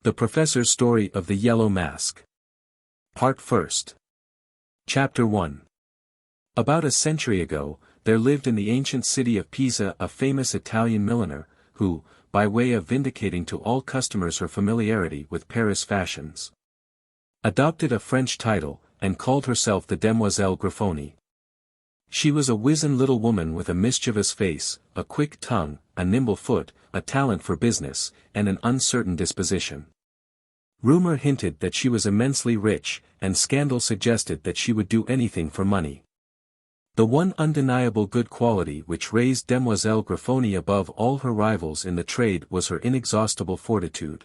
The Professor's Story of the Yellow Mask. Part 1. Chapter 1. About a century ago, there lived in the ancient city of Pisa a famous Italian milliner, who, by way of vindicating to all customers her familiarity with Paris fashions, adopted a French title, and called herself the Demoiselle Grifoni. She was a wizened little woman with a mischievous face, a quick tongue, a nimble foot, a talent for business, and an uncertain disposition. Rumor hinted that she was immensely rich, and scandal suggested that she would do anything for money. The one undeniable good quality which raised Demoiselle Grifoni above all her rivals in the trade was her inexhaustible fortitude.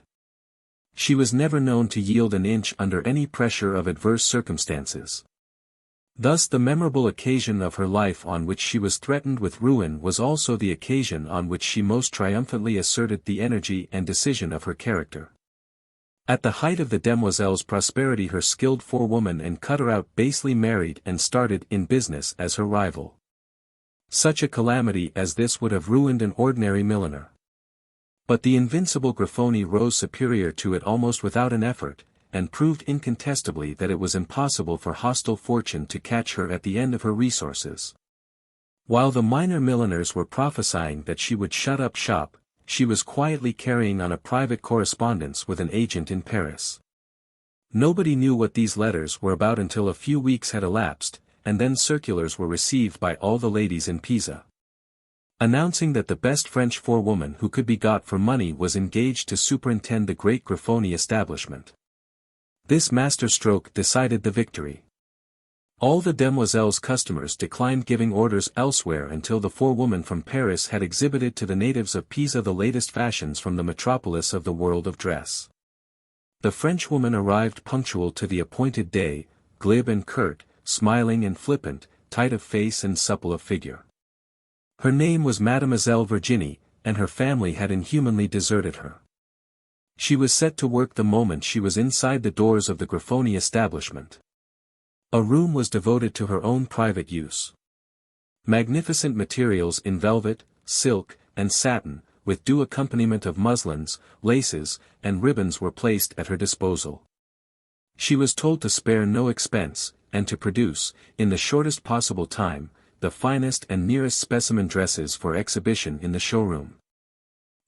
She was never known to yield an inch under any pressure of adverse circumstances. Thus the memorable occasion of her life on which she was threatened with ruin was also the occasion on which she most triumphantly asserted the energy and decision of her character. At the height of the demoiselle's prosperity her skilled forewoman and cutter-out basely married and started in business as her rival. Such a calamity as this would have ruined an ordinary milliner. But the invincible Grifoni rose superior to it almost without an effort, and proved incontestably that it was impossible for hostile fortune to catch her at the end of her resources. While the minor milliners were prophesying that she would shut up shop, she was quietly carrying on a private correspondence with an agent in Paris. Nobody knew what these letters were about until a few weeks had elapsed, and then circulars were received by all the ladies in Pisa, announcing that the best French forewoman who could be got for money was engaged to superintend the great Grifoni establishment. This masterstroke decided the victory. All the demoiselle's customers declined giving orders elsewhere until the forewoman from Paris had exhibited to the natives of Pisa the latest fashions from the metropolis of the world of dress. The Frenchwoman arrived punctual to the appointed day, glib and curt, smiling and flippant, tight of face and supple of figure. Her name was Mademoiselle Virginie, and her family had inhumanly deserted her. She was set to work the moment she was inside the doors of the Grifoni establishment. A room was devoted to her own private use. Magnificent materials in velvet, silk, and satin, with due accompaniment of muslins, laces, and ribbons were placed at her disposal. She was told to spare no expense, and to produce, in the shortest possible time, the finest and nearest specimen dresses for exhibition in the showroom.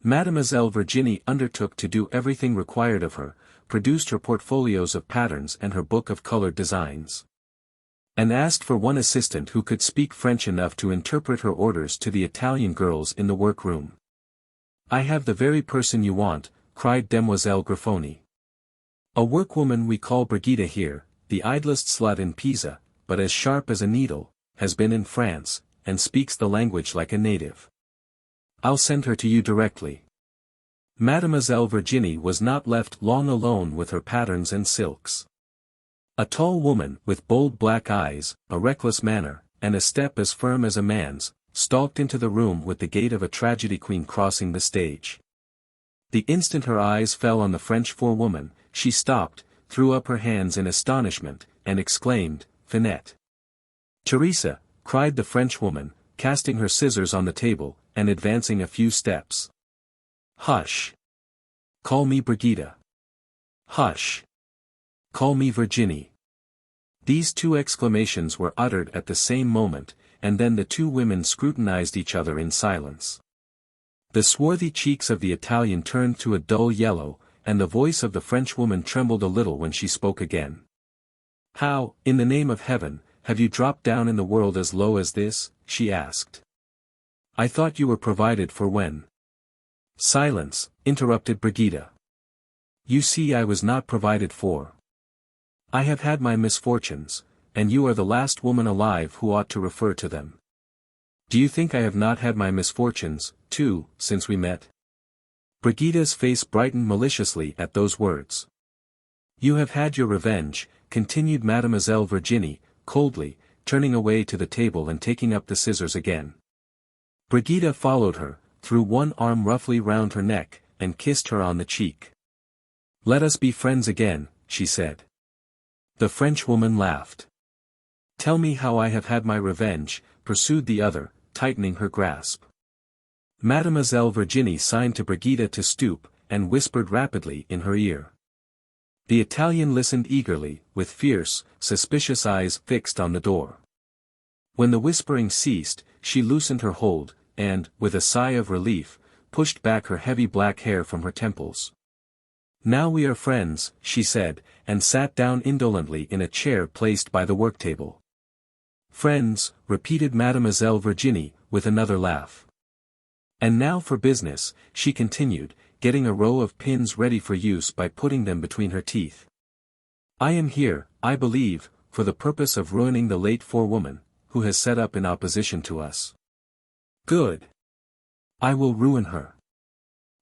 Mademoiselle Virginie undertook to do everything required of her, produced her portfolios of patterns and her book of colored designs, and asked for one assistant who could speak French enough to interpret her orders to the Italian girls in the workroom. "I have the very person you want," cried Demoiselle Grifoni. "A workwoman we call Brigida here, the idlest slut in Pisa, but as sharp as a needle, has been in France, and speaks the language like a native. I'll send her to you directly." Mademoiselle Virginie was not left long alone with her patterns and silks. A tall woman, with bold black eyes, a reckless manner, and a step as firm as a man's, stalked into the room with the gait of a tragedy queen crossing the stage. The instant her eyes fell on the French forewoman, she stopped, threw up her hands in astonishment, and exclaimed, "Finette!" "Teresa!" cried the Frenchwoman, casting her scissors on the table, and advancing a few steps. "Hush! Call me Brigida. Hush! Call me Virginie." These two exclamations were uttered at the same moment, and then the two women scrutinized each other in silence. The swarthy cheeks of the Italian turned to a dull yellow, and the voice of the Frenchwoman trembled a little when she spoke again. "How, in the name of heaven, have you dropped down in the world as low as this?" she asked. "I thought you were provided for when—" "Silence," interrupted Brigida. "You see I was not provided for. I have had my misfortunes, and you are the last woman alive who ought to refer to them. Do you think I have not had my misfortunes, too, since we met?" Brigida's face brightened maliciously at those words. "You have had your revenge," continued Mademoiselle Virginie, coldly, turning away to the table and taking up the scissors again. Brigida followed her, threw one arm roughly round her neck, and kissed her on the cheek. "Let us be friends again," she said. The Frenchwoman laughed. "Tell me how I have had my revenge," pursued the other, tightening her grasp. Mademoiselle Virginie signed to Brigida to stoop, and whispered rapidly in her ear. The Italian listened eagerly, with fierce, suspicious eyes fixed on the door. When the whispering ceased, she loosened her hold, and, with a sigh of relief, pushed back her heavy black hair from her temples. "Now we are friends," she said, and sat down indolently in a chair placed by the worktable. "Friends," repeated Mademoiselle Virginie, with another laugh. "And now for business," she continued, getting a row of pins ready for use by putting them between her teeth. "I am here, I believe, for the purpose of ruining the late forewoman, who has set up in opposition to us." "Good. I will ruin her.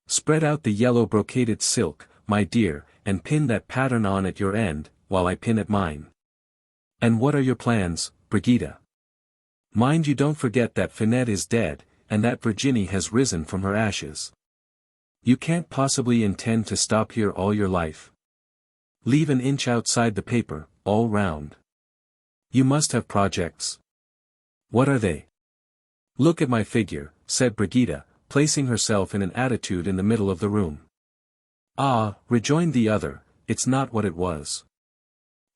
Spread out the yellow brocaded silk, my dear, and pin that pattern on at your end, while I pin at mine. And what are your plans, Brigitte? Mind you don't forget that Finette is dead, and that Virginie has risen from her ashes. You can't possibly intend to stop here all your life. Leave an inch outside the paper, all round. You must have projects. What are they?" "Look at my figure," said Brigitte, placing herself in an attitude in the middle of the room. "Ah," rejoined the other, "it's not what it was.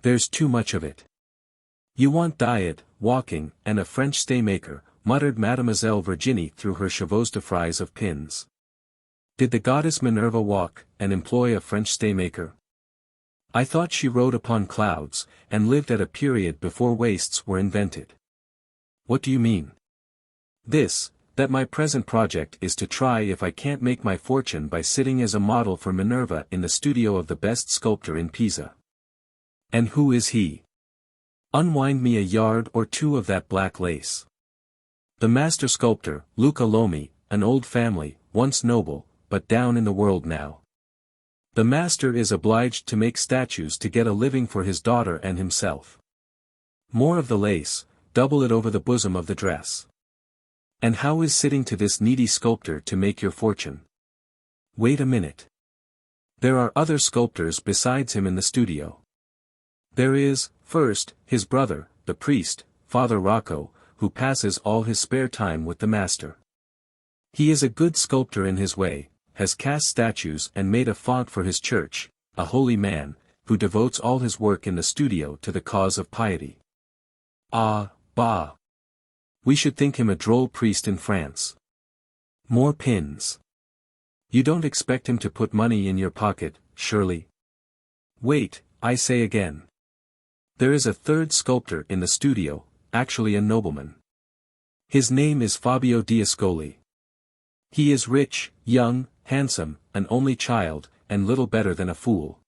There's too much of it." "You want diet, walking, and a French staymaker," muttered Mademoiselle Virginie through her chevauchefries of pins. "Did the goddess Minerva walk, and employ a French staymaker? I thought she rode upon clouds, and lived at a period before waists were invented." "What do you mean?" "This, that my present project is to try if I can't make my fortune by sitting as a model for Minerva in the studio of the best sculptor in Pisa." "And who is he? Unwind me a yard or two of that black lace." "The master sculptor, Luca Lomi, an old family, once noble, but down in the world now. The master is obliged to make statues to get a living for his daughter and himself. More of the lace, double it over the bosom of the dress. And how is sitting to this needy sculptor to make your fortune? Wait a minute. There are other sculptors besides him in the studio. There is, first, his brother, the priest, Father Rocco, who passes all his spare time with the master. He is a good sculptor in his way, has cast statues and made a font for his church, a holy man, who devotes all his work in the studio to the cause of piety. Ah, bah! We should think him a droll priest in France. More pins. You don't expect him to put money in your pocket, surely? Wait, I say again. There is a third sculptor in the studio, actually a nobleman. His name is Fabio D'Ascoli. He is rich, young, handsome, an only child, and little better than a fool.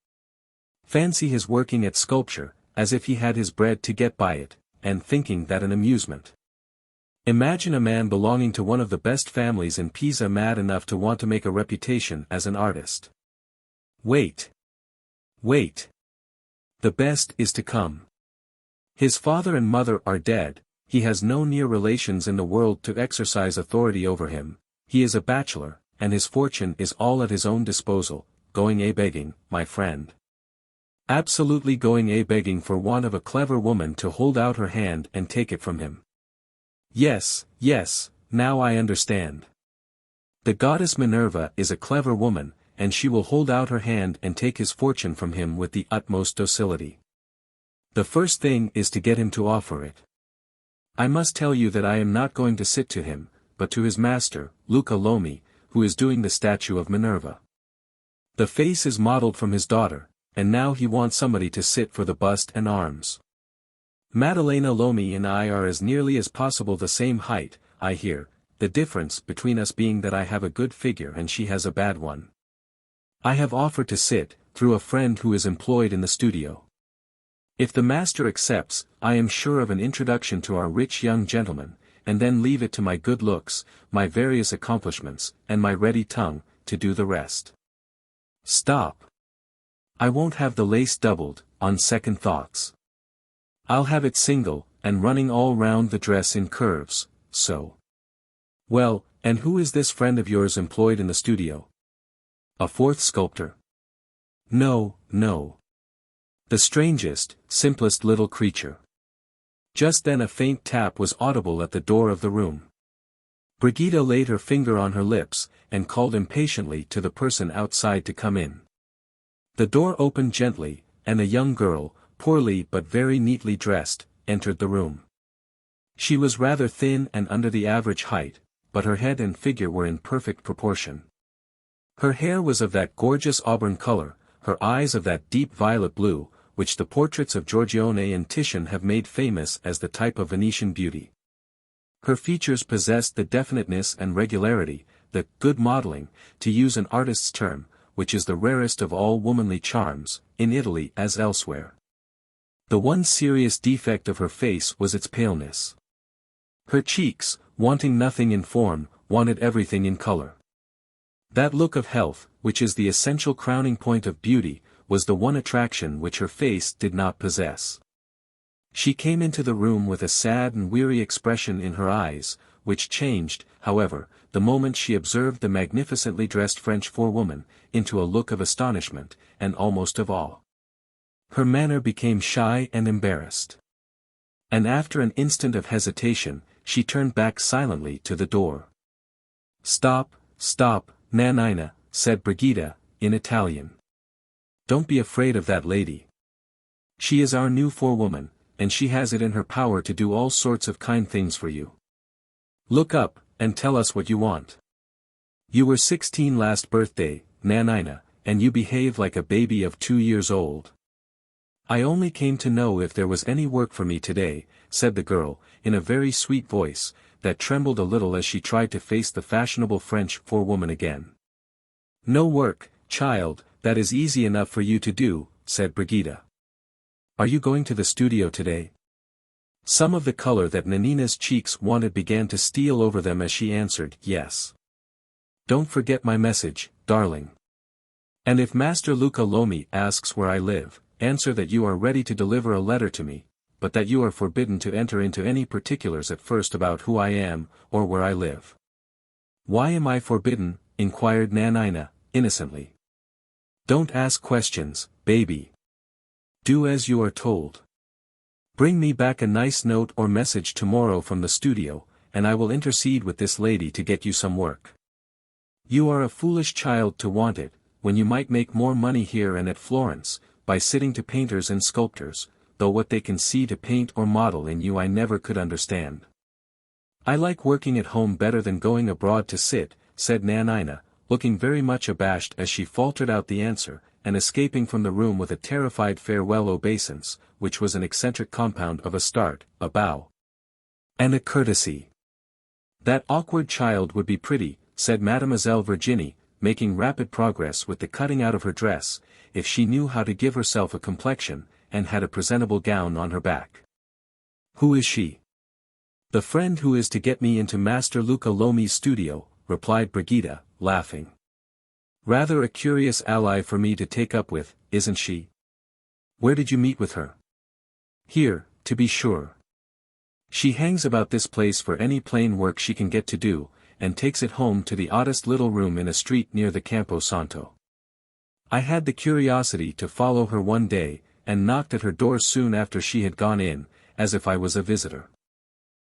Fancy his working at sculpture, as if he had his bread to get by it, and thinking that an amusement. Imagine a man belonging to one of the best families in Pisa mad enough to want to make a reputation as an artist. Wait. Wait. The best is to come. His father and mother are dead, he has no near relations in the world to exercise authority over him, he is a bachelor, and his fortune is all at his own disposal, going a-begging, my friend. Absolutely going a-begging for want of a clever woman to hold out her hand and take it from him. Yes, yes, now I understand. The goddess Minerva is a clever woman, and she will hold out her hand and take his fortune from him with the utmost docility. The first thing is to get him to offer it. I must tell you that I am not going to sit to him, but to his master, Luca Lomi, who is doing the statue of Minerva. The face is modeled from his daughter, and now he wants somebody to sit for the bust and arms. Maddalena Lomi and I are as nearly as possible the same height, I hear, the difference between us being that I have a good figure and she has a bad one. I have offered to sit, through a friend who is employed in the studio. If the master accepts, I am sure of an introduction to our rich young gentleman, and then leave it to my good looks, my various accomplishments, and my ready tongue, to do the rest. Stop. I won't have the lace doubled, on second thoughts. I'll have it single, and running all round the dress in curves, so. Well, and who is this friend of yours employed in the studio? A fourth sculptor? No, no. The strangest, simplest little creature. Just then a faint tap was audible at the door of the room. Brigida laid her finger on her lips, and called impatiently to the person outside to come in. The door opened gently, and a young girl, poorly but very neatly dressed, entered the room. She was rather thin and under the average height, but her head and figure were in perfect proportion. Her hair was of that gorgeous auburn color, her eyes of that deep violet blue, which the portraits of Giorgione and Titian have made famous as the type of Venetian beauty. Her features possessed the definiteness and regularity, the good modeling, to use an artist's term, which is the rarest of all womanly charms, in Italy as elsewhere. The one serious defect of her face was its paleness. Her cheeks, wanting nothing in form, wanted everything in color. That look of health, which is the essential crowning point of beauty, was the one attraction which her face did not possess. She came into the room with a sad and weary expression in her eyes, which changed, however, the moment she observed the magnificently dressed French forewoman, into a look of astonishment, and almost of awe. Her manner became shy and embarrassed. And after an instant of hesitation, she turned back silently to the door. "Stop, stop, Nanina," said Brigida, in Italian. "Don't be afraid of that lady. She is our new forewoman, and she has it in her power to do all sorts of kind things for you. Look up, and tell us what you want. You were 16 last birthday, Nanina, and you behaved like a baby of 2 years old." "I only came to know if there was any work for me today," said the girl, in a very sweet voice, that trembled a little as she tried to face the fashionable French forewoman again. "No work, child, that is easy enough for you to do," said Brigida. "Are you going to the studio today?" Some of the color that Nanina's cheeks wanted began to steal over them as she answered, "Yes." "Don't forget my message, darling. And if Master Luca Lomi asks where I live, answer that you are ready to deliver a letter to me, but that you are forbidden to enter into any particulars at first about who I am, or where I live." "Why am I forbidden?" inquired Nanina, innocently. "Don't ask questions, baby. Do as you are told. Bring me back a nice note or message tomorrow from the studio, and I will intercede with this lady to get you some work. You are a foolish child to want it, when you might make more money here and at Florence, by sitting to painters and sculptors, though what they can see to paint or model in you I never could understand. I like working at home better than going abroad to sit," said Nanina, looking very much abashed as she faltered out the answer, and escaping from the room with a terrified farewell obeisance, which was an eccentric compound of a start, a bow, and a courtesy. "That awkward child would be pretty," said Mademoiselle Virginie, making rapid progress with the cutting out of her dress, "if she knew how to give herself a complexion, and had a presentable gown on her back." "Who is she?" "The friend who is to get me into Master Luca Lomi's studio," replied Brigida, laughing. "Rather a curious ally for me to take up with, isn't she? Where did you meet with her?" "Here, to be sure. She hangs about this place for any plain work she can get to do, and takes it home to the oddest little room in a street near the Campo Santo. I had the curiosity to follow her one day, and knocked at her door soon after she had gone in, as if I was a visitor.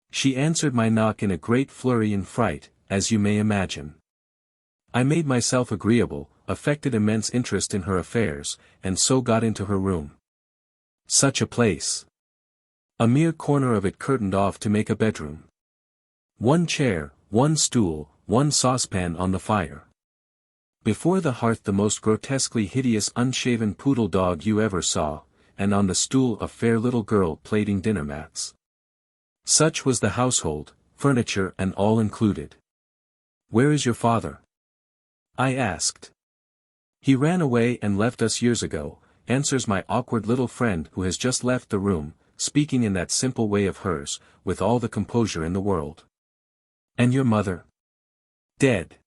She answered my knock in a great flurry and fright, as you may imagine. I made myself agreeable, affected immense interest in her affairs, and so got into her room. Such a place! A mere corner of it curtained off to make a bedroom. One chair, one stool, one saucepan on the fire. Before the hearth the most grotesquely hideous unshaven poodle dog you ever saw, and on the stool a fair little girl plaiting dinner mats. Such was the household, furniture and all included. "Where is your father?" I asked. "He ran away and left us years ago," answers my awkward little friend who has just left the room, speaking in that simple way of hers, with all the composure in the world. "And your mother?" "Dead."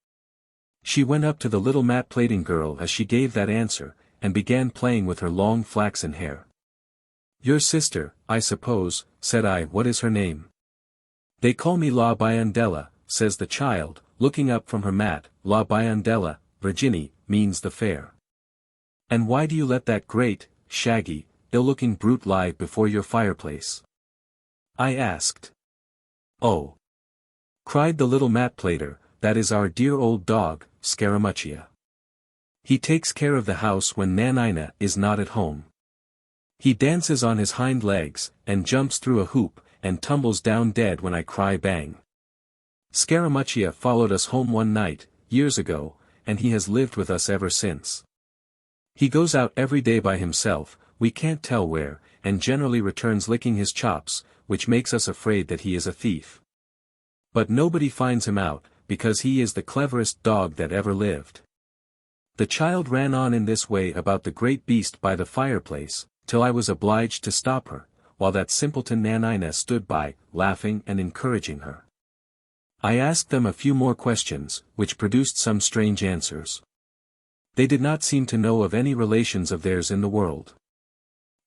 She went up to the little mat plaiting girl as she gave that answer, and began playing with her long flaxen hair. "Your sister, I suppose," said I. "What is her name?" "They call me La Biondella," says the child, looking up from her mat. "La Biondella, Virginie, means the fair." "And why do you let that great, shaggy, ill-looking brute lie before your fireplace?" I asked. "Oh. cried the little mat plater, that is our dear old dog, Scaramuccia. He takes care of the house when Nanina is not at home. He dances on his hind legs, and jumps through a hoop, and tumbles down dead when I cry bang. Scaramuccia followed us home one night, years ago, and he has lived with us ever since. He goes out every day by himself, we can't tell where, and generally returns licking his chops, which makes us afraid that he is a thief. But nobody finds him out, because he is the cleverest dog that ever lived. The child ran on in this way about the great beast by the fireplace, till I was obliged to stop her, while that simpleton Nanina stood by, laughing and encouraging her. I asked them a few more questions, which produced some strange answers. They did not seem to know of any relations of theirs in the world.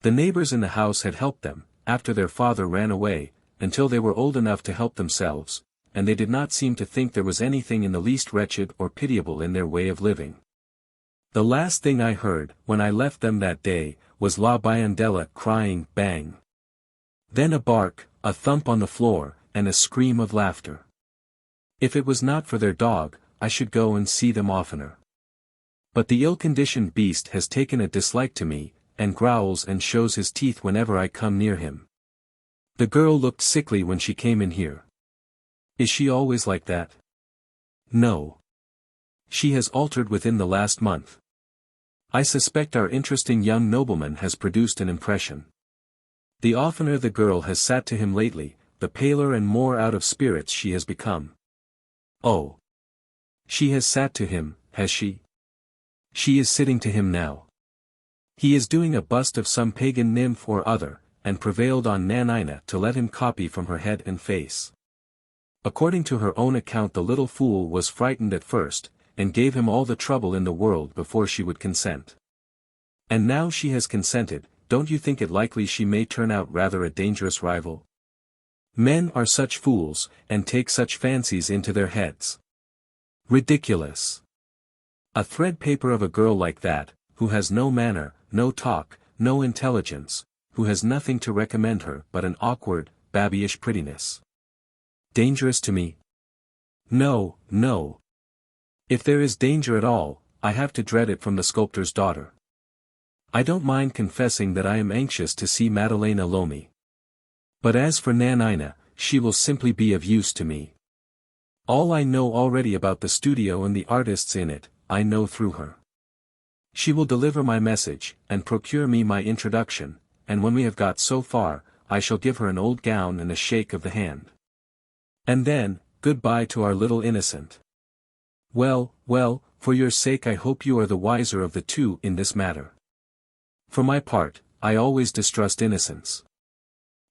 The neighbors in the house had helped them, after their father ran away, until they were old enough to help themselves, and they did not seem to think there was anything in the least wretched or pitiable in their way of living. The last thing I heard, when I left them that day, was La Biondella crying bang. Then a bark, a thump on the floor, and a scream of laughter. If it was not for their dog, I should go and see them oftener. But the ill-conditioned beast has taken a dislike to me, and growls and shows his teeth whenever I come near him. The girl looked sickly when she came in here. Is she always like that? No. She has altered within the last month. I suspect our interesting young nobleman has produced an impression. The oftener the girl has sat to him lately, the paler and more out of spirits she has become. Oh. She has sat to him, has she? She is sitting to him now. He is doing a bust of some pagan nymph or other, and prevailed on Nanina to let him copy from her head and face. According to her own account, the little fool was frightened at first, and gave him all the trouble in the world before she would consent. And now she has consented, don't you think it likely she may turn out rather a dangerous rival? Men are such fools, and take such fancies into their heads. Ridiculous. A thread paper of a girl like that, who has no manner, no talk, no intelligence, who has nothing to recommend her but an awkward, babyish prettiness. Dangerous to me? No, no. If there is danger at all, I have to dread it from the sculptor's daughter. I don't mind confessing that I am anxious to see Maddalena Lomi. But as for Nanina, she will simply be of use to me. All I know already about the studio and the artists in it, I know through her. She will deliver my message, and procure me my introduction, and when we have got so far, I shall give her an old gown and a shake of the hand. And then, good-bye to our little innocent. Well, well, for your sake I hope you are the wiser of the two in this matter. For my part, I always distrust innocence.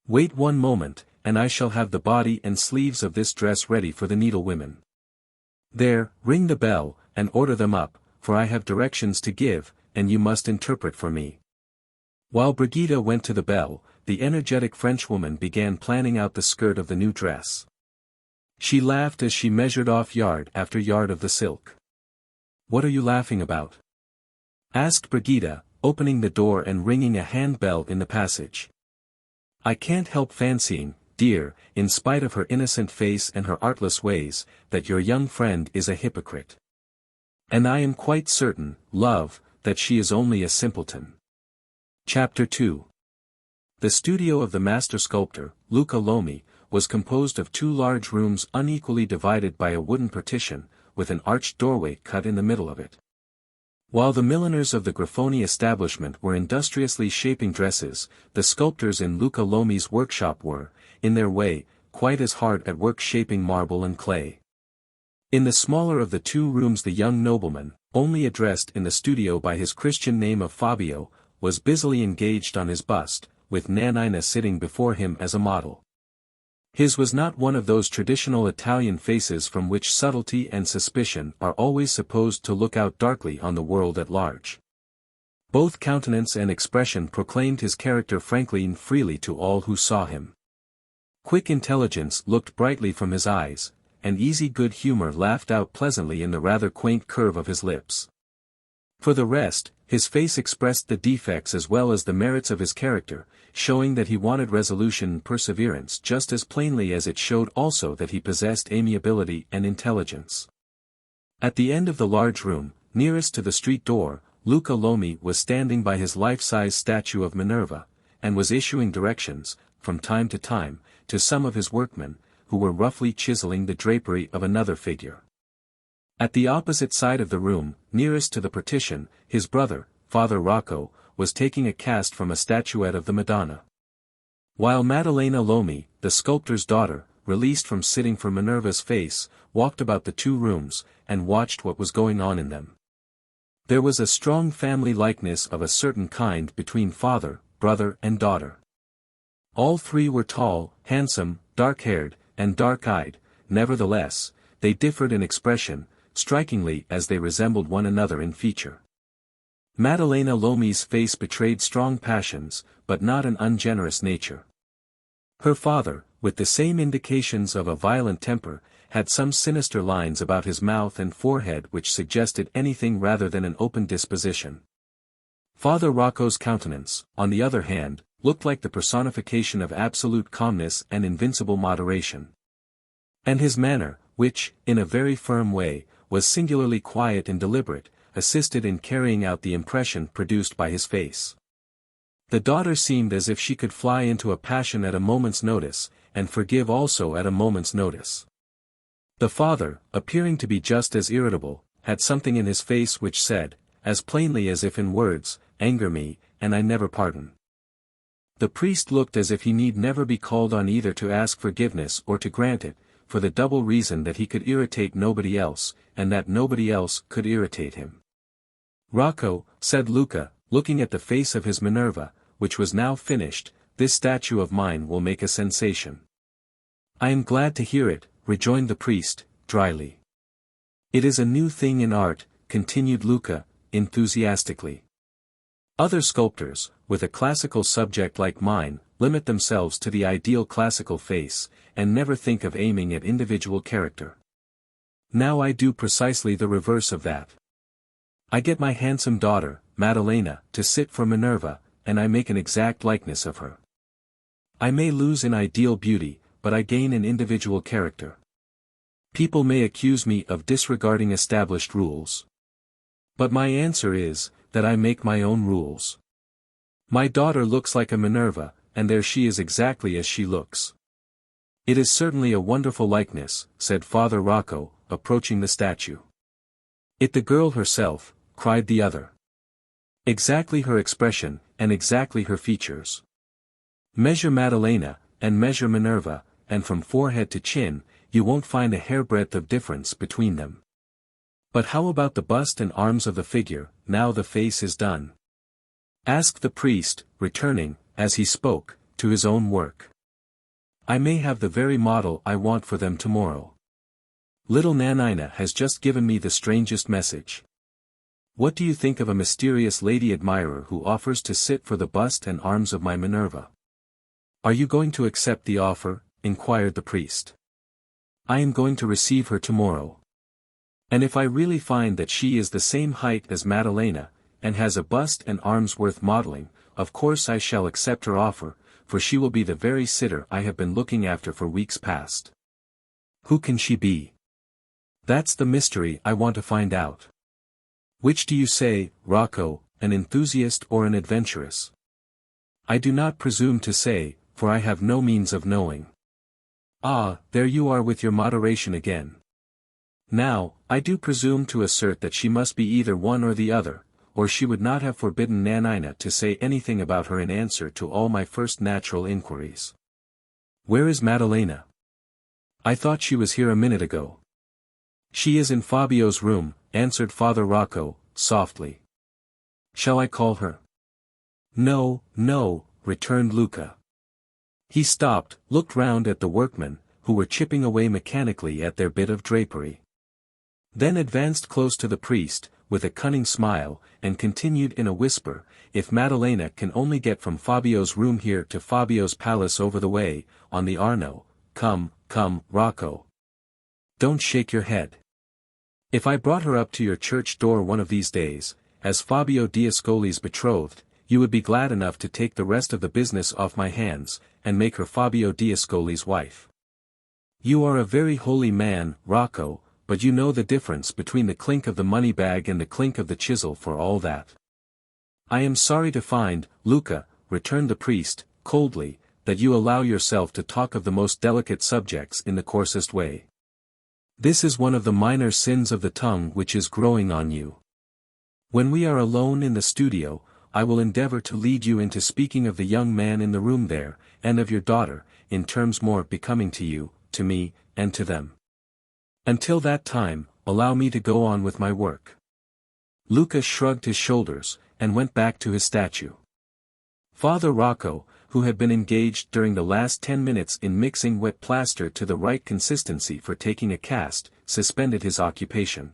Wait one moment, and I shall have the body and sleeves of this dress ready for the needlewomen. There, ring the bell, and order them up, for I have directions to give, and you must interpret for me. While Brigida went to the bell, the energetic Frenchwoman began planning out the skirt of the new dress. She laughed as she measured off yard after yard of the silk. What are you laughing about? Asked Brigida, opening the door and ringing a handbell in the passage. I can't help fancying, dear, in spite of her innocent face and her artless ways, that your young friend is a hypocrite. And I am quite certain, love, that she is only a simpleton. Chapter 2. The studio of the master sculptor, Luca Lomi, was composed of 2 large rooms unequally divided by a wooden partition, with an arched doorway cut in the middle of it. While the milliners of the Grafoni establishment were industriously shaping dresses, the sculptors in Luca Lomi's workshop were, in their way, quite as hard at work shaping marble and clay. In the smaller of the 2 rooms the young nobleman, only addressed in the studio by his Christian name of Fabio, was busily engaged on his bust, with Nanina sitting before him as a model. His was not one of those traditional Italian faces from which subtlety and suspicion are always supposed to look out darkly on the world at large. Both countenance and expression proclaimed his character frankly and freely to all who saw him. Quick intelligence looked brightly from his eyes, and easy good humor laughed out pleasantly in the rather quaint curve of his lips. For the rest, His face expressed the defects as well as the merits of his character, showing that he wanted resolution and perseverance just as plainly as it showed also that he possessed amiability and intelligence. At the end of the large room, nearest to the street door, Luca Lomi was standing by his life-size statue of Minerva, and was issuing directions, from time to time, to some of his workmen, who were roughly chiseling the drapery of another figure. At the opposite side of the room, nearest to the partition, his brother, Father Rocco, was taking a cast from a statuette of the Madonna. While Maddalena Lomi, the sculptor's daughter, released from sitting for Minerva's face, walked about the two rooms, and watched what was going on in them. There was a strong family likeness of a certain kind between father, brother and daughter. All three were tall, handsome, dark-haired, and dark-eyed, nevertheless, they differed in expression, strikingly as they resembled one another in feature. Maddalena Lomi's face betrayed strong passions, but not an ungenerous nature. Her father, with the same indications of a violent temper, had some sinister lines about his mouth and forehead which suggested anything rather than an open disposition. Father Rocco's countenance, on the other hand, looked like the personification of absolute calmness and invincible moderation. And his manner, which, in a very firm way, was singularly quiet and deliberate, assisted in carrying out the impression produced by his face. The daughter seemed as if she could fly into a passion at a moment's notice, and forgive also at a moment's notice. The father, appearing to be just as irritable, had something in his face which said, as plainly as if in words, "Anger me, and I never pardon." The priest looked as if he need never be called on either to ask forgiveness or to grant it, for the double reason that he could irritate nobody else, and that nobody else could irritate him. "Rocco," said Luca, looking at the face of his Minerva, which was now finished, "this statue of mine will make a sensation." "I am glad to hear it," rejoined the priest, dryly. "It is a new thing in art," continued Luca, enthusiastically. "Other sculptors, with a classical subject like mine, limit themselves to the ideal classical face, and never think of aiming at individual character. Now I do precisely the reverse of that. I get my handsome daughter, Maddalena, to sit for Minerva, and I make an exact likeness of her. I may lose in ideal beauty, but I gain in individual character. People may accuse me of disregarding established rules. But my answer is, that I make my own rules. My daughter looks like a Minerva, and there she is exactly as she looks." "It is certainly a wonderful likeness," said Father Rocco, approaching the statue. "It the girl herself," cried the other. "Exactly her expression, and exactly her features. Measure Maddalena, and measure Minerva, and from forehead to chin, you won't find a hairbreadth of difference between them. But how about the bust and arms of the figure, now the face is done?" asked the priest, returning, as he spoke, to his own work. "I may have the very model I want for them tomorrow. Little Nanina has just given me the strangest message. What do you think of a mysterious lady admirer who offers to sit for the bust and arms of my Minerva?" "Are you going to accept the offer?" inquired the priest. "I am going to receive her tomorrow. And if I really find that she is the same height as Maddalena, and has a bust and arms worth modeling, of course I shall accept her offer, for she will be the very sitter I have been looking after for weeks past. Who can she be? That's the mystery I want to find out. Which do you say, Rocco, an enthusiast or an adventuress?" "I do not presume to say, for I have no means of knowing." "Ah, there you are with your moderation again. Now, I do presume to assert that she must be either one or the other, or she would not have forbidden Nanina to say anything about her in answer to all my first natural inquiries. Where is Maddalena? I thought she was here a minute ago." "She is in Fabio's room," answered Father Rocco, softly. "Shall I call her?" "No, no," returned Luca. He stopped, looked round at the workmen, who were chipping away mechanically at their bit of drapery. Then advanced close to the priest, with a cunning smile, and continued in a whisper, "If Maddalena can only get from Fabio's room here to Fabio's palace over the way, on the Arno, come, Rocco. Don't shake your head. If I brought her up to your church door one of these days, as Fabio D'Ascoli's betrothed, you would be glad enough to take the rest of the business off my hands, and make her Fabio D'Ascoli's wife. You are a very holy man, Rocco, but you know the difference between the clink of the money bag and the clink of the chisel for all that. I am sorry to find, Luca, returned the priest, coldly, that you allow yourself to talk of the most delicate subjects in the coarsest way. This is one of the minor sins of the tongue which is growing on you. When we are alone in the studio, I will endeavor to lead you into speaking of the young man in the room there, and of your daughter, in terms more becoming to you, to me, and to them. Until that time, allow me to go on with my work. Luca shrugged his shoulders, and went back to his statue. Father Rocco, who had been engaged during the last 10 minutes in mixing wet plaster to the right consistency for taking a cast, suspended his occupation.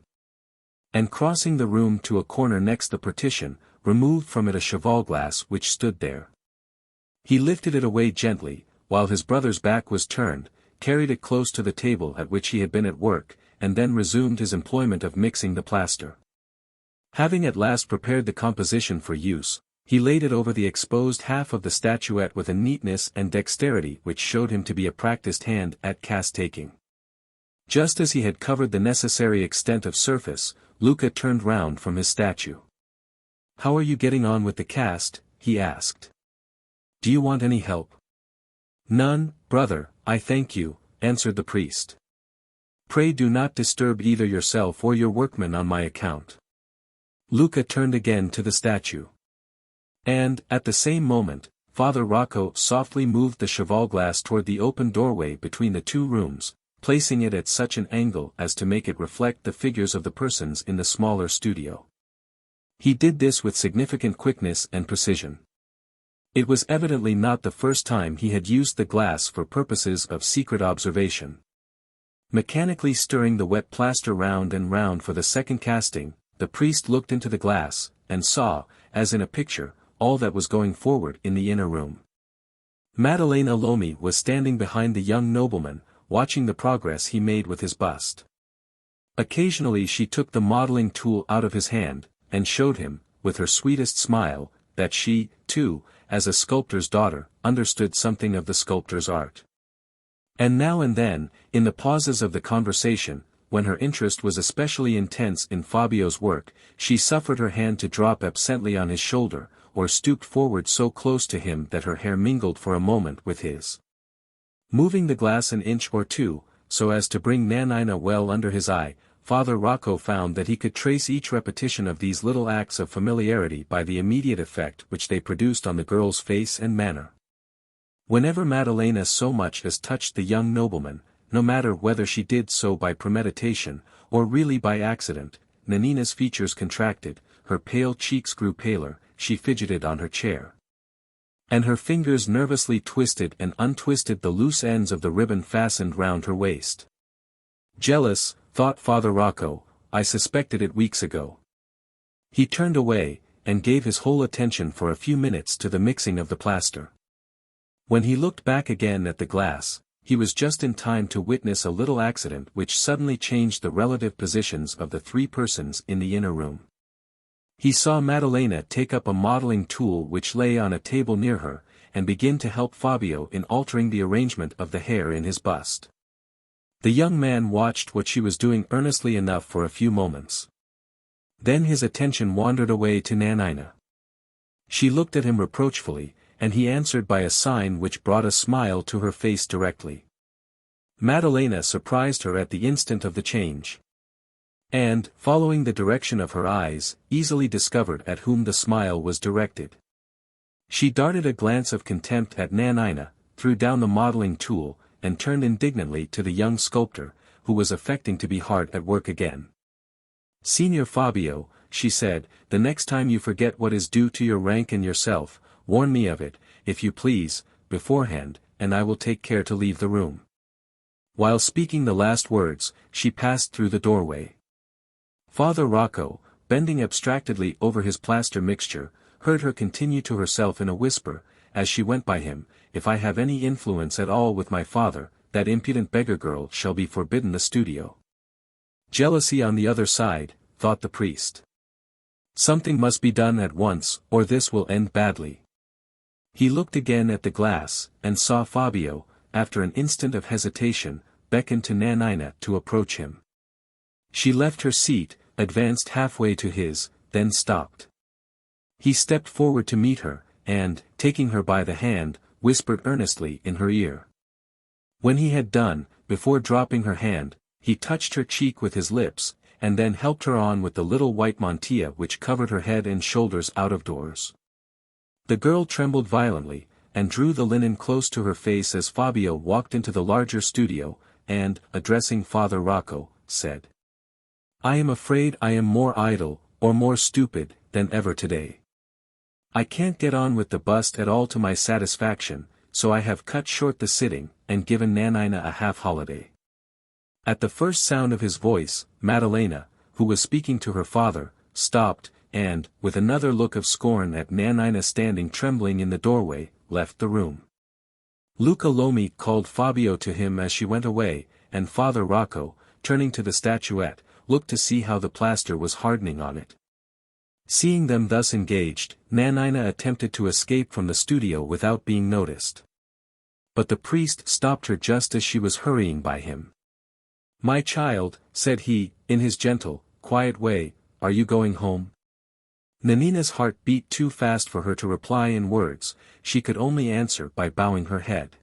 And crossing the room to a corner next the partition, removed from it a cheval glass which stood there. He lifted it away gently, while his brother's back was turned, carried it close to the table at which he had been at work, and then resumed his employment of mixing the plaster. Having at last prepared the composition for use, he laid it over the exposed half of the statuette with a neatness and dexterity which showed him to be a practiced hand at cast-taking. Just as he had covered the necessary extent of surface, Luca turned round from his statue. "How are you getting on with the cast?" he asked. "Do you want any help?" "None, brother, I thank you," answered the priest. "Pray do not disturb either yourself or your workmen on my account." Luca turned again to the statue. And, at the same moment, Father Rocco softly moved the cheval glass toward the open doorway between the two rooms, placing it at such an angle as to make it reflect the figures of the persons in the smaller studio. He did this with significant quickness and precision. It was evidently not the first time he had used the glass for purposes of secret observation. Mechanically stirring the wet plaster round and round for the second casting, the priest looked into the glass, and saw, as in a picture, all that was going forward in the inner room. Maddalena Lomi was standing behind the young nobleman, watching the progress he made with his bust. Occasionally she took the modeling tool out of his hand, and showed him, with her sweetest smile, that she, too, as a sculptor's daughter, understood something of the sculptor's art. And now and then, in the pauses of the conversation, when her interest was especially intense in Fabio's work, she suffered her hand to drop absently on his shoulder, or stooped forward so close to him that her hair mingled for a moment with his. Moving the glass an inch or two, so as to bring Nanina well under his eye, Father Rocco found that he could trace each repetition of these little acts of familiarity by the immediate effect which they produced on the girl's face and manner. Whenever Maddalena so much as touched the young nobleman, no matter whether she did so by premeditation, or really by accident, Nanina's features contracted, her pale cheeks grew paler, she fidgeted on her chair. And her fingers nervously twisted and untwisted the loose ends of the ribbon fastened round her waist. Jealous, thought Father Rocco, I suspected it weeks ago. He turned away, and gave his whole attention for a few minutes to the mixing of the plaster. When he looked back again at the glass, he was just in time to witness a little accident which suddenly changed the relative positions of the three persons in the inner room. He saw Maddalena take up a modeling tool which lay on a table near her, and begin to help Fabio in altering the arrangement of the hair in his bust. The young man watched what she was doing earnestly enough for a few moments. Then his attention wandered away to Nanina. She looked at him reproachfully, and he answered by a sign which brought a smile to her face directly. Maddalena surprised her at the instant of the change. And, following the direction of her eyes, easily discovered at whom the smile was directed. She darted a glance of contempt at Nanina, threw down the modeling tool, and turned indignantly to the young sculptor, who was affecting to be hard at work again. "Signor Fabio," she said, "the next time you forget what is due to your rank and yourself, warn me of it, if you please, beforehand, and I will take care to leave the room." While speaking the last words, she passed through the doorway. Father Rocco, bending abstractedly over his plaster mixture, heard her continue to herself in a whisper, as she went by him, "If I have any influence at all with my father, that impudent beggar girl shall be forbidden the studio." Jealousy on the other side, thought the priest. Something must be done at once, or this will end badly. He looked again at the glass, and saw Fabio, after an instant of hesitation, beckon to Nanina to approach him. She left her seat, advanced halfway to his, then stopped. He stepped forward to meet her, and, taking her by the hand, whispered earnestly in her ear. When he had done, before dropping her hand, he touched her cheek with his lips, and then helped her on with the little white mantilla which covered her head and shoulders out of doors. The girl trembled violently, and drew the linen close to her face as Fabio walked into the larger studio, and, addressing Father Rocco, said, "I am afraid I am more idle, or more stupid, than ever today. I can't get on with the bust at all to my satisfaction, so I have cut short the sitting, and given Nanina a half-holiday." At the first sound of his voice, Maddalena, who was speaking to her father, stopped, and, with another look of scorn at Nanina standing trembling in the doorway, left the room. Luca Lomi called Fabio to him as she went away, and Father Rocco, turning to the statuette, looked to see how the plaster was hardening on it. Seeing them thus engaged, Nanina attempted to escape from the studio without being noticed. But the priest stopped her just as she was hurrying by him. "My child," said he, in his gentle, quiet way, "are you going home?" Nanina's heart beat too fast for her to reply in words, she could only answer by bowing her head.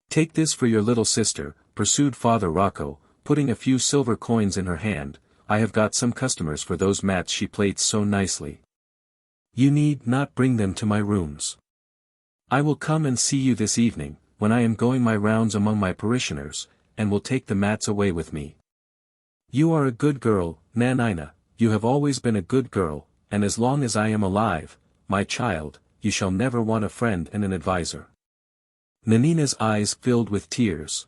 "Take this for your little sister," pursued Father Rocco, putting a few silver coins in her hand. "I have got some customers for those mats she plates so nicely. You need not bring them to my rooms. I will come and see you this evening, when I am going my rounds among my parishioners, and will take the mats away with me. You are a good girl, Nanina, you have always been a good girl, and as long as I am alive, my child, you shall never want a friend and an adviser." Nanina's eyes filled with tears.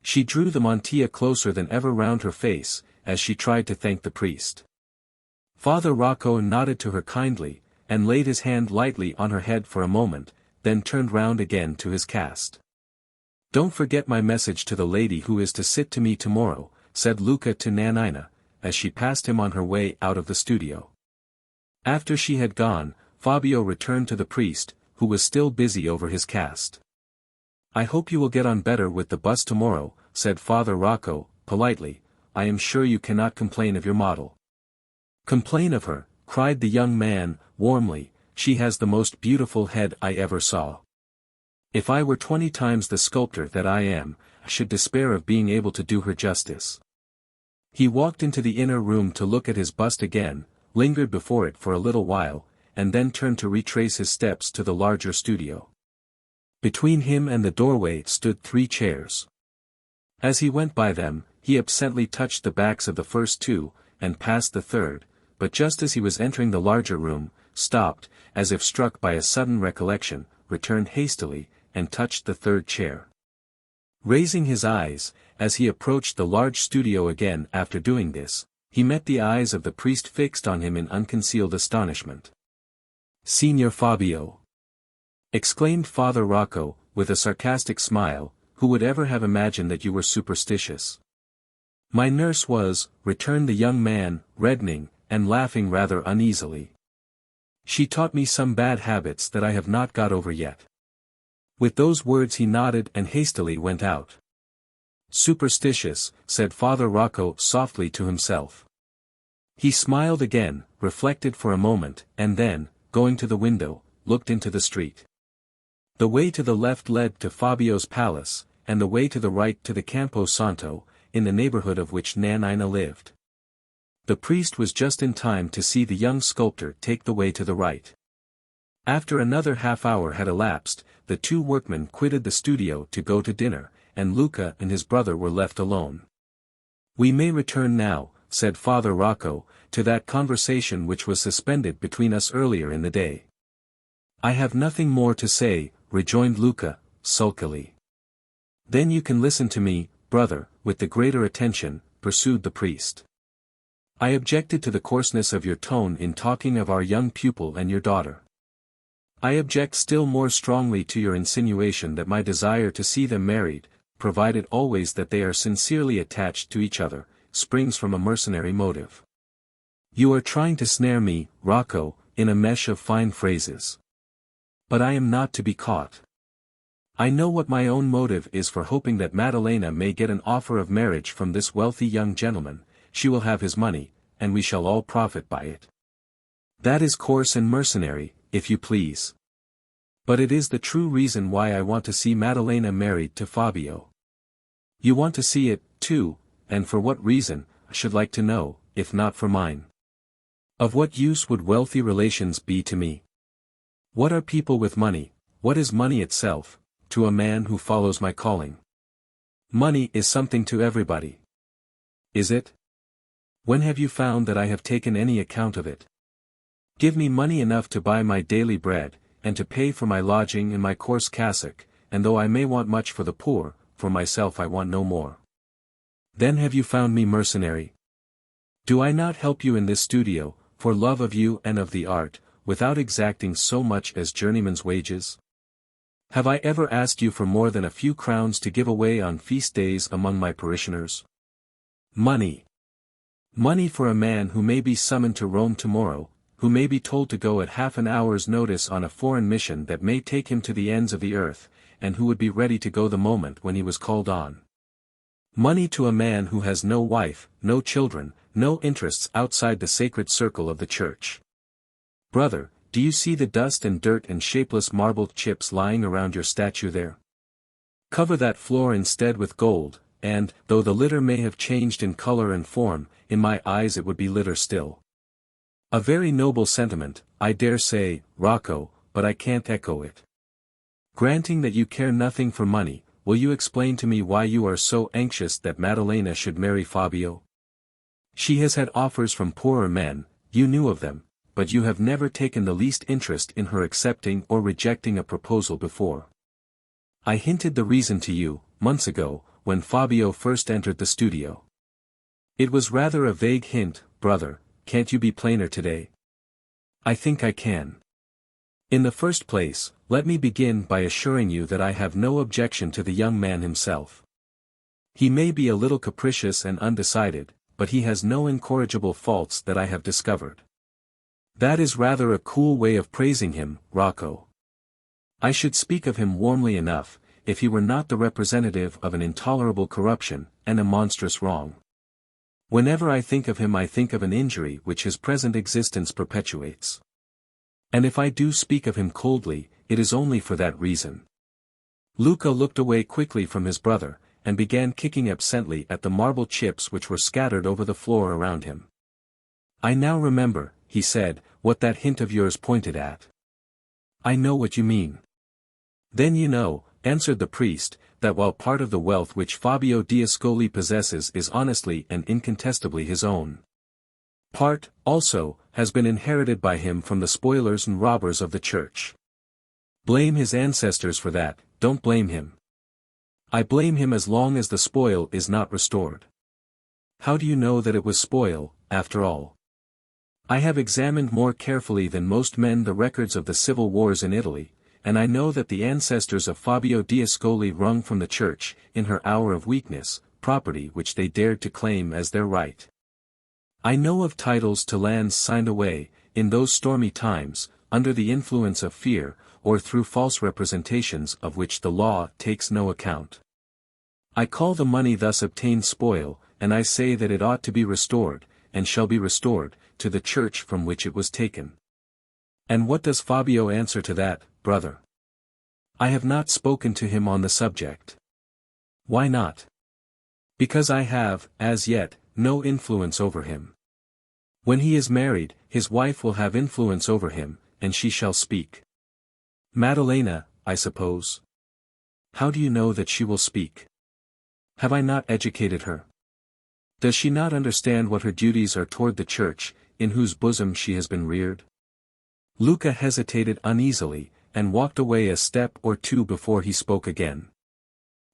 She drew the mantilla closer than ever round her face, as she tried to thank the priest. Father Rocco nodded to her kindly, and laid his hand lightly on her head for a moment, then turned round again to his cast. "Don't forget my message to the lady who is to sit to me tomorrow," said Luca to Nanina, as she passed him on her way out of the studio. After she had gone, Fabio returned to the priest, who was still busy over his cast. "I hope you will get on better with the bust tomorrow," said Father Rocco, politely. "I am sure you cannot complain of your model." "Complain of her," cried the young man, warmly, "she has the most beautiful head I ever saw. If I were 20 times the sculptor that I am, I should despair of being able to do her justice." He walked into the inner room to look at his bust again, lingered before it for a little while, and then turned to retrace his steps to the larger studio. Between him and the doorway stood 3 chairs. As he went by them, he absently touched the backs of the first 2, and passed the third, but just as he was entering the larger room, stopped, as if struck by a sudden recollection, returned hastily, and touched the third chair. Raising his eyes, as he approached the large studio again after doing this, he met the eyes of the priest fixed on him in unconcealed astonishment. "Signor Fabio!" exclaimed Father Rocco, with a sarcastic smile, "who would ever have imagined that you were superstitious?" "My nurse was," returned the young man, reddening, and laughing rather uneasily. "She taught me some bad habits that I have not got over yet." With those words he nodded and hastily went out. "Superstitious," said Father Rocco softly to himself. He smiled again, reflected for a moment, and then, going to the window, looked into the street. The way to the left led to Fabio's palace, and the way to the right to the Campo Santo, in the neighborhood of which Nanina lived. The priest was just in time to see the young sculptor take the way to the right. After another half-hour had elapsed, the 2 workmen quitted the studio to go to dinner, and Luca and his brother were left alone. "We may return now," said Father Rocco, "to that conversation which was suspended between us earlier in the day." "I have nothing more to say," rejoined Luca, sulkily. "Then you can listen to me, brother, with the greater attention," pursued the priest. "I objected to the coarseness of your tone in talking of our young pupil and your daughter. I object still more strongly to your insinuation that my desire to see them married, provided always that they are sincerely attached to each other, springs from a mercenary motive. You are trying to snare me, Rocco, in a mesh of fine phrases. But I am not to be caught. I know what my own motive is for hoping that Madalena may get an offer of marriage from this wealthy young gentleman. She will have his money, and we shall all profit by it. That is coarse and mercenary, if you please. But it is the true reason why I want to see Madalena married to Fabio. You want to see it, too, and for what reason, I should like to know, if not for mine. Of what use would wealthy relations be to me? What are people with money, what is money itself, to a man who follows my calling? Money is something to everybody. Is it? When have you found that I have taken any account of it? Give me money enough to buy my daily bread, and to pay for my lodging and my coarse cassock, and though I may want much for the poor, for myself I want no more. Then have you found me mercenary? Do I not help you in this studio, for love of you and of the art, without exacting so much as journeyman's wages? Have I ever asked you for more than a few crowns to give away on feast days among my parishioners? Money. Money for a man who may be summoned to Rome tomorrow, who may be told to go at half an hour's notice on a foreign mission that may take him to the ends of the earth, and who would be ready to go the moment when he was called on. Money to a man who has no wife, no children, no interests outside the sacred circle of the church. Brother, do you see the dust and dirt and shapeless marble chips lying around your statue there? Cover that floor instead with gold, and, though the litter may have changed in color and form, in my eyes it would be litter still. A very noble sentiment, I dare say, Rocco, but I can't echo it. Granting that you care nothing for money, will you explain to me why you are so anxious that Madalena should marry Fabio? She has had offers from poorer men, you knew of them, but you have never taken the least interest in her accepting or rejecting a proposal before. I hinted the reason to you, months ago, when Fabio first entered the studio. It was rather a vague hint, brother, can't you be plainer today? I think I can. In the first place, let me begin by assuring you that I have no objection to the young man himself. He may be a little capricious and undecided, but he has no incorrigible faults that I have discovered. That is rather a cool way of praising him, Rocco. I should speak of him warmly enough, if he were not the representative of an intolerable corruption, and a monstrous wrong. Whenever I think of him I think of an injury which his present existence perpetuates. And if I do speak of him coldly, it is only for that reason. Luca looked away quickly from his brother, and began kicking absently at the marble chips which were scattered over the floor around him. I now remember, he said, what that hint of yours pointed at. I know what you mean. Then you know, answered the priest, that while part of the wealth which Fabio d'Ascoli possesses is honestly and incontestably his own, part, also, has been inherited by him from the spoilers and robbers of the church. Blame his ancestors for that, don't blame him. I blame him as long as the spoil is not restored. How do you know that it was spoil, after all? I have examined more carefully than most men the records of the civil wars in Italy, and I know that the ancestors of Fabio d'Ascoli wrung from the church, in her hour of weakness, property which they dared to claim as their right. I know of titles to lands signed away, in those stormy times, under the influence of fear, or through false representations of which the law takes no account. I call the money thus obtained spoil, and I say that it ought to be restored, and shall be restored, to the church from which it was taken. And what does Fabio answer to that, brother? I have not spoken to him on the subject. Why not? Because I have, as yet, no influence over him. When he is married, his wife will have influence over him, and she shall speak. Madalena, I suppose. How do you know that she will speak? Have I not educated her? Does she not understand what her duties are toward the church, in whose bosom she has been reared? Luca hesitated uneasily, and walked away a step or two before he spoke again.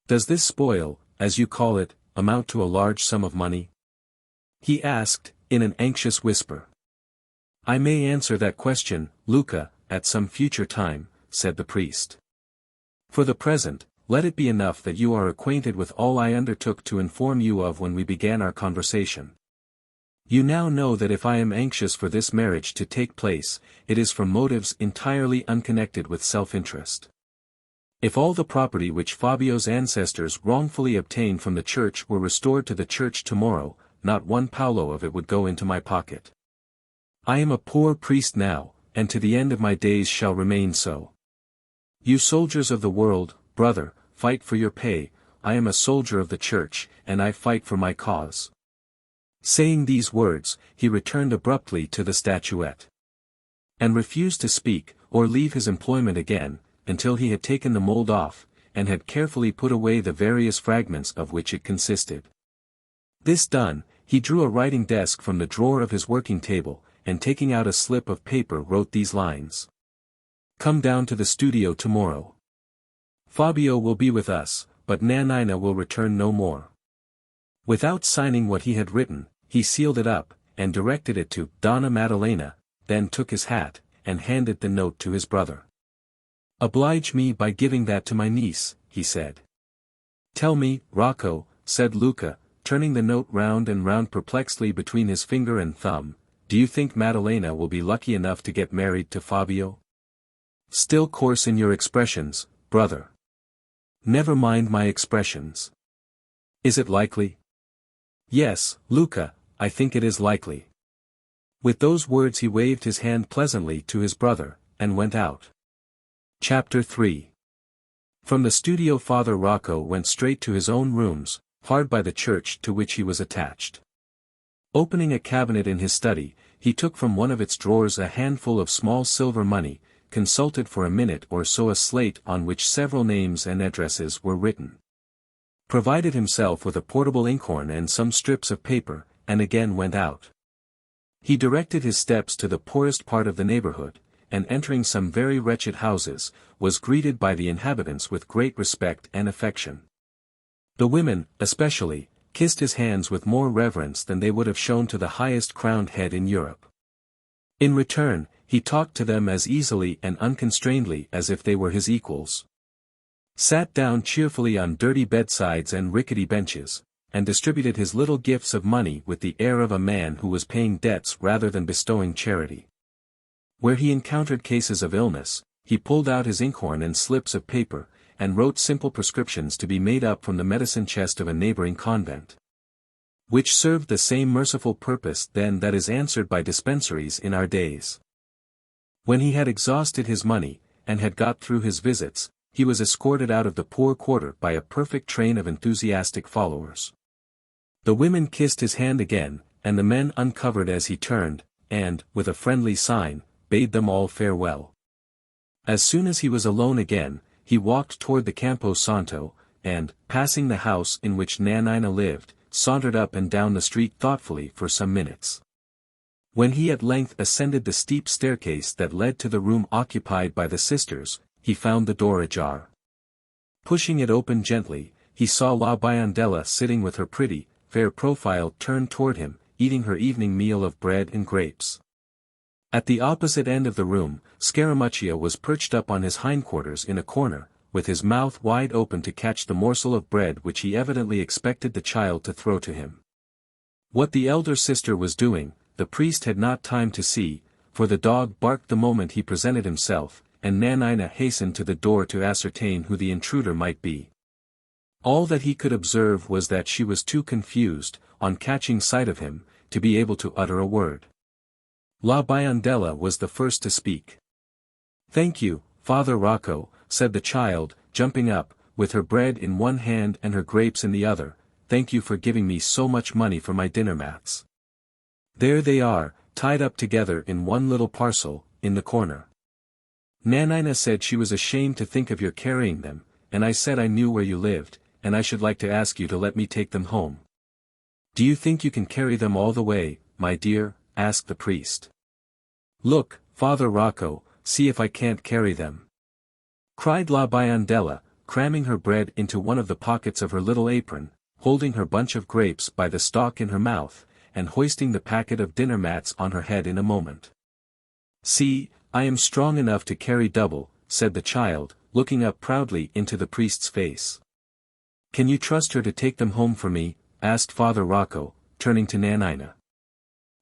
Does this spoil, as you call it, amount to a large sum of money? He asked, in an anxious whisper. I may answer that question, Luca, at some future time, said the priest. For the present, let it be enough that you are acquainted with all I undertook to inform you of when we began our conversation. You now know that if I am anxious for this marriage to take place, it is from motives entirely unconnected with self-interest. If all the property which Fabio's ancestors wrongfully obtained from the church were restored to the church tomorrow, not one paolo of it would go into my pocket. I am a poor priest now, and to the end of my days shall remain so. You soldiers of the world, brother, fight for your pay, I am a soldier of the church, and I fight for my cause. Saying these words, he returned abruptly to the statuette. And refused to speak, or leave his employment again, until he had taken the mold off, and had carefully put away the various fragments of which it consisted. This done, he drew a writing desk from the drawer of his working table, and taking out a slip of paper wrote these lines. Come down to the studio tomorrow. Fabio will be with us, but Nanina will return no more. Without signing what he had written, he sealed it up, and directed it to Donna Maddalena, then took his hat, and handed the note to his brother. Oblige me by giving that to my niece, he said. Tell me, Rocco, said Luca, turning the note round and round perplexedly between his finger and thumb, do you think Maddalena will be lucky enough to get married to Fabio? Still coarse in your expressions, brother. Never mind my expressions. Is it likely? Yes, Luca, I think it is likely. With those words he waved his hand pleasantly to his brother, and went out. Chapter 3. From the studio Father Rocco went straight to his own rooms, hard by the church to which he was attached. Opening a cabinet in his study, he took from one of its drawers a handful of small silver money, consulted for a minute or so a slate on which several names and addresses were written. Provided himself with a portable inkhorn and some strips of paper, and again went out. He directed his steps to the poorest part of the neighborhood, and entering some very wretched houses, was greeted by the inhabitants with great respect and affection. The women, especially, kissed his hands with more reverence than they would have shown to the highest crowned head in Europe. In return, he talked to them as easily and unconstrainedly as if they were his equals. Sat down cheerfully on dirty bedsides and rickety benches, and distributed his little gifts of money with the air of a man who was paying debts rather than bestowing charity. Where he encountered cases of illness, he pulled out his inkhorn and slips of paper, and wrote simple prescriptions to be made up from the medicine chest of a neighboring convent. Which served the same merciful purpose then that is answered by dispensaries in our days. When he had exhausted his money, and had got through his visits, he was escorted out of the poor quarter by a perfect train of enthusiastic followers. The women kissed his hand again, and the men uncovered as he turned, and, with a friendly sign, bade them all farewell. As soon as he was alone again, he walked toward the Campo Santo, and, passing the house in which Nanina lived, sauntered up and down the street thoughtfully for some minutes. When he at length ascended the steep staircase that led to the room occupied by the sisters, he found the door ajar. Pushing it open gently, he saw La Biondella sitting with her pretty, fair profile turned toward him, eating her evening meal of bread and grapes. At the opposite end of the room, Scaramuccia was perched up on his hindquarters in a corner, with his mouth wide open to catch the morsel of bread which he evidently expected the child to throw to him. What the elder sister was doing, the priest had not time to see, for the dog barked the moment he presented himself, and Nanina hastened to the door to ascertain who the intruder might be. All that he could observe was that she was too confused, on catching sight of him, to be able to utter a word. La Biondella was the first to speak. Thank you, Father Rocco, said the child, jumping up, with her bread in one hand and her grapes in the other, thank you for giving me so much money for my dinner mats. There they are, tied up together in one little parcel, in the corner. Nanina said she was ashamed to think of your carrying them, and I said I knew where you lived, and I should like to ask you to let me take them home. Do you think you can carry them all the way, my dear? Asked the priest. Look, Father Rocco, see if I can't carry them. Cried La Biondella, cramming her bread into one of the pockets of her little apron, holding her bunch of grapes by the stalk in her mouth, and hoisting the packet of dinner mats on her head in a moment. See, I am strong enough to carry double, said the child, looking up proudly into the priest's face. Can you trust her to take them home for me? Asked Father Rocco, turning to Nanina.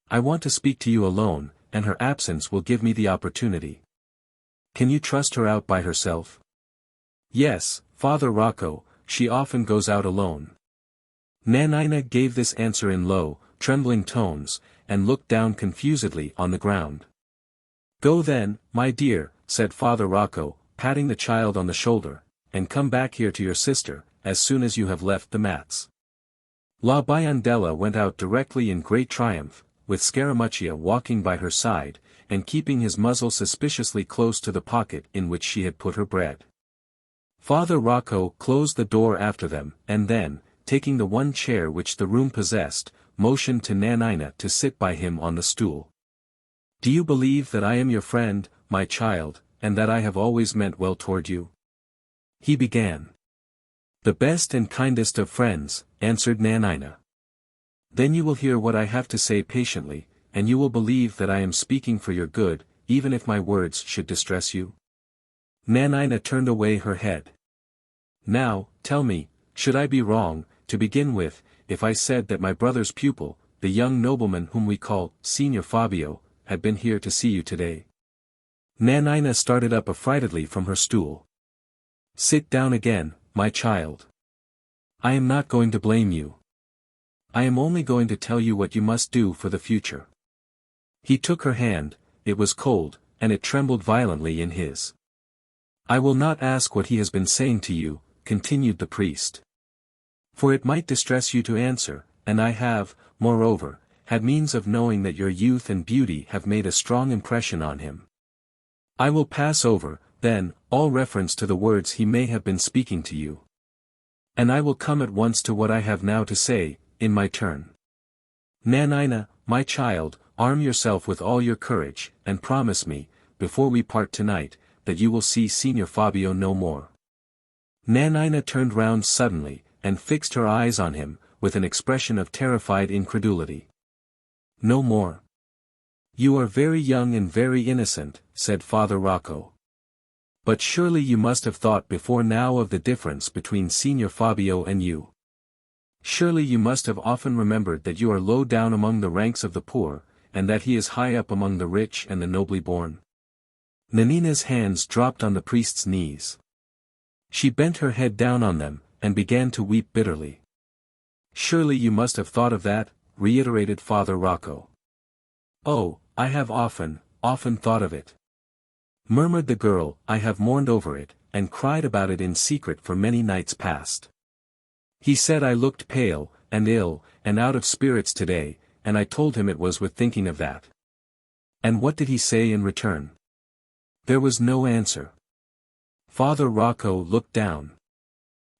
I want to speak to you alone, and her absence will give me the opportunity. Can you trust her out by herself? Yes, Father Rocco, she often goes out alone. Nanina gave this answer in low, trembling tones, and looked down confusedly on the ground. Go then, my dear, said Father Rocco, patting the child on the shoulder, and come back here to your sister, as soon as you have left the mats. La Biondella went out directly in great triumph, with Scaramuccia walking by her side, and keeping his muzzle suspiciously close to the pocket in which she had put her bread. Father Rocco closed the door after them, and then, taking the one chair which the room possessed, motioned to Nanina to sit by him on the stool. Do you believe that I am your friend, my child, and that I have always meant well toward you? He began. The best and kindest of friends, answered Nanina. Then you will hear what I have to say patiently, and you will believe that I am speaking for your good, even if my words should distress you? Nanina turned away her head. Now, tell me, should I be wrong, to begin with, if I said that my brother's pupil, the young nobleman whom we call Signor Fabio, had been here to see you today? Nanina started up affrightedly from her stool. Sit down again, my child. I am not going to blame you. I am only going to tell you what you must do for the future. He took her hand, it was cold, and it trembled violently in his. I will not ask what he has been saying to you, continued the priest. For it might distress you to answer, and I have, moreover, had means of knowing that your youth and beauty have made a strong impression on him. I will pass over, then, all reference to the words he may have been speaking to you. And I will come at once to what I have now to say, in my turn. Nanina, my child, arm yourself with all your courage, and promise me, before we part tonight, that you will see Signor Fabio no more. Nanina turned round suddenly, and fixed her eyes on him, with an expression of terrified incredulity. No more. You are very young and very innocent, said Father Rocco. But surely you must have thought before now of the difference between Signor Fabio and you. Surely you must have often remembered that you are low down among the ranks of the poor, and that he is high up among the rich and the nobly born. Nanina's hands dropped on the priest's knees. She bent her head down on them, and began to weep bitterly. Surely you must have thought of that, reiterated Father Rocco. Oh, I have often, often thought of it, murmured the girl. I have mourned over it, and cried about it in secret for many nights past. He said I looked pale, and ill, and out of spirits today, and I told him it was with thinking of that. And what did he say in return? There was no answer. Father Rocco looked down.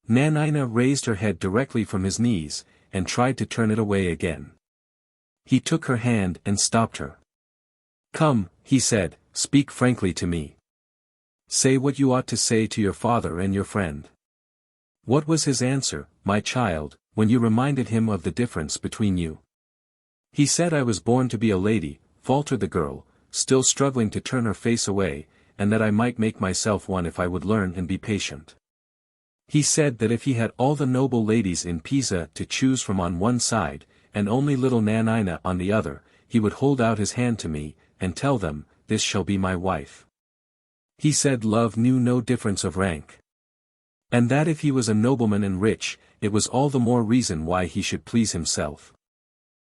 Nanina raised her head directly from his knees, and tried to turn it away again. He took her hand and stopped her. Come, he said, speak frankly to me. Say what you ought to say to your father and your friend. What was his answer, my child, when you reminded him of the difference between you? He said I was born to be a lady, faltered the girl, still struggling to turn her face away, and that I might make myself one if I would learn and be patient. He said that if he had all the noble ladies in Pisa to choose from on one side, and only little Nanina on the other, he would hold out his hand to me, and tell them, this shall be my wife. He said love knew no difference of rank. And that if he was a nobleman and rich, it was all the more reason why he should please himself.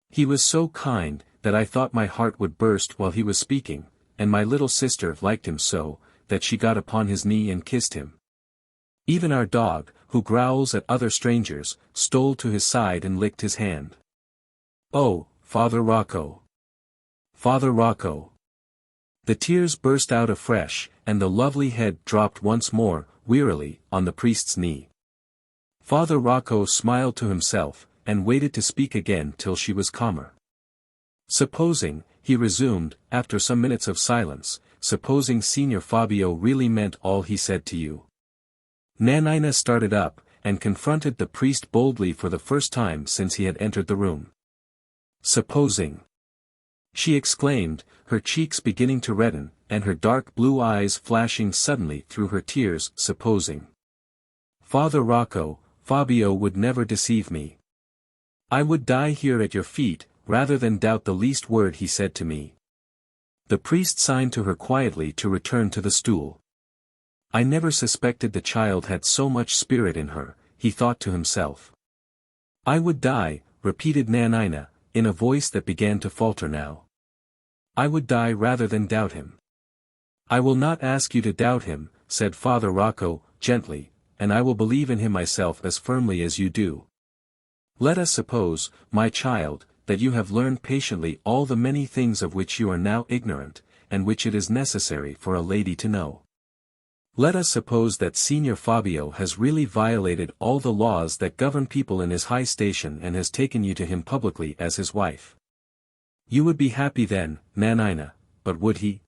He was so kind, that I thought my heart would burst while he was speaking, and my little sister liked him so, that she got upon his knee and kissed him. Even our dog, who growls at other strangers, stole to his side and licked his hand. Oh, Father Rocco! Father Rocco! The tears burst out afresh, and the lovely head dropped once more, wearily, on the priest's knee. Father Rocco smiled to himself, and waited to speak again till she was calmer. Supposing, he resumed, after some minutes of silence, supposing Signor Fabio really meant all he said to you. Nanina started up, and confronted the priest boldly for the first time since he had entered the room. Supposing! She exclaimed, her cheeks beginning to redden, and her dark blue eyes flashing suddenly through her tears. Supposing! Father Rocco, Fabio would never deceive me. I would die here at your feet, rather than doubt the least word he said to me. The priest signed to her quietly to return to the stool. I never suspected the child had so much spirit in her, he thought to himself. I would die, repeated Nanina, in a voice that began to falter now. I would die rather than doubt him. I will not ask you to doubt him, said Father Rocco, gently, and I will believe in him myself as firmly as you do. Let us suppose, my child, that you have learned patiently all the many things of which you are now ignorant, and which it is necessary for a lady to know. Let us suppose that Signor Fabio has really violated all the laws that govern people in his high station and has taken you to him publicly as his wife. You would be happy then, Nanina, but would he?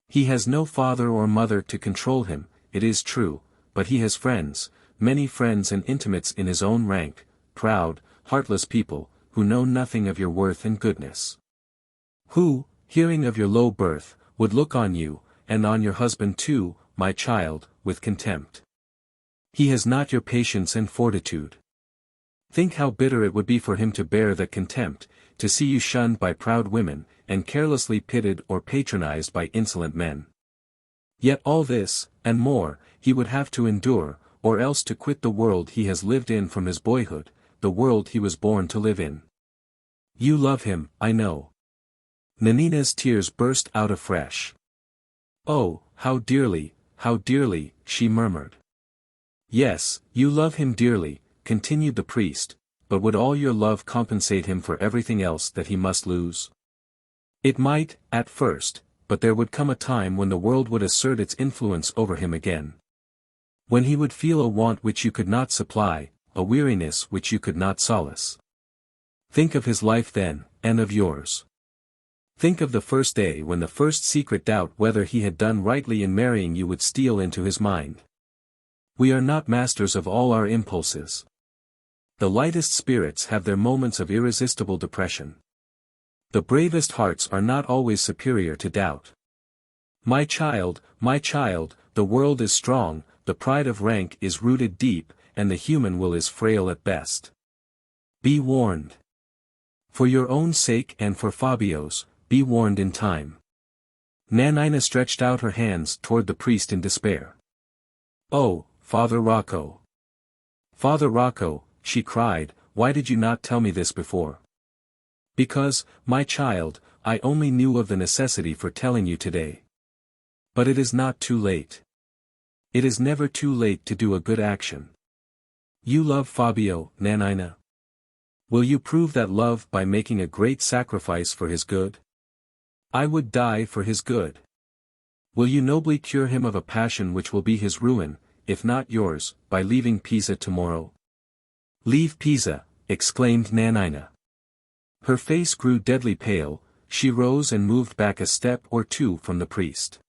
He has no father or mother to control him, it is true, but he has friends, many friends and intimates in his own rank, proud, heartless people, who know nothing of your worth and goodness. Who, hearing of your low birth, would look on you, and on your husband too, my child, with contempt. He has not your patience and fortitude. Think how bitter it would be for him to bear that contempt, to see you shunned by proud women, and carelessly pitied or patronized by insolent men. Yet all this, and more, he would have to endure, or else to quit the world he has lived in from his boyhood, the world he was born to live in. You love him, I know. Nanina's tears burst out afresh. Oh, how dearly, she murmured. Yes, you love him dearly, continued the priest, but would all your love compensate him for everything else that he must lose? It might, at first, but there would come a time when the world would assert its influence over him again. When he would feel a want which you could not supply, a weariness which you could not solace. Think of his life then, and of yours. Think of the first day when the first secret doubt whether he had done rightly in marrying you would steal into his mind. We are not masters of all our impulses. The lightest spirits have their moments of irresistible depression. The bravest hearts are not always superior to doubt. My child, the world is strong, the pride of rank is rooted deep, and the human will is frail at best. Be warned. For your own sake and for Fabio's, be warned in time. Nanina stretched out her hands toward the priest in despair. Oh, Father Rocco! Father Rocco, she cried, why did you not tell me this before? Because, my child, I only knew of the necessity for telling you today. But it is not too late. It is never too late to do a good action. You love Fabio, Nanina. Will you prove that love by making a great sacrifice for his good? I would die for his good. Will you nobly cure him of a passion which will be his ruin, if not yours, by leaving Pisa tomorrow? Leave Pisa, exclaimed Nanina. Her face grew deadly pale, she rose and moved back a step or two from the priest.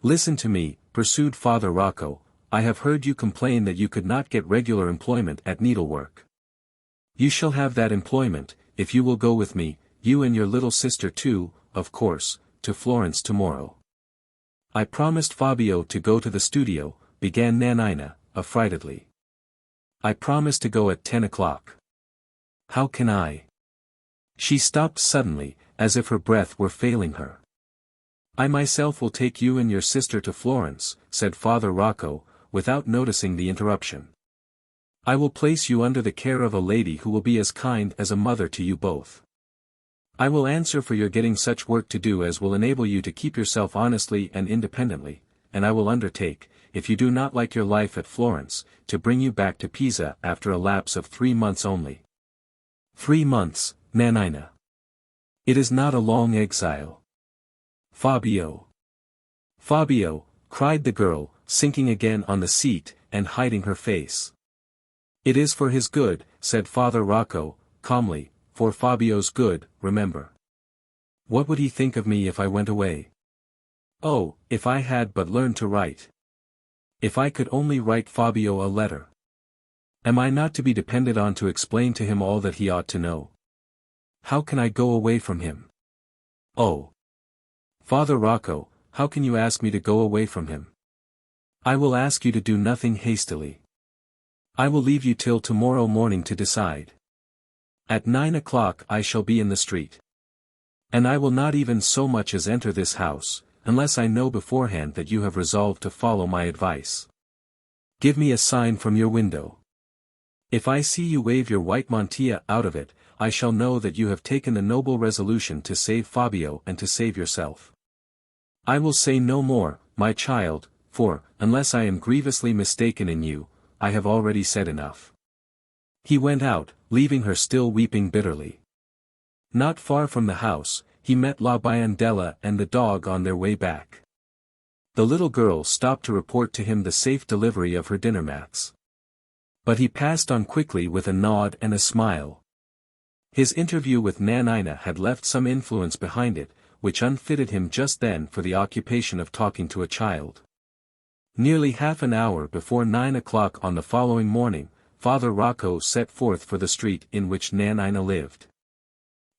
Listen to me, pursued Father Rocco, I have heard you complain that you could not get regular employment at needlework. You shall have that employment, if you will go with me, you and your little sister too, of course, to Florence tomorrow. I promised Fabio to go to the studio, began Nanina, affrightedly. I promised to go at 10 o'clock. How can I? She stopped suddenly, as if her breath were failing her. I myself will take you and your sister to Florence, said Father Rocco, without noticing the interruption. I will place you under the care of a lady who will be as kind as a mother to you both. I will answer for your getting such work to do as will enable you to keep yourself honestly and independently, and I will undertake, if you do not like your life at Florence, to bring you back to Pisa after a lapse of 3 months only. 3 months, Nanina. It is not a long exile. Fabio. Fabio, cried the girl, sinking again on the seat, and hiding her face. It is for his good, said Father Rocco, calmly, for Fabio's good, remember. What would he think of me if I went away? Oh, if I had but learned to write. If I could only write Fabio a letter. Am I not to be depended on to explain to him all that he ought to know? How can I go away from him? Oh! Father Rocco, how can you ask me to go away from him? I will ask you to do nothing hastily. I will leave you till tomorrow morning to decide. At 9 o'clock I shall be in the street. And I will not even so much as enter this house, unless I know beforehand that you have resolved to follow my advice. Give me a sign from your window. If I see you wave your white mantilla out of it, I shall know that you have taken the noble resolution to save Fabio and to save yourself. I will say no more, my child, for, unless I am grievously mistaken in you, I have already said enough. He went out, leaving her still weeping bitterly. Not far from the house, he met La Biondella and the dog on their way back. The little girl stopped to report to him the safe delivery of her dinner mats. But he passed on quickly with a nod and a smile. His interview with Nanina had left some influence behind it, which unfitted him just then for the occupation of talking to a child. Nearly half an hour before 9 o'clock on the following morning, Father Rocco set forth for the street in which Nanina lived.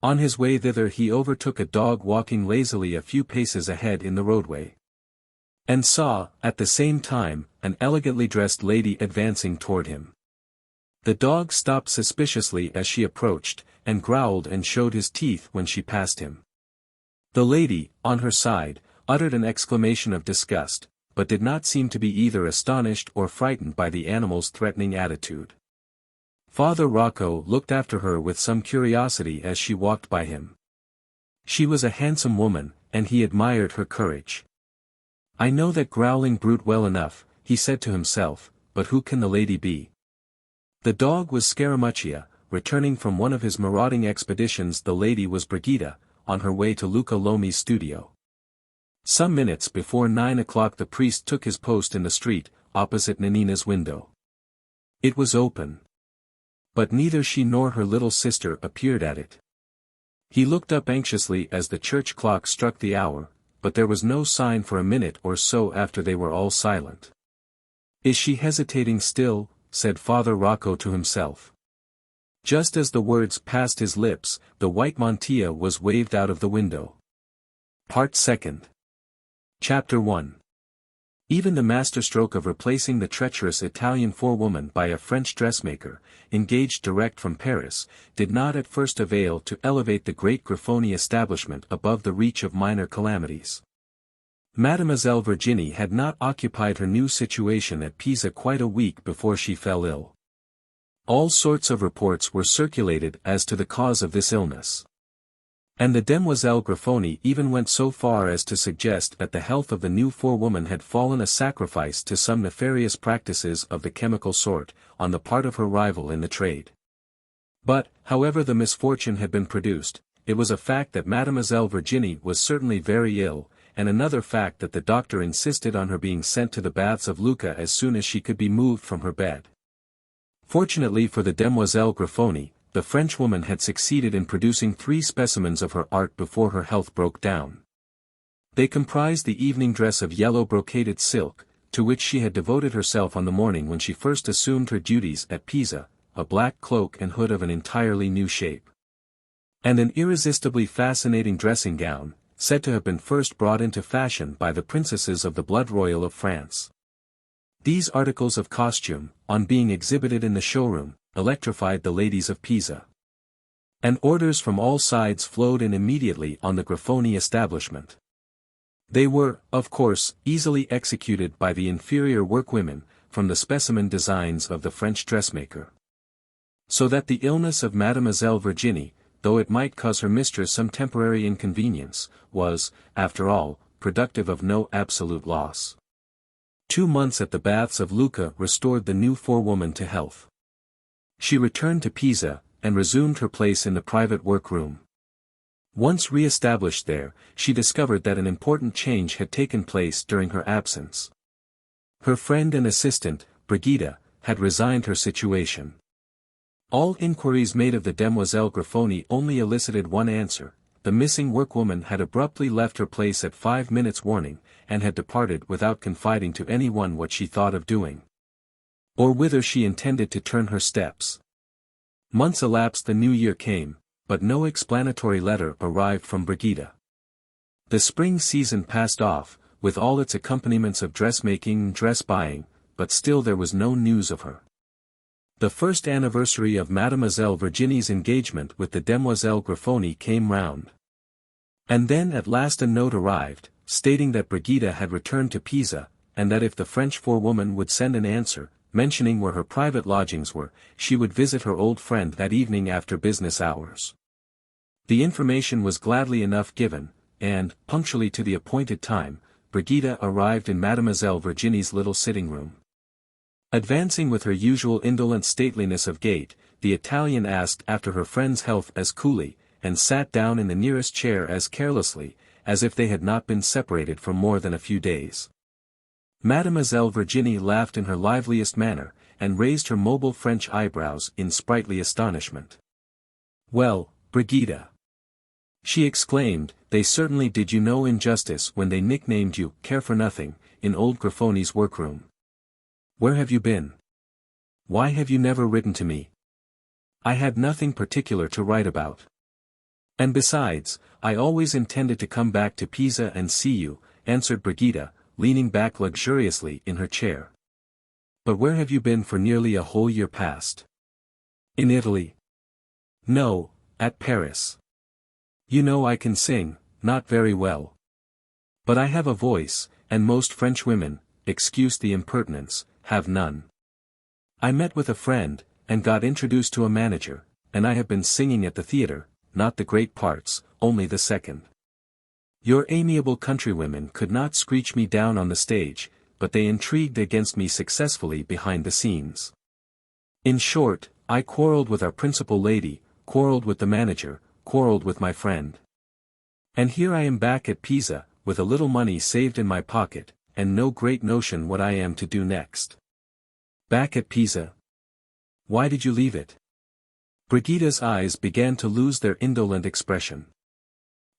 On his way thither he overtook a dog walking lazily a few paces ahead in the roadway. And saw, at the same time, an elegantly dressed lady advancing toward him. The dog stopped suspiciously as she approached, and growled and showed his teeth when she passed him. The lady, on her side, uttered an exclamation of disgust, but did not seem to be either astonished or frightened by the animal's threatening attitude. Father Rocco looked after her with some curiosity as she walked by him. She was a handsome woman, and he admired her courage. I know that growling brute well enough, he said to himself, but who can the lady be? The dog was Scaramuccia, returning from one of his marauding expeditions. The lady was Brigida, on her way to Luca Lomi's studio. Some minutes before 9 o'clock the priest took his post in the street, opposite Nanina's window. It was open. But neither she nor her little sister appeared at it. He looked up anxiously as the church clock struck the hour, but there was no sign for a minute or so after they were all silent. Is she hesitating still? Said Father Rocco to himself. Just as the words passed his lips, the white mantilla was waved out of the window. Part 2. Chapter 1. Even the masterstroke of replacing the treacherous Italian forewoman by a French dressmaker, engaged direct from Paris, did not at first avail to elevate the great Grifoni establishment above the reach of minor calamities. Mademoiselle Virginie had not occupied her new situation at Pisa quite a week before she fell ill. All sorts of reports were circulated as to the cause of this illness. And the Demoiselle Grifoni even went so far as to suggest that the health of the new forewoman had fallen a sacrifice to some nefarious practices of the chemical sort, on the part of her rival in the trade. But, however the misfortune had been produced, it was a fact that Mademoiselle Virginie was certainly very ill, and another fact that the doctor insisted on her being sent to the baths of Lucca as soon as she could be moved from her bed. Fortunately for the Demoiselle Grifoni, the Frenchwoman had succeeded in producing 3 specimens of her art before her health broke down. They comprised the evening dress of yellow brocaded silk, to which she had devoted herself on the morning when she first assumed her duties at Pisa, a black cloak and hood of an entirely new shape, and an irresistibly fascinating dressing gown, said to have been first brought into fashion by the princesses of the blood royal of France. These articles of costume, on being exhibited in the showroom, electrified the ladies of Pisa. And orders from all sides flowed in immediately on the Grifoni establishment. They were, of course, easily executed by the inferior workwomen, from the specimen designs of the French dressmaker. So that the illness of Mademoiselle Virginie, though it might cause her mistress some temporary inconvenience, was, after all, productive of no absolute loss. 2 months at the baths of Lucca restored the new forewoman to health. She returned to Pisa, and resumed her place in the private workroom. Once re-established there, she discovered that an important change had taken place during her absence. Her friend and assistant, Brigida, had resigned her situation. All inquiries made of the Demoiselle Grifoni only elicited one answer: the missing workwoman had abruptly left her place at 5 minutes' warning, and had departed without confiding to anyone what she thought of doing, or whither she intended to turn her steps. Months elapsed, the new year came, but no explanatory letter arrived from Brigida. The spring season passed off, with all its accompaniments of dressmaking and dress-buying, but still there was no news of her. The first anniversary of Mademoiselle Virginie's engagement with the Demoiselle Grifoni came round. And then at last a note arrived, stating that Brigida had returned to Pisa, and that if the French forewoman would send an answer, mentioning where her private lodgings were, she would visit her old friend that evening after business hours. The information was gladly enough given, and, punctually to the appointed time, Brigida arrived in Mademoiselle Virginie's little sitting room. Advancing with her usual indolent stateliness of gait, the Italian asked after her friend's health as coolly, and sat down in the nearest chair as carelessly, as if they had not been separated for more than a few days. Mademoiselle Virginie laughed in her liveliest manner, and raised her mobile French eyebrows in sprightly astonishment. "Well, Brigida," she exclaimed, "they certainly did you no injustice when they nicknamed you Care-for-Nothing, in old Grifoni's workroom. Where have you been? Why have you never written to me?" "I had nothing particular to write about. And besides, I always intended to come back to Pisa and see you," answered Brigida, leaning back luxuriously in her chair. "But where have you been for nearly a whole year past?" "In Italy." "No, at Paris. You know I can sing, not very well. But I have a voice, and most French women, excuse the impertinence, have none. I met with a friend, and got introduced to a manager, and I have been singing at the theatre, not the great parts, only the second. Your amiable countrywomen could not screech me down on the stage, but they intrigued against me successfully behind the scenes. In short, I quarrelled with our principal lady, quarrelled with the manager, quarrelled with my friend. And here I am back at Pisa, with a little money saved in my pocket, and no great notion what I am to do next." "Back at Pisa? Why did you leave it?" Brigida's eyes began to lose their indolent expression.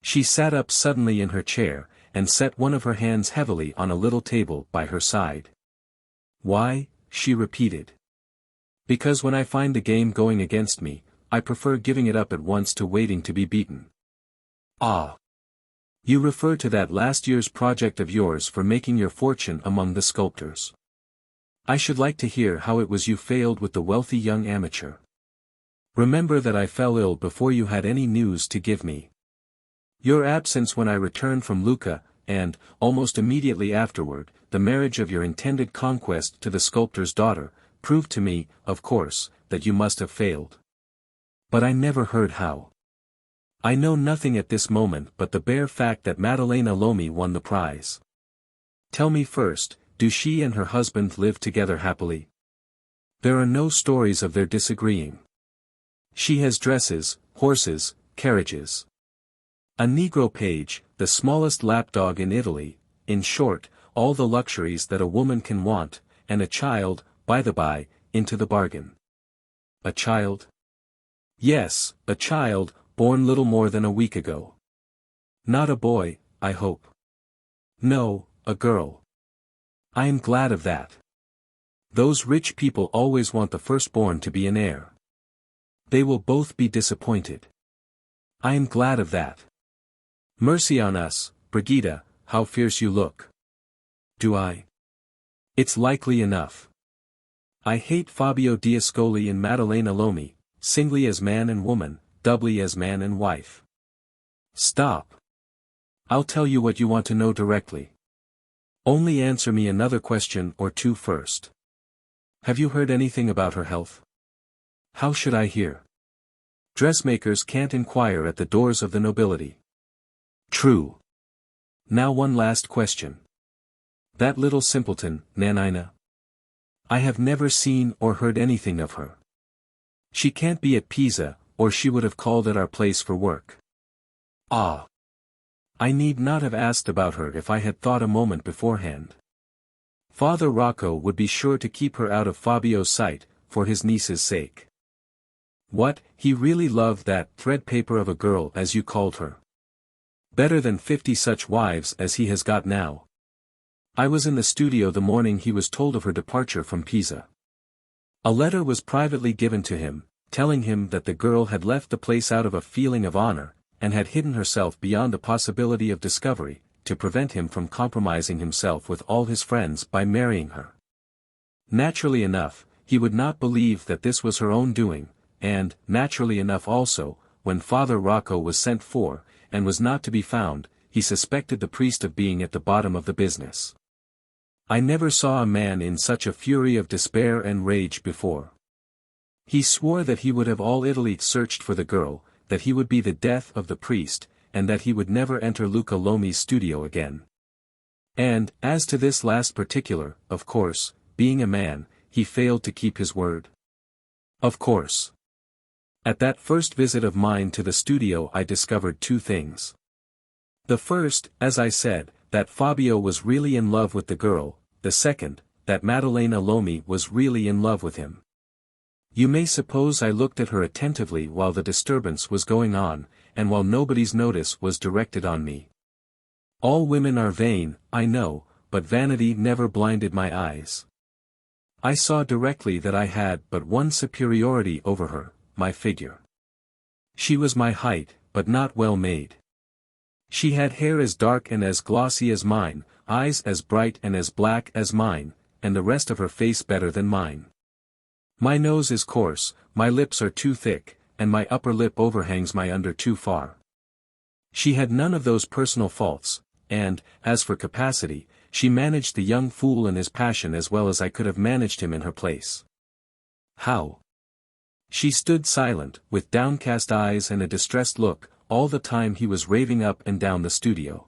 She sat up suddenly in her chair, and set one of her hands heavily on a little table by her side. "Why?" she repeated. "Because when I find the game going against me, I prefer giving it up at once to waiting to be beaten." "Ah! You refer to that last year's project of yours for making your fortune among the sculptors. I should like to hear how it was you failed with the wealthy young amateur. Remember that I fell ill before you had any news to give me. Your absence when I returned from Lucca, and, almost immediately afterward, the marriage of your intended conquest to the sculptor's daughter, proved to me, of course, that you must have failed. But I never heard how. I know nothing at this moment but the bare fact that Maddalena Lomi won the prize. Tell me first, do she and her husband live together happily? There are no stories of their disagreeing. She has dresses, horses, carriages. A Negro page, the smallest lapdog in Italy, in short, all the luxuries that a woman can want, and a child, by the by, into the bargain." "A child?" "Yes, a child, born little more than a week ago." "Not a boy, I hope?" "No, a girl." "I am glad of that. Those rich people always want the firstborn to be an heir. They will both be disappointed. I am glad of that. Mercy on us, Brigida, how fierce you look." "Do I? It's likely enough. I hate Fabio D'Ascoli and Maddalena Lomi, singly as man and woman, doubly as man and wife." "Stop. I'll tell you what you want to know directly. Only answer me another question or two first. Have you heard anything about her health?" "How should I hear? Dressmakers can't inquire at the doors of the nobility." "True. Now one last question. That little simpleton, Nanina? I have never seen or heard anything of her. She can't be at Pisa, or she would have called at our place for work." "Ah! I need not have asked about her if I had thought a moment beforehand. Father Rocco would be sure to keep her out of Fabio's sight, for his niece's sake." "What, he really loved that threadpaper of a girl as you called her? Better than 50 such wives as he has got now. I was in the studio the morning he was told of her departure from Pisa. A letter was privately given to him, telling him that the girl had left the place out of a feeling of honor, and had hidden herself beyond the possibility of discovery, to prevent him from compromising himself with all his friends by marrying her. Naturally enough, he would not believe that this was her own doing, and, naturally enough also, when Father Rocco was sent for, and was not to be found, he suspected the priest of being at the bottom of the business. I never saw a man in such a fury of despair and rage before. He swore that he would have all Italy searched for the girl, that he would be the death of the priest, and that he would never enter Luca Lomi's studio again. And, as to this last particular, of course, being a man, he failed to keep his word. Of course. At that first visit of mine to the studio I discovered two things. The first, as I said, that Fabio was really in love with the girl, the second, that Maddalena Lomi was really in love with him. You may suppose I looked at her attentively while the disturbance was going on, and while nobody's notice was directed on me. All women are vain, I know, but vanity never blinded my eyes. I saw directly that I had but one superiority over her, my figure. She was my height, but not well made. She had hair as dark and as glossy as mine, eyes as bright and as black as mine, and the rest of her face better than mine. My nose is coarse, my lips are too thick, and my upper lip overhangs my under too far. She had none of those personal faults, and, as for capacity, she managed the young fool and his passion as well as I could have managed him in her place. How? She stood silent, with downcast eyes and a distressed look, all the time he was raving up and down the studio.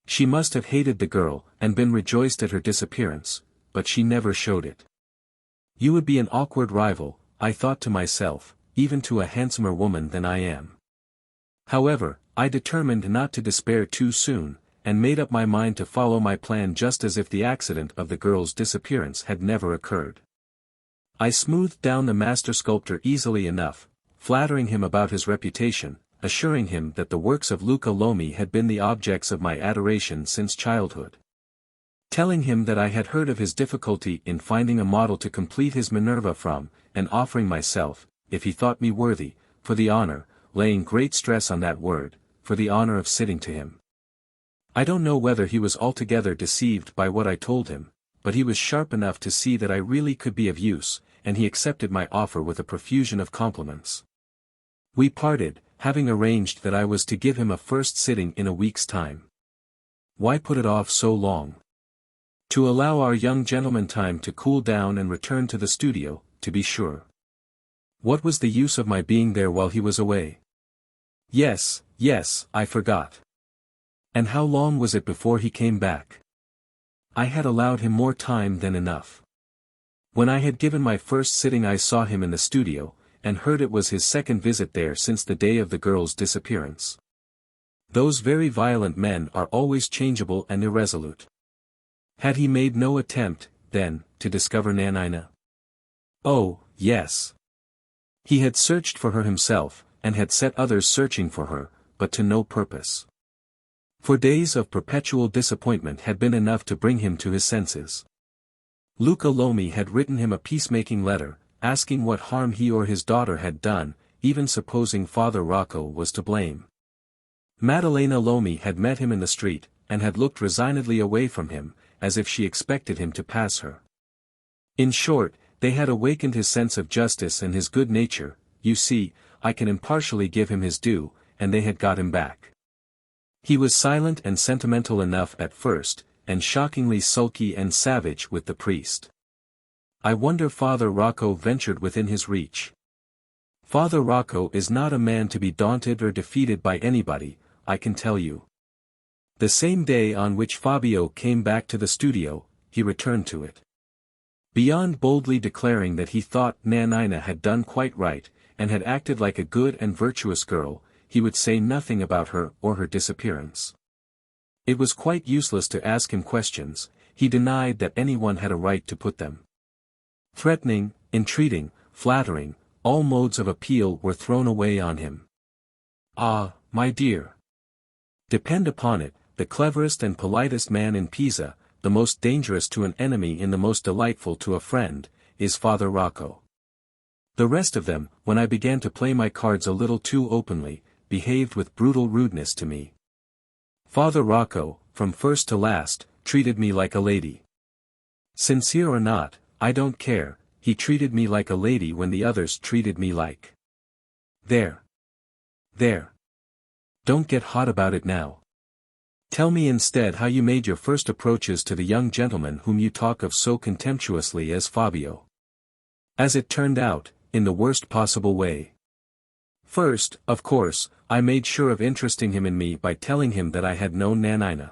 She must have hated the girl, and been rejoiced at her disappearance, but she never showed it. You would be an awkward rival, I thought to myself, even to a handsomer woman than I am. However, I determined not to despair too soon, and made up my mind to follow my plan just as if the accident of the girl's disappearance had never occurred. I smoothed down the master sculptor easily enough, flattering him about his reputation, assuring him that the works of Luca Lomi had been the objects of my adoration since childhood. Telling him that I had heard of his difficulty in finding a model to complete his Minerva from, and offering myself, if he thought me worthy, for the honor, laying great stress on that word, for the honor of sitting to him. I don't know whether he was altogether deceived by what I told him, but he was sharp enough to see that I really could be of use, and he accepted my offer with a profusion of compliments. We parted, having arranged that I was to give him a first sitting in a week's time. Why put it off so long? To allow our young gentleman time to cool down and return to the studio, to be sure. What was the use of my being there while he was away? Yes, I forgot. And how long was it before he came back? I had allowed him more time than enough. When I had given my first sitting I saw him in the studio, and heard it was his second visit there since the day of the girl's disappearance. Those very violent men are always changeable and irresolute. Had he made no attempt, then, to discover Nanina? Oh, yes. He had searched for her himself, and had set others searching for her, but to no purpose. For days of perpetual disappointment had been enough to bring him to his senses. Luca Lomi had written him a peacemaking letter, asking what harm he or his daughter had done, even supposing Father Rocco was to blame. Maddalena Lomi had met him in the street, and had looked resignedly away from him, as if she expected him to pass her. In short, they had awakened his sense of justice and his good nature. You see, I can impartially give him his due, and they had got him back. He was silent and sentimental enough at first, and shockingly sulky and savage with the priest. I wonder Father Rocco ventured within his reach. Father Rocco is not a man to be daunted or defeated by anybody, I can tell you. The same day on which Fabio came back to the studio, he returned to it. Beyond boldly declaring that he thought Nanina had done quite right, and had acted like a good and virtuous girl, he would say nothing about her or her disappearance. It was quite useless to ask him questions, he denied that anyone had a right to put them. Threatening, entreating, flattering, all modes of appeal were thrown away on him. Ah, my dear! Depend upon it, the cleverest and politest man in Pisa, the most dangerous to an enemy and the most delightful to a friend, is Father Rocco. The rest of them, when I began to play my cards a little too openly, behaved with brutal rudeness to me. Father Rocco, from first to last, treated me like a lady. Sincere or not, I don't care, he treated me like a lady when the others treated me like. There. There. Don't get hot about it now. Tell me instead how you made your first approaches to the young gentleman whom you talk of so contemptuously as Fabio. As it turned out, in the worst possible way. First, of course, I made sure of interesting him in me by telling him that I had known Nanina.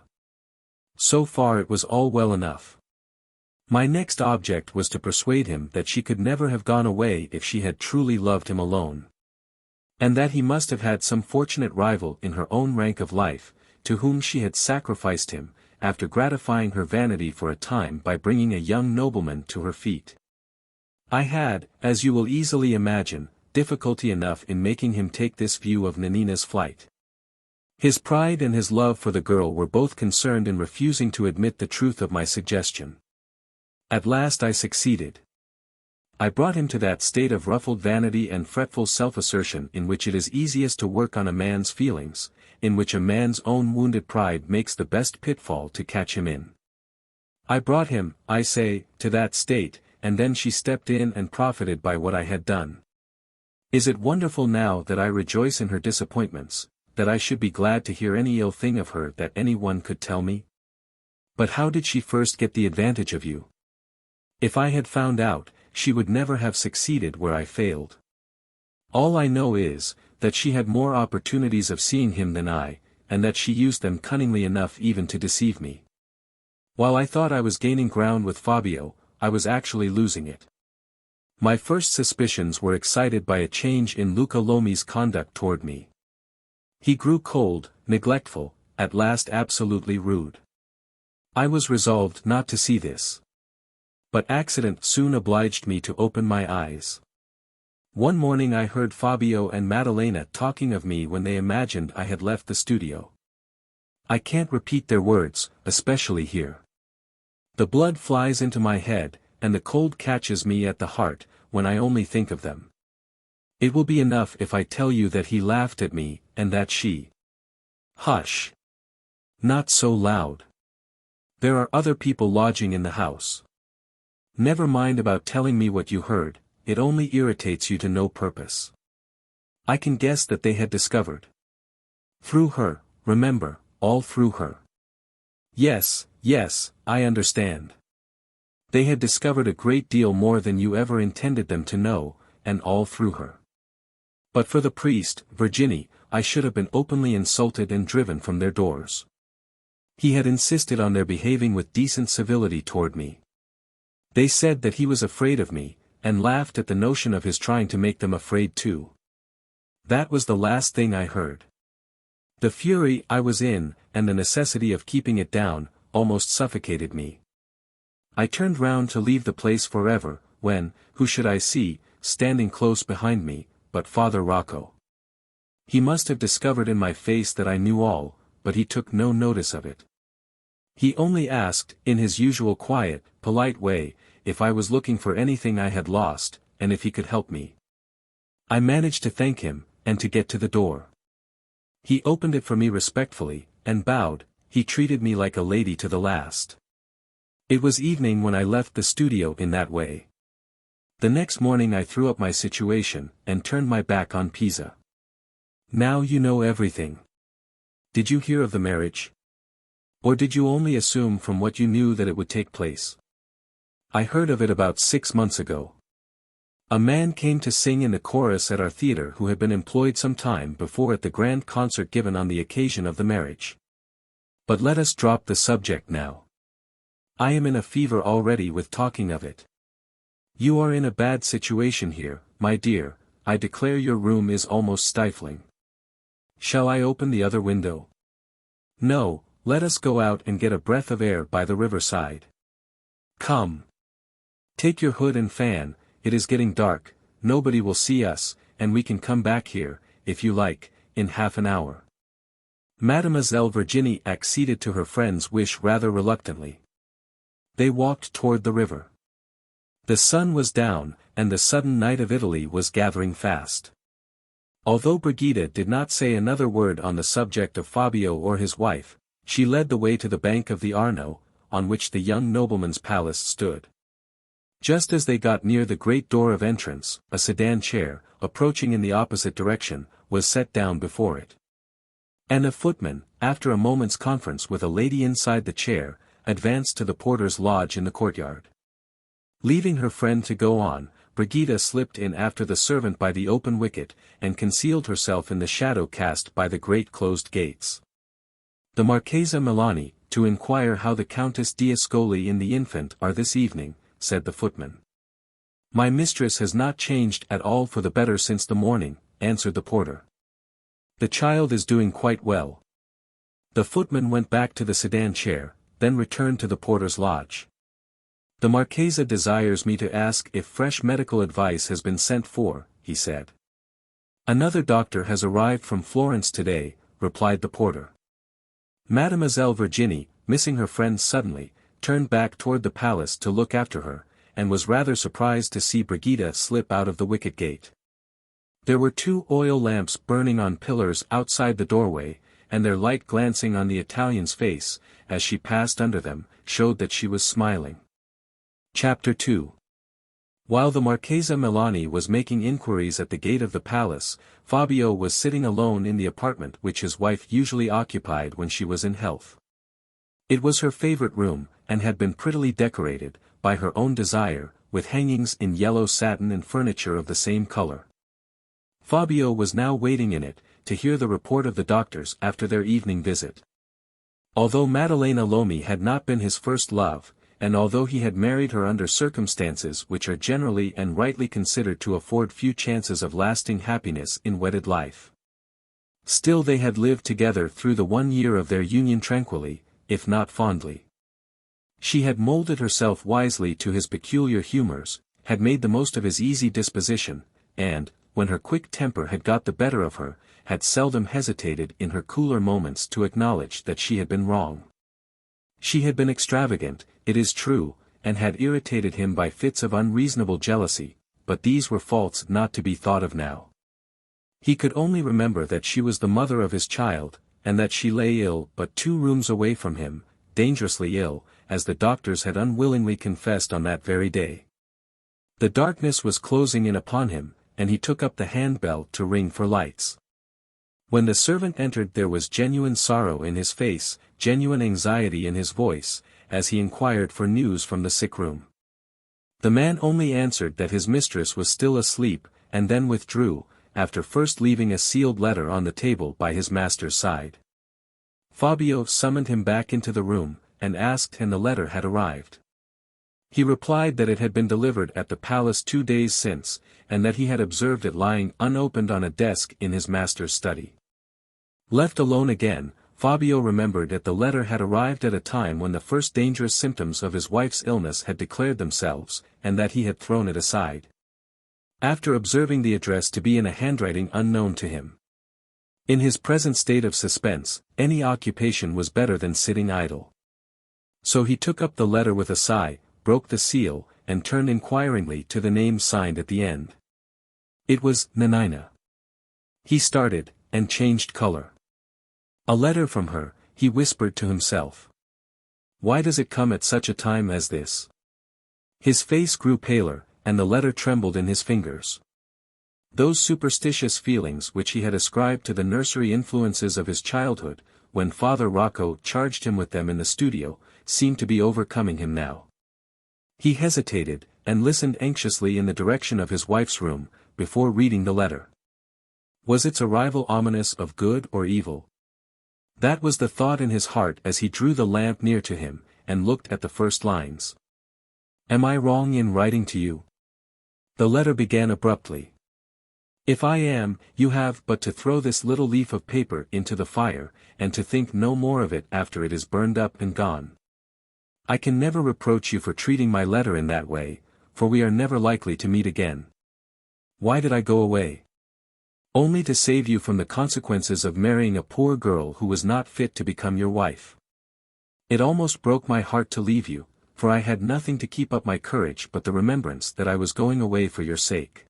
So far it was all well enough. My next object was to persuade him that she could never have gone away if she had truly loved him alone. And that he must have had some fortunate rival in her own rank of life, to whom she had sacrificed him, after gratifying her vanity for a time by bringing a young nobleman to her feet. I had, as you will easily imagine, difficulty enough in making him take this view of Nanina's flight. His pride and his love for the girl were both concerned in refusing to admit the truth of my suggestion. At last I succeeded. I brought him to that state of ruffled vanity and fretful self-assertion in which it is easiest to work on a man's feelings, in which a man's own wounded pride makes the best pitfall to catch him in. I brought him, I say, to that state, and then she stepped in and profited by what I had done. Is it wonderful now that I rejoice in her disappointments, that I should be glad to hear any ill thing of her that anyone could tell me? But how did she first get the advantage of you? If I had found out, she would never have succeeded where I failed. All I know is, that she had more opportunities of seeing him than I, and that she used them cunningly enough even to deceive me. While I thought I was gaining ground with Fabio, I was actually losing it. My first suspicions were excited by a change in Luca Lomi's conduct toward me. He grew cold, neglectful, at last absolutely rude. I was resolved not to see this. But accident soon obliged me to open my eyes. One morning I heard Fabio and Maddalena talking of me when they imagined I had left the studio. I can't repeat their words, especially here. The blood flies into my head, and the cold catches me at the heart, when I only think of them. It will be enough if I tell you that he laughed at me, and that she... Hush! Not so loud. There are other people lodging in the house. Never mind about telling me what you heard, it only irritates you to no purpose. I can guess that they had discovered. Through her, remember, all through her. Yes, I understand. They had discovered a great deal more than you ever intended them to know, and all through her. But for the priest, Virginie, I should have been openly insulted and driven from their doors. He had insisted on their behaving with decent civility toward me. They said that he was afraid of me, and laughed at the notion of his trying to make them afraid too. That was the last thing I heard. The fury I was in, and the necessity of keeping it down, almost suffocated me. I turned round to leave the place forever, when, who should I see, standing close behind me, but Father Rocco. He must have discovered in my face that I knew all, but he took no notice of it. He only asked, in his usual quiet, polite way, if I was looking for anything I had lost, and if he could help me. I managed to thank him, and to get to the door. He opened it for me respectfully, and bowed. He treated me like a lady to the last. It was evening when I left the studio in that way. The next morning I threw up my situation, and turned my back on Pisa. Now you know everything. Did you hear of the marriage? Or did you only assume from what you knew that it would take place? I heard of it about 6 months ago. A man came to sing in the chorus at our theater who had been employed some time before at the grand concert given on the occasion of the marriage. But let us drop the subject now. I am in a fever already with talking of it. You are in a bad situation here, my dear. I declare your room is almost stifling. Shall I open the other window? No, let us go out and get a breath of air by the riverside. Come. Take your hood and fan, it is getting dark, nobody will see us, and we can come back here, if you like, in half an hour. Mademoiselle Virginie acceded to her friend's wish rather reluctantly. They walked toward the river. The sun was down, and the sudden night of Italy was gathering fast. Although Brigida did not say another word on the subject of Fabio or his wife, she led the way to the bank of the Arno, on which the young nobleman's palace stood. Just as they got near the great door of entrance, a sedan chair, approaching in the opposite direction, was set down before it. And a footman, after a moment's conference with a lady inside the chair, advanced to the porter's lodge in the courtyard. Leaving her friend to go on, Brigida slipped in after the servant by the open wicket, and concealed herself in the shadow cast by the great closed gates. The Marchesa Milani, to inquire how the Countess d'Ascoli and the infant are this evening, said the footman. My mistress has not changed at all for the better since the morning, answered the porter. The child is doing quite well. The footman went back to the sedan chair, then returned to the porter's lodge. The Marchesa desires me to ask if fresh medical advice has been sent for, he said. Another doctor has arrived from Florence today, replied the porter. Mademoiselle Virginie, missing her friend suddenly, turned back toward the palace to look after her, and was rather surprised to see Brigida slip out of the wicket gate. There were 2 oil lamps burning on pillars outside the doorway, and their light glancing on the Italian's face, as she passed under them, showed that she was smiling. Chapter 2. While the Marchesa Milani was making inquiries at the gate of the palace, Fabio was sitting alone in the apartment which his wife usually occupied when she was in health. It was her favorite room, and had been prettily decorated, by her own desire, with hangings in yellow satin and furniture of the same color. Fabio was now waiting in it, to hear the report of the doctors after their evening visit. Although Maddalena Lomi had not been his first love, and although he had married her under circumstances which are generally and rightly considered to afford few chances of lasting happiness in wedded life, still they had lived together through the 1 year of their union tranquilly, if not fondly. She had molded herself wisely to his peculiar humors, had made the most of his easy disposition, and, when her quick temper had got the better of her, had seldom hesitated in her cooler moments to acknowledge that she had been wrong. She had been extravagant, it is true, and had irritated him by fits of unreasonable jealousy, but these were faults not to be thought of now. He could only remember that she was the mother of his child, and that she lay ill but 2 rooms away from him, dangerously ill, as the doctors had unwillingly confessed on that very day. The darkness was closing in upon him, and he took up the handbell to ring for lights. When the servant entered there was genuine sorrow in his face, genuine anxiety in his voice, as he inquired for news from the sick room. The man only answered that his mistress was still asleep, and then withdrew, after first leaving a sealed letter on the table by his master's side. Fabio summoned him back into the room, and asked when the letter had arrived. He replied that it had been delivered at the palace 2 days since, and that he had observed it lying unopened on a desk in his master's study. Left alone again, Fabio remembered that the letter had arrived at a time when the first dangerous symptoms of his wife's illness had declared themselves, and that he had thrown it aside, after observing the address to be in a handwriting unknown to him. In his present state of suspense, any occupation was better than sitting idle. So he took up the letter with a sigh, broke the seal, and turned inquiringly to the name signed at the end. It was Nanina. He started, and changed color. A letter from her, he whispered to himself. Why does it come at such a time as this? His face grew paler, and the letter trembled in his fingers. Those superstitious feelings which he had ascribed to the nursery influences of his childhood, when Father Rocco charged him with them in the studio, seemed to be overcoming him now. He hesitated, and listened anxiously in the direction of his wife's room, before reading the letter. Was its arrival ominous of good or evil? That was the thought in his heart as he drew the lamp near to him, and looked at the first lines. Am I wrong in writing to you? The letter began abruptly. If I am, you have but to throw this little leaf of paper into the fire, and to think no more of it after it is burned up and gone. I can never reproach you for treating my letter in that way, for we are never likely to meet again. Why did I go away? Only to save you from the consequences of marrying a poor girl who was not fit to become your wife. It almost broke my heart to leave you, for I had nothing to keep up my courage but the remembrance that I was going away for your sake.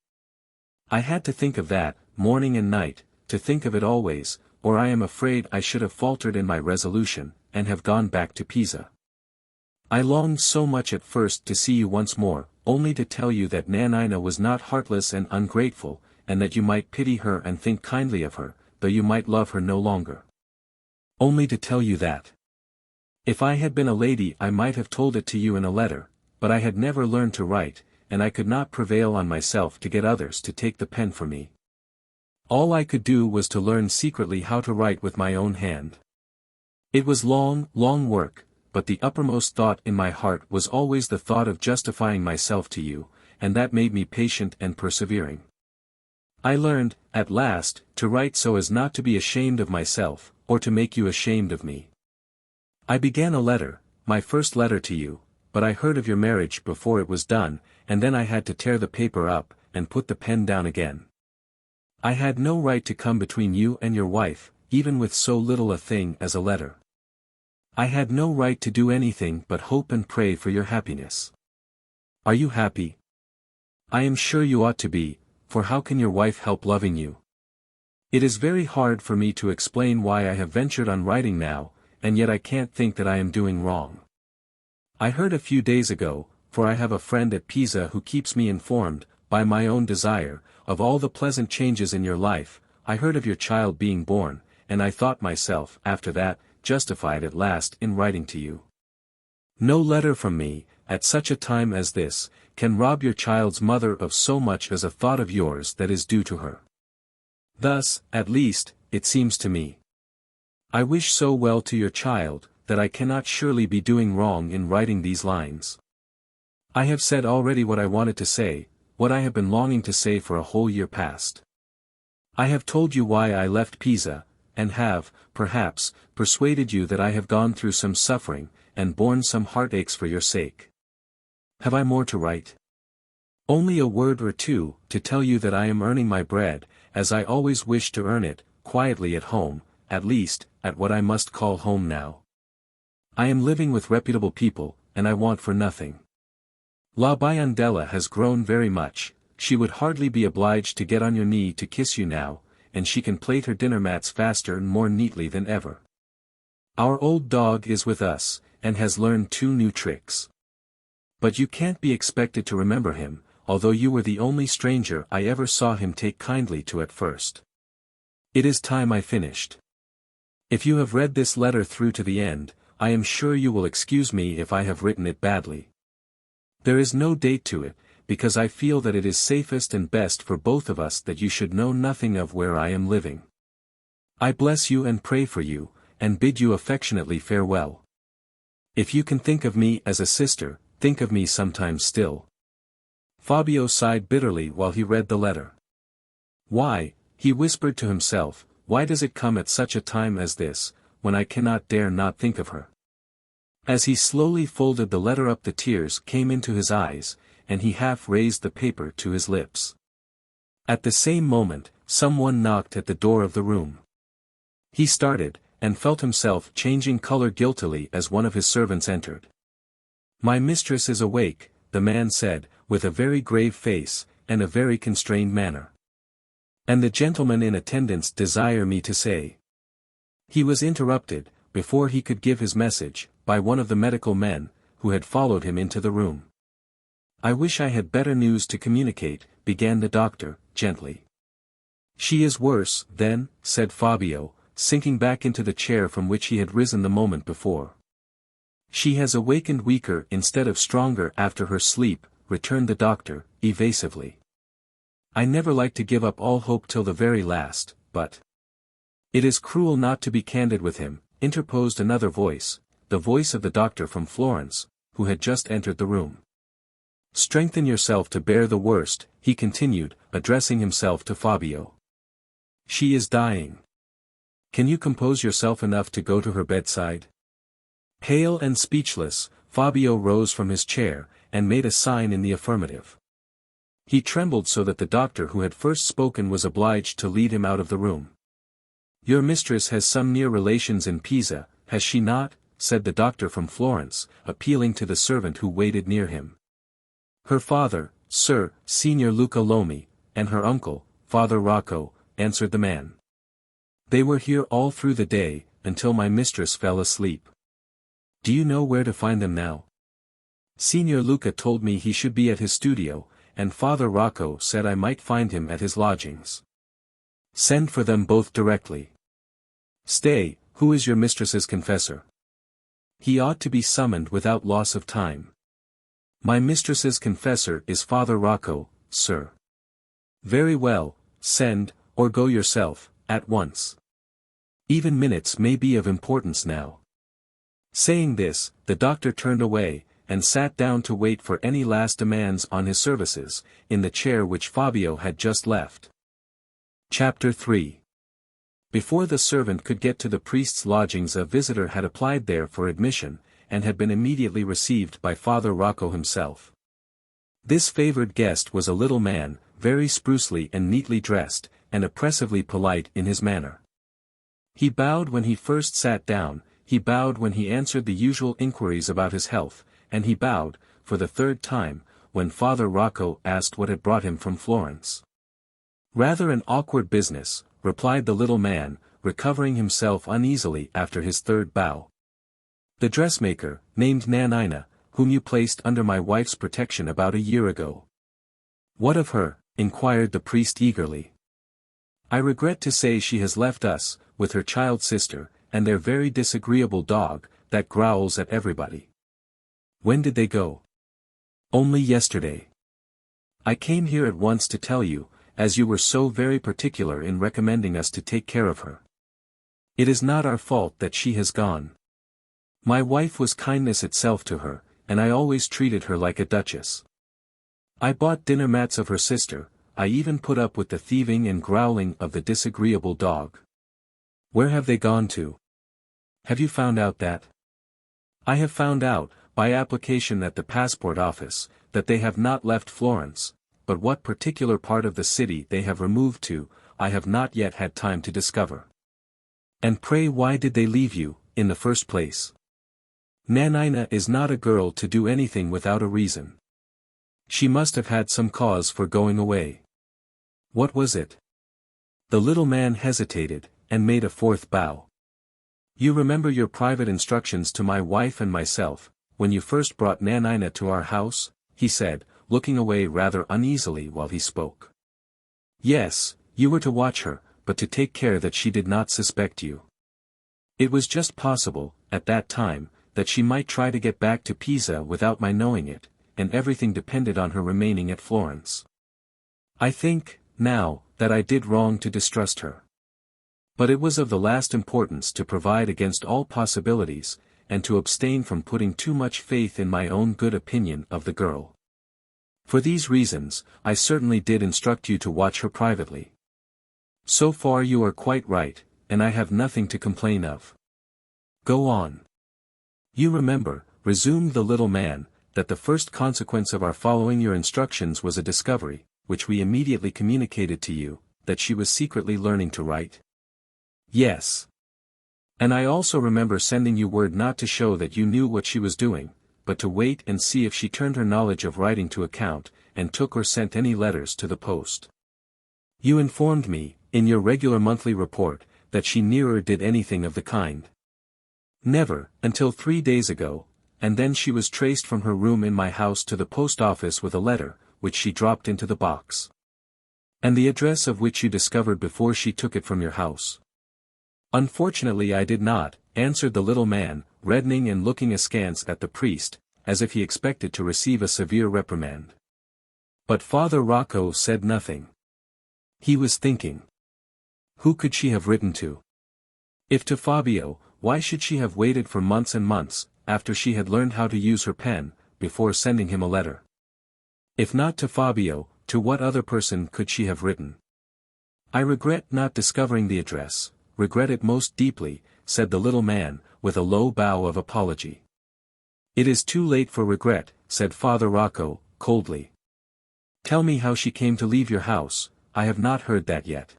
I had to think of that, morning and night, to think of it always, or I am afraid I should have faltered in my resolution, and have gone back to Pisa. I longed so much at first to see you once more, only to tell you that Nanina was not heartless and ungrateful, and that you might pity her and think kindly of her, though you might love her no longer. Only to tell you that. If I had been a lady I might have told it to you in a letter, but I had never learned to write, and I could not prevail on myself to get others to take the pen for me. All I could do was to learn secretly how to write with my own hand. It was long, long work, but the uppermost thought in my heart was always the thought of justifying myself to you, and that made me patient and persevering. I learned, at last, to write so as not to be ashamed of myself, or to make you ashamed of me. I began a letter, my first letter to you, but I heard of your marriage before it was done, and then I had to tear the paper up, and put the pen down again. I had no right to come between you and your wife, even with so little a thing as a letter. I had no right to do anything but hope and pray for your happiness. Are you happy? I am sure you ought to be, for how can your wife help loving you? It is very hard for me to explain why I have ventured on writing now, and yet I can't think that I am doing wrong. I heard a few days ago, for I have a friend at Pisa who keeps me informed, by my own desire, of all the pleasant changes in your life. I heard of your child being born, and I thought myself, after that, justified at last in writing to you. No letter from me, at such a time as this, can rob your child's mother of so much as a thought of yours that is due to her. Thus, at least, it seems to me. I wish so well to your child, that I cannot surely be doing wrong in writing these lines. I have said already what I wanted to say, what I have been longing to say for a whole year past. I have told you why I left Pisa, and have, perhaps, persuaded you that I have gone through some suffering, and borne some heartaches for your sake. Have I more to write? Only a word or two, to tell you that I am earning my bread, as I always wished to earn it, quietly at home, at least, at what I must call home now. I am living with reputable people, and I want for nothing. La Biondella has grown very much, she would hardly be obliged to get on your knee to kiss you now, and she can plait her dinner mats faster and more neatly than ever. Our old dog is with us, and has learned 2 new tricks. But you can't be expected to remember him, although you were the only stranger I ever saw him take kindly to at first. It is time I finished. If you have read this letter through to the end, I am sure you will excuse me if I have written it badly. There is no date to it, because I feel that it is safest and best for both of us that you should know nothing of where I am living. I bless you and pray for you, and bid you affectionately farewell. If you can think of me as a sister, think of me sometimes still. Fabio sighed bitterly while he read the letter. Why, he whispered to himself, why does it come at such a time as this, when I cannot dare not think of her? As he slowly folded the letter up, the tears came into his eyes, and he half raised the paper to his lips. At the same moment, someone knocked at the door of the room. He started, and felt himself changing color guiltily as one of his servants entered. My mistress is awake, the man said, with a very grave face, and a very constrained manner. And the gentlemen in attendance desire me to say. He was interrupted, before he could give his message, by one of the medical men, who had followed him into the room. I wish I had better news to communicate, began the doctor, gently. She is worse, then, said Fabio, sinking back into the chair from which he had risen the moment before. She has awakened weaker instead of stronger after her sleep, returned the doctor, evasively. I never like to give up all hope till the very last, but... It is cruel not to be candid with him, interposed another voice, the voice of the doctor from Florence, who had just entered the room. Strengthen yourself to bear the worst, he continued, addressing himself to Fabio. She is dying. Can you compose yourself enough to go to her bedside? Pale and speechless, Fabio rose from his chair, and made a sign in the affirmative. He trembled so that the doctor who had first spoken was obliged to lead him out of the room. Your mistress has some near relations in Pisa, has she not? Said the doctor from Florence, appealing to the servant who waited near him. Her father, Sir, Signor Luca Lomi, and her uncle, Father Rocco, answered the man. They were here all through the day, until my mistress fell asleep. Do you know where to find them now? Signor Luca told me he should be at his studio, and Father Rocco said I might find him at his lodgings. Send for them both directly. Stay, who is your mistress's confessor? He ought to be summoned without loss of time. My mistress's confessor is Father Rocco, sir. Very well, send, or go yourself, at once. Even minutes may be of importance now. Saying this, the doctor turned away, and sat down to wait for any last demands on his services, in the chair which Fabio had just left. Chapter 3. Before the servant could get to the priest's lodgings, a visitor had applied there for admission, and had been immediately received by Father Rocco himself. This favored guest was a little man, very sprucely and neatly dressed, and oppressively polite in his manner. He bowed when he first sat down, he bowed when he answered the usual inquiries about his health, and he bowed, for the third time, when Father Rocco asked what had brought him from Florence. Rather an awkward business, replied the little man, recovering himself uneasily after his third bow. The dressmaker, named Nanina, whom you placed under my wife's protection about a year ago. What of her? Inquired the priest eagerly. I regret to say she has left us, with her child sister, and their very disagreeable dog, that growls at everybody. When did they go? Only yesterday. I came here at once to tell you, as you were so very particular in recommending us to take care of her. It is not our fault that she has gone. My wife was kindness itself to her, and I always treated her like a duchess. I bought dinner mats of her sister, I even put up with the thieving and growling of the disagreeable dog. Where have they gone to? Have you found out that? I have found out, by application at the passport office, that they have not left Florence, but what particular part of the city they have removed to, I have not yet had time to discover. And pray why did they leave you, in the first place? Nanina is not a girl to do anything without a reason. She must have had some cause for going away. What was it? The little man hesitated, and made a fourth bow. You remember your private instructions to my wife and myself, when you first brought Nanina to our house, he said, looking away rather uneasily while he spoke. Yes, you were to watch her, but to take care that she did not suspect you. It was just possible, at that time, that she might try to get back to Pisa without my knowing it, and everything depended on her remaining at Florence. I think, now, that I did wrong to distrust her. But it was of the last importance to provide against all possibilities, and to abstain from putting too much faith in my own good opinion of the girl. For these reasons, I certainly did instruct you to watch her privately. So far you are quite right, and I have nothing to complain of. Go on. You remember, resumed the little man, that the first consequence of our following your instructions was a discovery, which we immediately communicated to you, that she was secretly learning to write? Yes. And I also remember sending you word not to show that you knew what she was doing, but to wait and see if she turned her knowledge of writing to account, and took or sent any letters to the post. You informed me, in your regular monthly report, that she never did anything of the kind. Never, until 3 days ago, and then she was traced from her room in my house to the post office with a letter, which she dropped into the box. And the address of which you discovered before she took it from your house. Unfortunately I did not, answered the little man, reddening and looking askance at the priest, as if he expected to receive a severe reprimand. But Father Rocco said nothing. He was thinking. Who could she have written to? If to Fabio, why should she have waited for months and months, after she had learned how to use her pen, before sending him a letter? If not to Fabio, to what other person could she have written? I regret not discovering the address, regret it most deeply, said the little man, with a low bow of apology. It is too late for regret, said Father Rocco, coldly. Tell me how she came to leave your house, I have not heard that yet.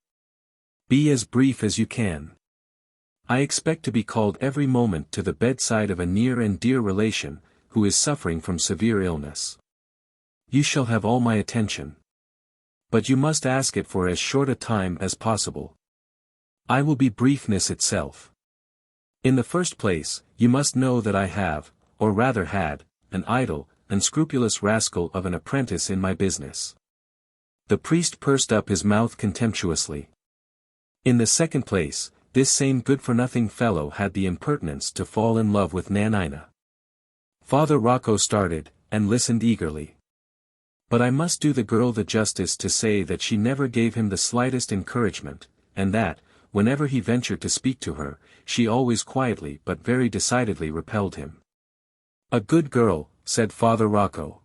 Be as brief as you can. I expect to be called every moment to the bedside of a near and dear relation, who is suffering from severe illness. You shall have all my attention. But you must ask it for as short a time as possible. I will be briefness itself. In the first place, you must know that I have, or rather had, an idol, unscrupulous rascal of an apprentice in my business." The priest pursed up his mouth contemptuously. "In the second place, this same good-for-nothing fellow had the impertinence to fall in love with Nanina." Father Rocco started, and listened eagerly. "But I must do the girl the justice to say that she never gave him the slightest encouragement, and that, whenever he ventured to speak to her, she always quietly but very decidedly repelled him." "A good girl," said Father Rocco.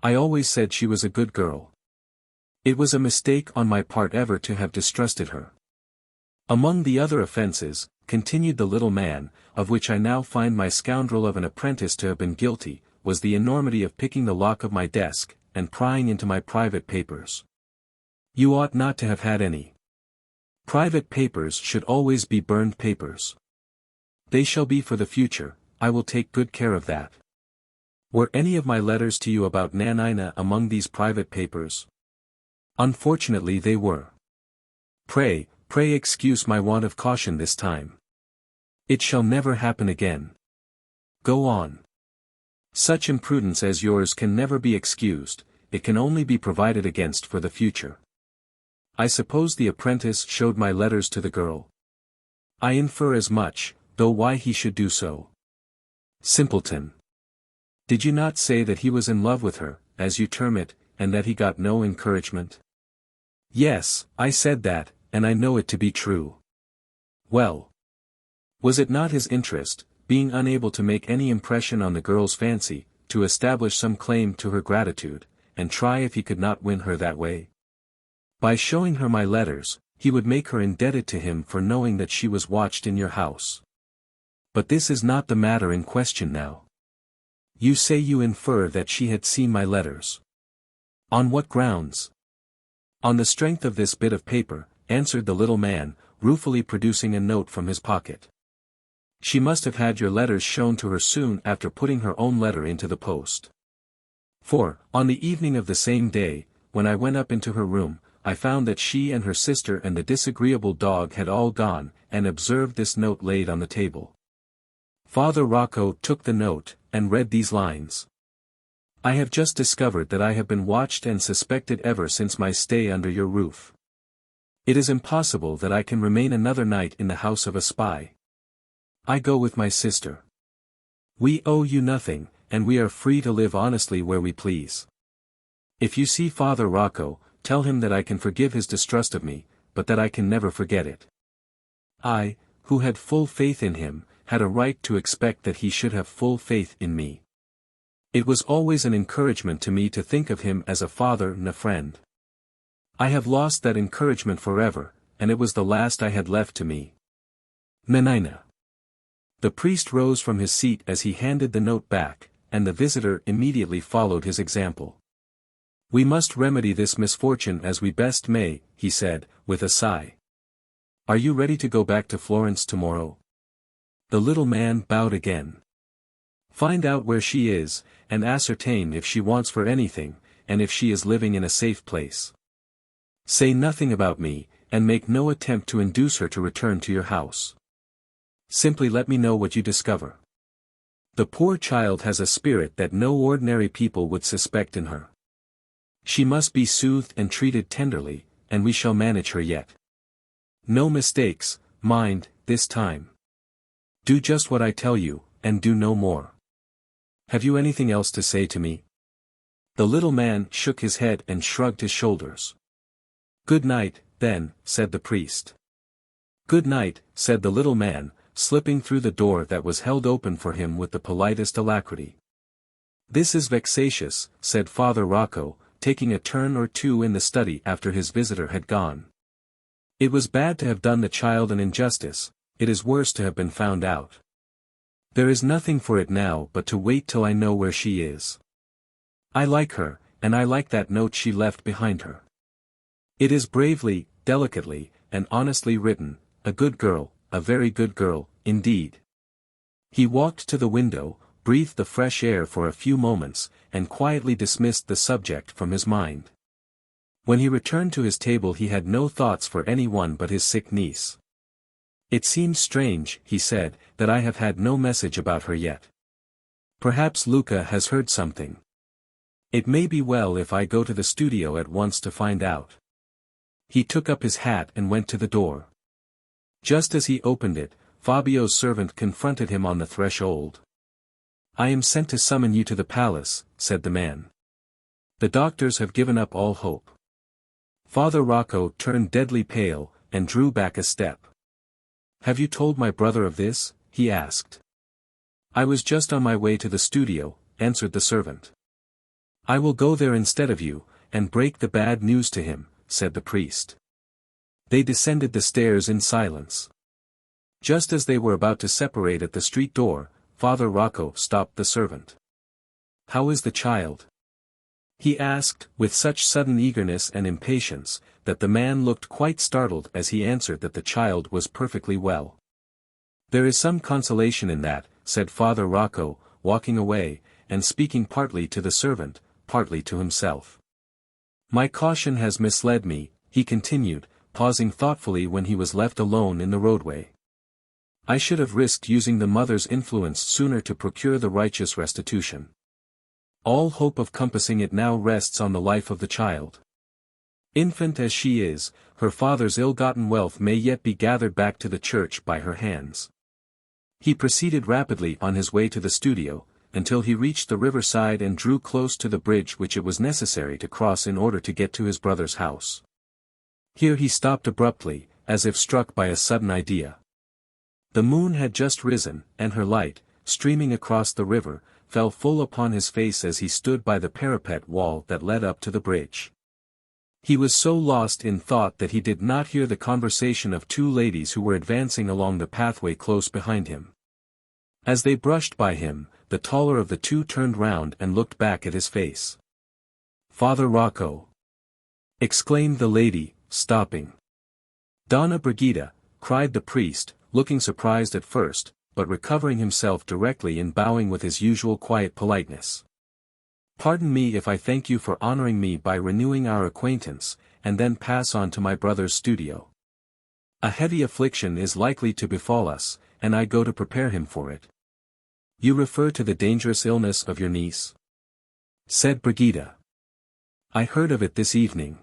"I always said she was a good girl. It was a mistake on my part ever to have distrusted her. Among the other offences," continued the little man, "of which I now find my scoundrel of an apprentice to have been guilty, was the enormity of picking the lock of my desk, and prying into my private papers. You ought not to have had any. Private papers should always be burned papers. They shall be for the future, I will take good care of that. Were any of my letters to you about Nanina among these private papers?" "Unfortunately they were." Pray excuse my want of caution this time. It shall never happen again. Go on. Such imprudence as yours can never be excused, it can only be provided against for the future. I suppose the apprentice showed my letters to the girl. I infer as much, though why he should do so. Simpleton. Did you not say that he was in love with her, as you term it, and that he got no encouragement?" "Yes, I said that, and I know it to be true." "Well. Was it not his interest, being unable to make any impression on the girl's fancy, to establish some claim to her gratitude, and try if he could not win her that way? By showing her my letters, he would make her indebted to him for knowing that she was watched in your house. But this is not the matter in question now. You say you infer that she had seen my letters. On what grounds?" "On the strength of this bit of paper," answered the little man, ruefully producing a note from his pocket. "She must have had your letters shown to her soon after putting her own letter into the post. For, on the evening of the same day, when I went up into her room, I found that she and her sister and the disagreeable dog had all gone, and observed this note laid on the table." Father Rocco took the note, and read these lines. "I have just discovered that I have been watched and suspected ever since my stay under your roof. It is impossible that I can remain another night in the house of a spy. I go with my sister. We owe you nothing, and we are free to live honestly where we please. If you see Father Rocco, tell him that I can forgive his distrust of me, but that I can never forget it. I, who had full faith in him, had a right to expect that he should have full faith in me. It was always an encouragement to me to think of him as a father and a friend. I have lost that encouragement forever, and it was the last I had left to me. Nanina." The priest rose from his seat as he handed the note back, and the visitor immediately followed his example. "We must remedy this misfortune as we best may," he said, with a sigh. "Are you ready to go back to Florence tomorrow?" The little man bowed again. "Find out where she is, and ascertain if she wants for anything, and if she is living in a safe place. Say nothing about me, and make no attempt to induce her to return to your house. Simply let me know what you discover. The poor child has a spirit that no ordinary people would suspect in her. She must be soothed and treated tenderly, and we shall manage her yet. No mistakes, mind, this time. Do just what I tell you, and do no more. Have you anything else to say to me?" The little man shook his head and shrugged his shoulders. "Good night, then," said the priest. "Good night," said the little man, slipping through the door that was held open for him with the politest alacrity. "This is vexatious," said Father Rocco, taking a turn or two in the study after his visitor had gone. "It was bad to have done the child an injustice, it is worse to have been found out. There is nothing for it now but to wait till I know where she is. I like her, and I like that note she left behind her. It is bravely, delicately, and honestly written, a good girl, a very good girl, indeed." He walked to the window, breathed the fresh air for a few moments, and quietly dismissed the subject from his mind. When he returned to his table he had no thoughts for any one but his sick niece. "It seems strange," he said, "that I have had no message about her yet. Perhaps Luca has heard something. It may be well if I go to the studio at once to find out. He took up his hat and went to the door. Just as he opened it, Fabio's servant confronted him on the threshold. "I am sent to summon you to the palace," said the man. "The doctors have given up all hope." Father Rocco turned deadly pale, and drew back a step. "Have you told my brother of this?" he asked. "I was just on my way to the studio," answered the servant. "I will go there instead of you, and break the bad news to him," said the priest. They descended the stairs in silence. Just as they were about to separate at the street door, Father Rocco stopped the servant. "How is the child?" he asked, with such sudden eagerness and impatience, that the man looked quite startled as he answered that the child was perfectly well. "There is some consolation in that," said Father Rocco, walking away, and speaking partly to the servant, partly to himself. "My caution has misled me," he continued, pausing thoughtfully when he was left alone in the roadway. "I should have risked using the mother's influence sooner to procure the righteous restitution. All hope of compassing it now rests on the life of the child. Infant as she is, her father's ill-gotten wealth may yet be gathered back to the church by her hands." He proceeded rapidly on his way to the studio, until he reached the riverside and drew close to the bridge which it was necessary to cross in order to get to his brother's house. Here he stopped abruptly, as if struck by a sudden idea. The moon had just risen, and her light, streaming across the river, fell full upon his face as he stood by the parapet wall that led up to the bridge. He was so lost in thought that he did not hear the conversation of two ladies who were advancing along the pathway close behind him. As they brushed by him, the taller of the two turned round and looked back at his face. "Father Rocco!" exclaimed the lady, stopping. "Donna Brigida!" cried the priest, looking surprised at first, but recovering himself directly and bowing with his usual quiet politeness. "Pardon me if I thank you for honoring me by renewing our acquaintance, and then pass on to my brother's studio. A heavy affliction is likely to befall us, and I go to prepare him for it." "You refer to the dangerous illness of your niece?" said Brigida. "I heard of it this evening.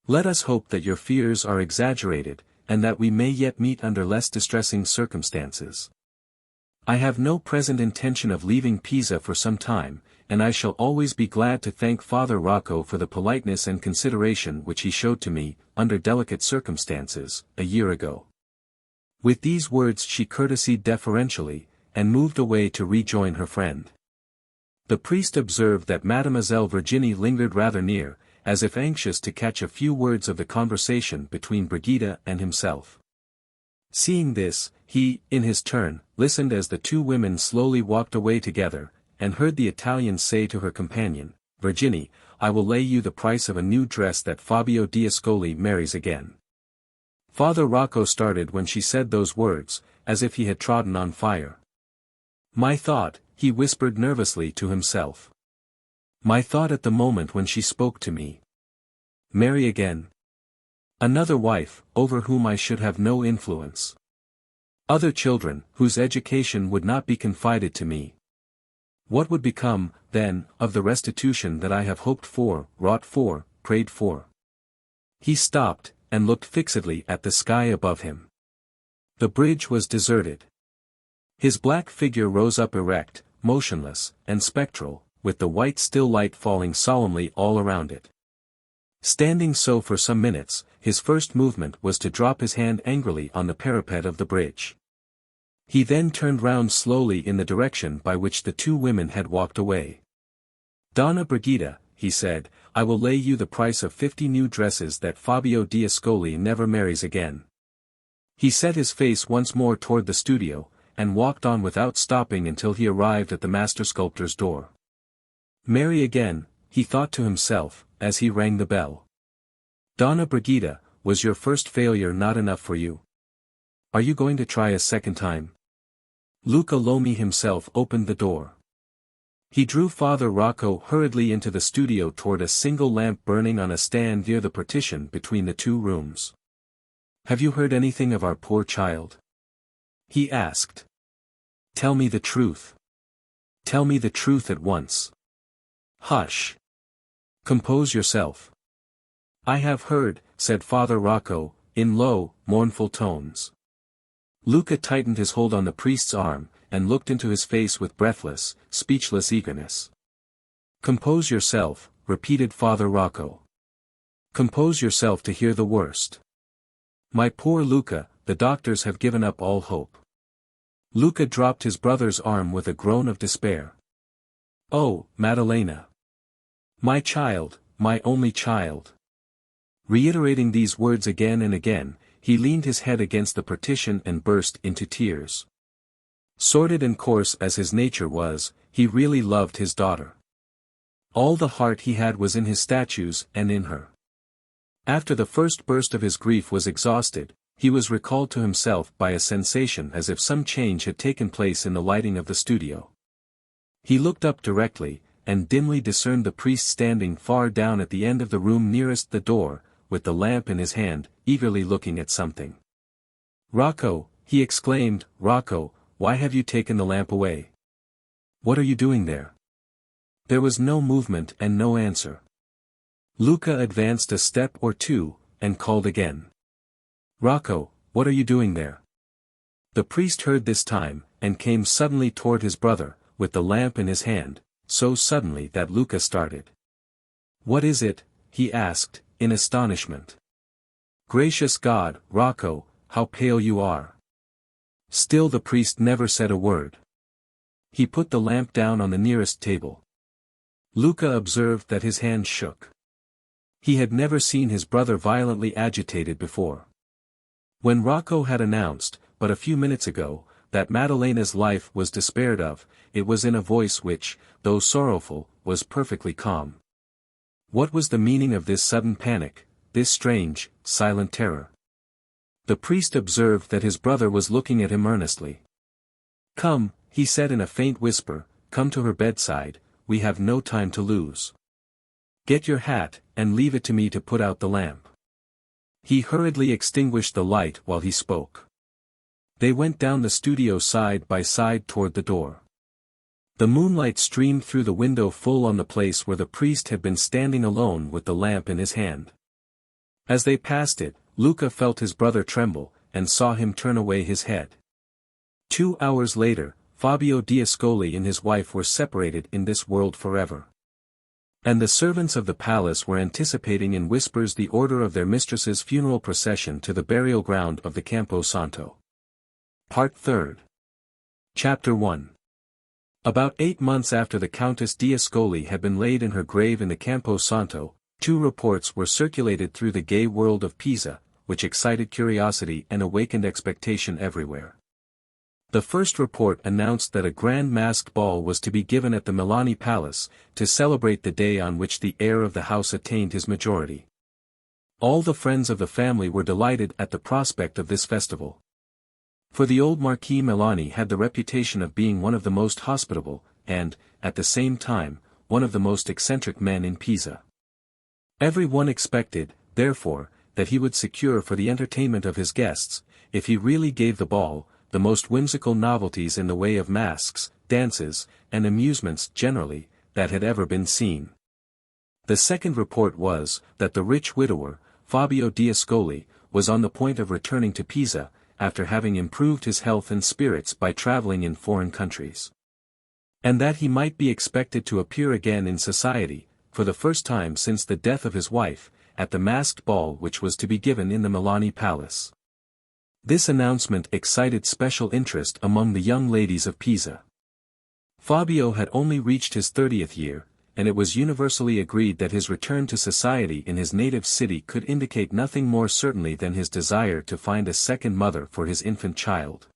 Let us hope that your fears are exaggerated, and that we may yet meet under less distressing circumstances. I have no present intention of leaving Pisa for some time, and I shall always be glad to thank Father Rocco for the politeness and consideration which he showed to me, under delicate circumstances, a year ago." With these words she courtesied deferentially, and moved away to rejoin her friend. The priest observed that Mademoiselle Virginie lingered rather near, as if anxious to catch a few words of the conversation between Brigida and himself. Seeing this, he, in his turn, listened as the two women slowly walked away together, and heard the Italian say to her companion, "Virginie, I will lay you the price of a new dress that Fabio D'Ascoli marries again." Father Rocco started when she said those words, as if he had trodden on fire. "My thought," he whispered nervously to himself. "My thought at the moment when she spoke to me. Marry again. Another wife, over whom I should have no influence. Other children, whose education would not be confided to me. What would become, then, of the restitution that I have hoped for, wrought for, prayed for?" He stopped, and looked fixedly at the sky above him. The bridge was deserted. His black figure rose up erect, motionless, and spectral, with the white still light falling solemnly all around it. Standing so for some minutes, his first movement was to drop his hand angrily on the parapet of the bridge. He then turned round slowly in the direction by which the two women had walked away. "Donna Brigida," he said, "I will lay you the price of 50 new dresses that Fabio D'Ascoli never marries again." He set his face once more toward the studio, and walked on without stopping until he arrived at the master sculptor's door. "Marry again," he thought to himself, as he rang the bell. "Donna Brigida, was your first failure not enough for you? Are you going to try a second time?" Luca Lomi himself opened the door. He drew Father Rocco hurriedly into the studio toward a single lamp burning on a stand near the partition between the two rooms. "Have you heard anything of our poor child?" he asked. "Tell me the truth." Tell me the truth at once. Hush. Compose yourself. I have heard, said Father Rocco, in low, mournful tones. Luca tightened his hold on the priest's arm, and looked into his face with breathless, speechless eagerness. Compose yourself, repeated Father Rocco. Compose yourself to hear the worst. My poor Luca, the doctors have given up all hope. Luca dropped his brother's arm with a groan of despair. Oh, Maddalena. My child, my only child. Reiterating these words again and again, he leaned his head against the partition and burst into tears. Sordid and coarse as his nature was, he really loved his daughter. All the heart he had was in his statues and in her. After the first burst of his grief was exhausted, he was recalled to himself by a sensation as if some change had taken place in the lighting of the studio. He looked up directly, and dimly discerned the priest standing far down at the end of the room nearest the door, with the lamp in his hand, eagerly looking at something. Rocco, he exclaimed, Rocco, why have you taken the lamp away? What are you doing there? There was no movement and no answer. Luca advanced a step or two, and called again. Rocco, what are you doing there? The priest heard this time, and came suddenly toward his brother, with the lamp in his hand, so suddenly that Luca started. What is it? He asked, in astonishment. Gracious God, Rocco, how pale you are. Still the priest never said a word. He put the lamp down on the nearest table. Luca observed that his hand shook. He had never seen his brother violently agitated before. When Rocco had announced, but a few minutes ago, that Maddalena's life was despaired of, it was in a voice which, though sorrowful, was perfectly calm. What was the meaning of this sudden panic, this strange, silent terror? The priest observed that his brother was looking at him earnestly. Come, he said in a faint whisper, come to her bedside, we have no time to lose. Get your hat, and leave it to me to put out the lamp. He hurriedly extinguished the light while he spoke. They went down the studio side by side toward the door. The moonlight streamed through the window full on the place where the priest had been standing alone with the lamp in his hand. As they passed it, Luca felt his brother tremble, and saw him turn away his head. 2 hours later, Fabio D'Ascoli and his wife were separated in this world forever. And the servants of the palace were anticipating in whispers the order of their mistress's funeral procession to the burial ground of the Campo Santo. Part 3. Chapter 1. About 8 months after the Countess D'Ascoli had been laid in her grave in the Campo Santo, 2 reports were circulated through the gay world of Pisa, which excited curiosity and awakened expectation everywhere. The first report announced that a grand masked ball was to be given at the Milani Palace, to celebrate the day on which the heir of the house attained his majority. All the friends of the family were delighted at the prospect of this festival. For the old Marquis Milani had the reputation of being one of the most hospitable, and, at the same time, one of the most eccentric men in Pisa. Every one expected, therefore, that he would secure for the entertainment of his guests, if he really gave the ball, the most whimsical novelties in the way of masks, dances, and amusements generally, that had ever been seen. The second report was, that the rich widower, Fabio D'Ascoli, was on the point of returning to Pisa, after having improved his health and spirits by traveling in foreign countries. And that he might be expected to appear again in society, for the first time since the death of his wife, at the masked ball which was to be given in the Milani Palace. This announcement excited special interest among the young ladies of Pisa. Fabio had only reached his 30th year, and it was universally agreed that his return to society in his native city could indicate nothing more certainly than his desire to find a second mother for his infant child.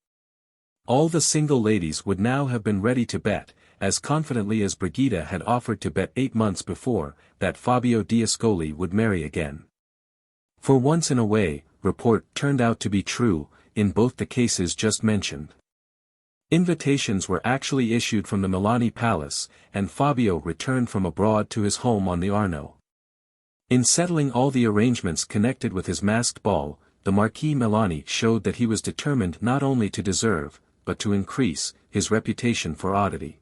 All the single ladies would now have been ready to bet, as confidently as Brigida had offered to bet 8 months before, that Fabio D'Ascoli would marry again. For once in a way, report turned out to be true, in both the cases just mentioned. Invitations were actually issued from the Milani Palace, and Fabio returned from abroad to his home on the Arno. In settling all the arrangements connected with his masked ball, the Marquis Milani showed that he was determined not only to deserve, but to increase, his reputation for oddity.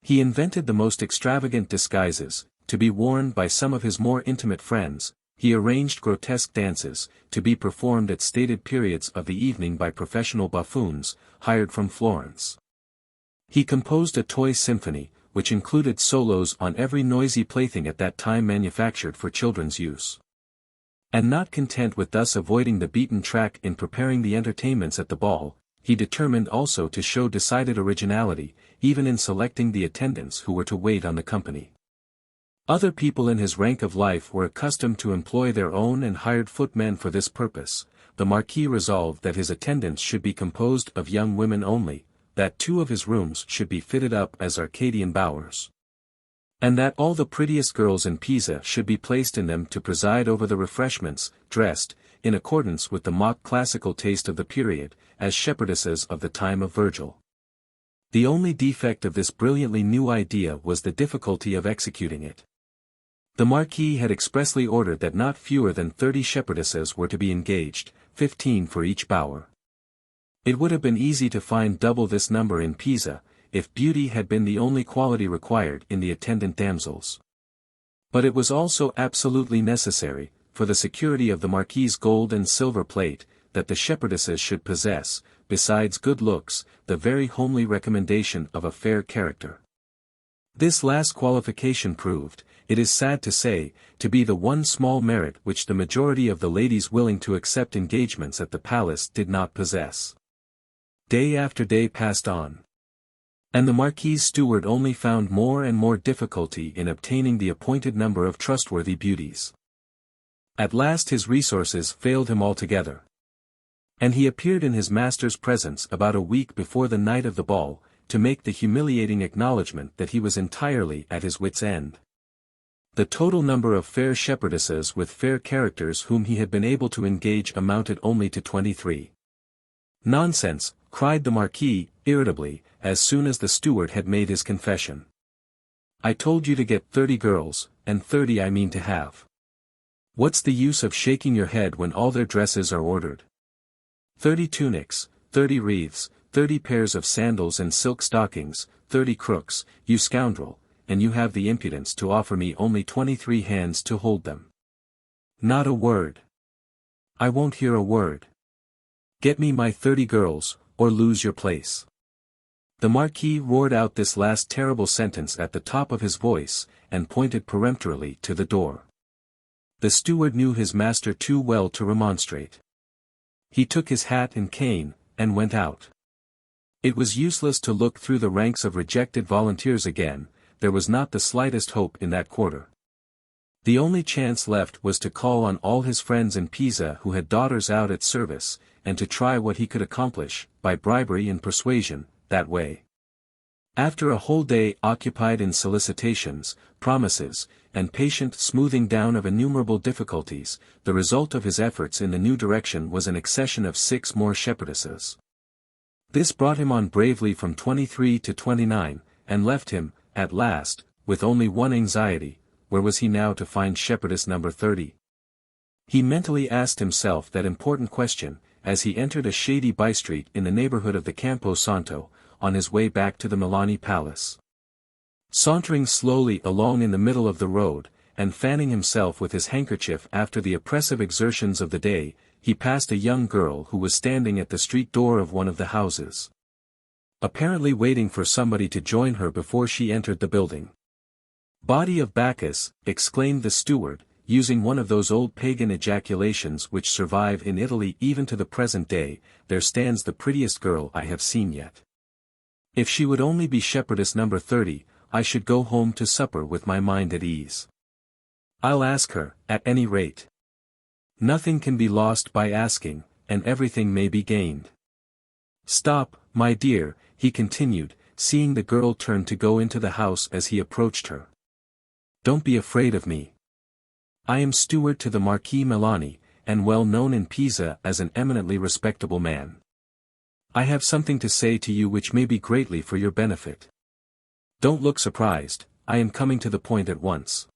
He invented the most extravagant disguises, to be worn by some of his more intimate friends. He arranged grotesque dances, to be performed at stated periods of the evening by professional buffoons, hired from Florence. He composed a toy symphony, which included solos on every noisy plaything at that time manufactured for children's use. And not content with thus avoiding the beaten track in preparing the entertainments at the ball, he determined also to show decided originality, even in selecting the attendants who were to wait on the company. Other people in his rank of life were accustomed to employ their own and hired footmen for this purpose. The Marquis resolved that his attendants should be composed of young women only, that 2 of his rooms should be fitted up as Arcadian bowers, and that all the prettiest girls in Pisa should be placed in them to preside over the refreshments, dressed, in accordance with the mock classical taste of the period, as shepherdesses of the time of Virgil. The only defect of this brilliantly new idea was the difficulty of executing it. The Marquis had expressly ordered that not fewer than 30 shepherdesses were to be engaged, 15 for each bower. It would have been easy to find double this number in Pisa, if beauty had been the only quality required in the attendant damsels. But it was also absolutely necessary, for the security of the Marquis's gold and silver plate, that the shepherdesses should possess, besides good looks, the very homely recommendation of a fair character. This last qualification proved, it is sad to say, to be the one small merit which the majority of the ladies willing to accept engagements at the palace did not possess. Day after day passed on, and the Marquis's steward only found more and more difficulty in obtaining the appointed number of trustworthy beauties. At last his resources failed him altogether, and he appeared in his master's presence about a week before the night of the ball, to make the humiliating acknowledgment that he was entirely at his wit's end. The total number of fair shepherdesses with fair characters whom he had been able to engage amounted only to 23. "Nonsense," cried the Marquis, irritably, as soon as the steward had made his confession. "I told you to get 30 girls, and 30 I mean to have. What's the use of shaking your head when all their dresses are ordered? 30 tunics, 30 wreaths, 30 pairs of sandals and silk stockings, 30 crooks, you scoundrel, and you have the impudence to offer me only 23 hands to hold them. Not a word. I won't hear a word. Get me my 30 girls, or lose your place." The Marquis roared out this last terrible sentence at the top of his voice, and pointed peremptorily to the door. The steward knew his master too well to remonstrate. He took his hat and cane, and went out. It was useless to look through the ranks of rejected volunteers again, there was not the slightest hope in that quarter. The only chance left was to call on all his friends in Pisa who had daughters out at service, and to try what he could accomplish, by bribery and persuasion, that way. After a whole day occupied in solicitations, promises, and patient smoothing down of innumerable difficulties, the result of his efforts in the new direction was an accession of 6 more shepherdesses. This brought him on bravely from 23 to 29, and left him, at last, with only one anxiety: where was he now to find shepherdess number 30? He mentally asked himself that important question, as he entered a shady by-street in the neighborhood of the Campo Santo, on his way back to the Milani Palace. Sauntering slowly along in the middle of the road, and fanning himself with his handkerchief after the oppressive exertions of the day, he passed a young girl who was standing at the street door of one of the houses, apparently waiting for somebody to join her before she entered the building. "Body of Bacchus," exclaimed the steward, using one of those old pagan ejaculations which survive in Italy even to the present day, "there stands the prettiest girl I have seen yet. If she would only be shepherdess number 30, I should go home to supper with my mind at ease. I'll ask her, at any rate. Nothing can be lost by asking, and everything may be gained. Stop, my dear," he continued, seeing the girl turn to go into the house as he approached her. "Don't be afraid of me. I am steward to the Marquis Milani, and well known in Pisa as an eminently respectable man. I have something to say to you which may be greatly for your benefit. Don't look surprised, I am coming to the point at once.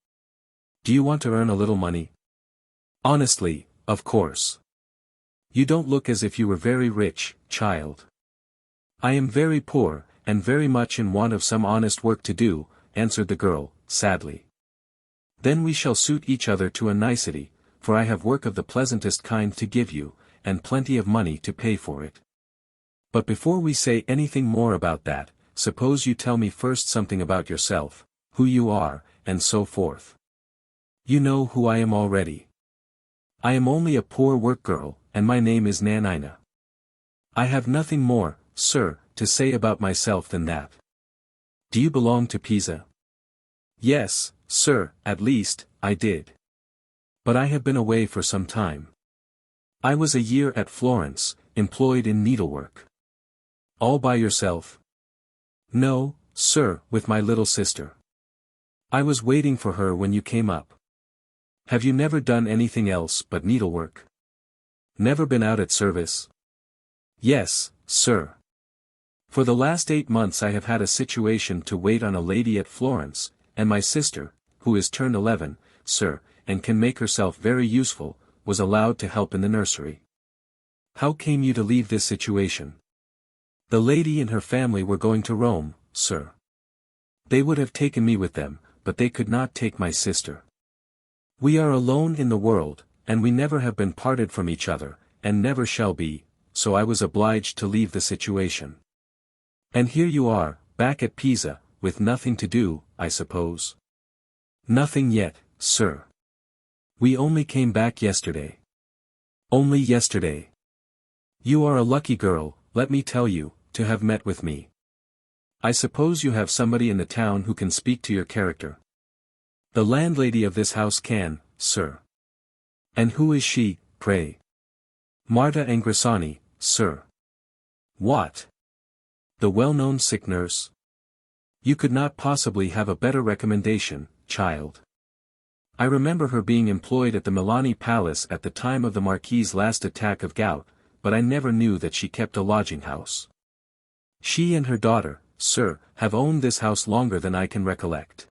Do you want to earn a little money? Honestly, of course. You don't look as if you were very rich, child. I am very poor, and very much in want of some honest work to do," answered the girl, sadly. "Then we shall suit each other to a nicety, for I have work of the pleasantest kind to give you, and plenty of money to pay for it. But before we say anything more about that, suppose you tell me first something about yourself, who you are, and so forth." "You know who I am already. I am only a poor work girl, and my name is Nanina. I have nothing more, sir, to say about myself than that." "Do you belong to Pisa?" "Yes, sir, at least, I did. But I have been away for some time. I was a year at Florence, employed in needlework." "All by yourself?" "No, sir, with my little sister. I was waiting for her when you came up." "Have you never done anything else but needlework? Never been out at service?" "Yes, sir. For the last 8 months I have had a situation to wait on a lady at Florence, and my sister, who is turned 11, sir, and can make herself very useful, was allowed to help in the nursery." "How came you to leave this situation?" "The lady and her family were going to Rome, sir. They would have taken me with them, but they could not take my sister. We are alone in the world, and we never have been parted from each other, and never shall be, so I was obliged to leave the situation." "And here you are, back at Pisa, with nothing to do, I suppose?" "Nothing yet, sir. We only came back yesterday." "Only yesterday? You are a lucky girl, let me tell you, to have met with me. I suppose you have somebody in the town who can speak to your character?" "The landlady of this house can, sir." "And who is she, pray?" "Marta Angrisani, sir." "What? The well-known sick nurse? You could not possibly have a better recommendation, child. I remember her being employed at the Milani Palace at the time of the Marquis's last attack of gout, but I never knew that she kept a lodging-house. She and her daughter, sir, have owned this house longer than I can recollect.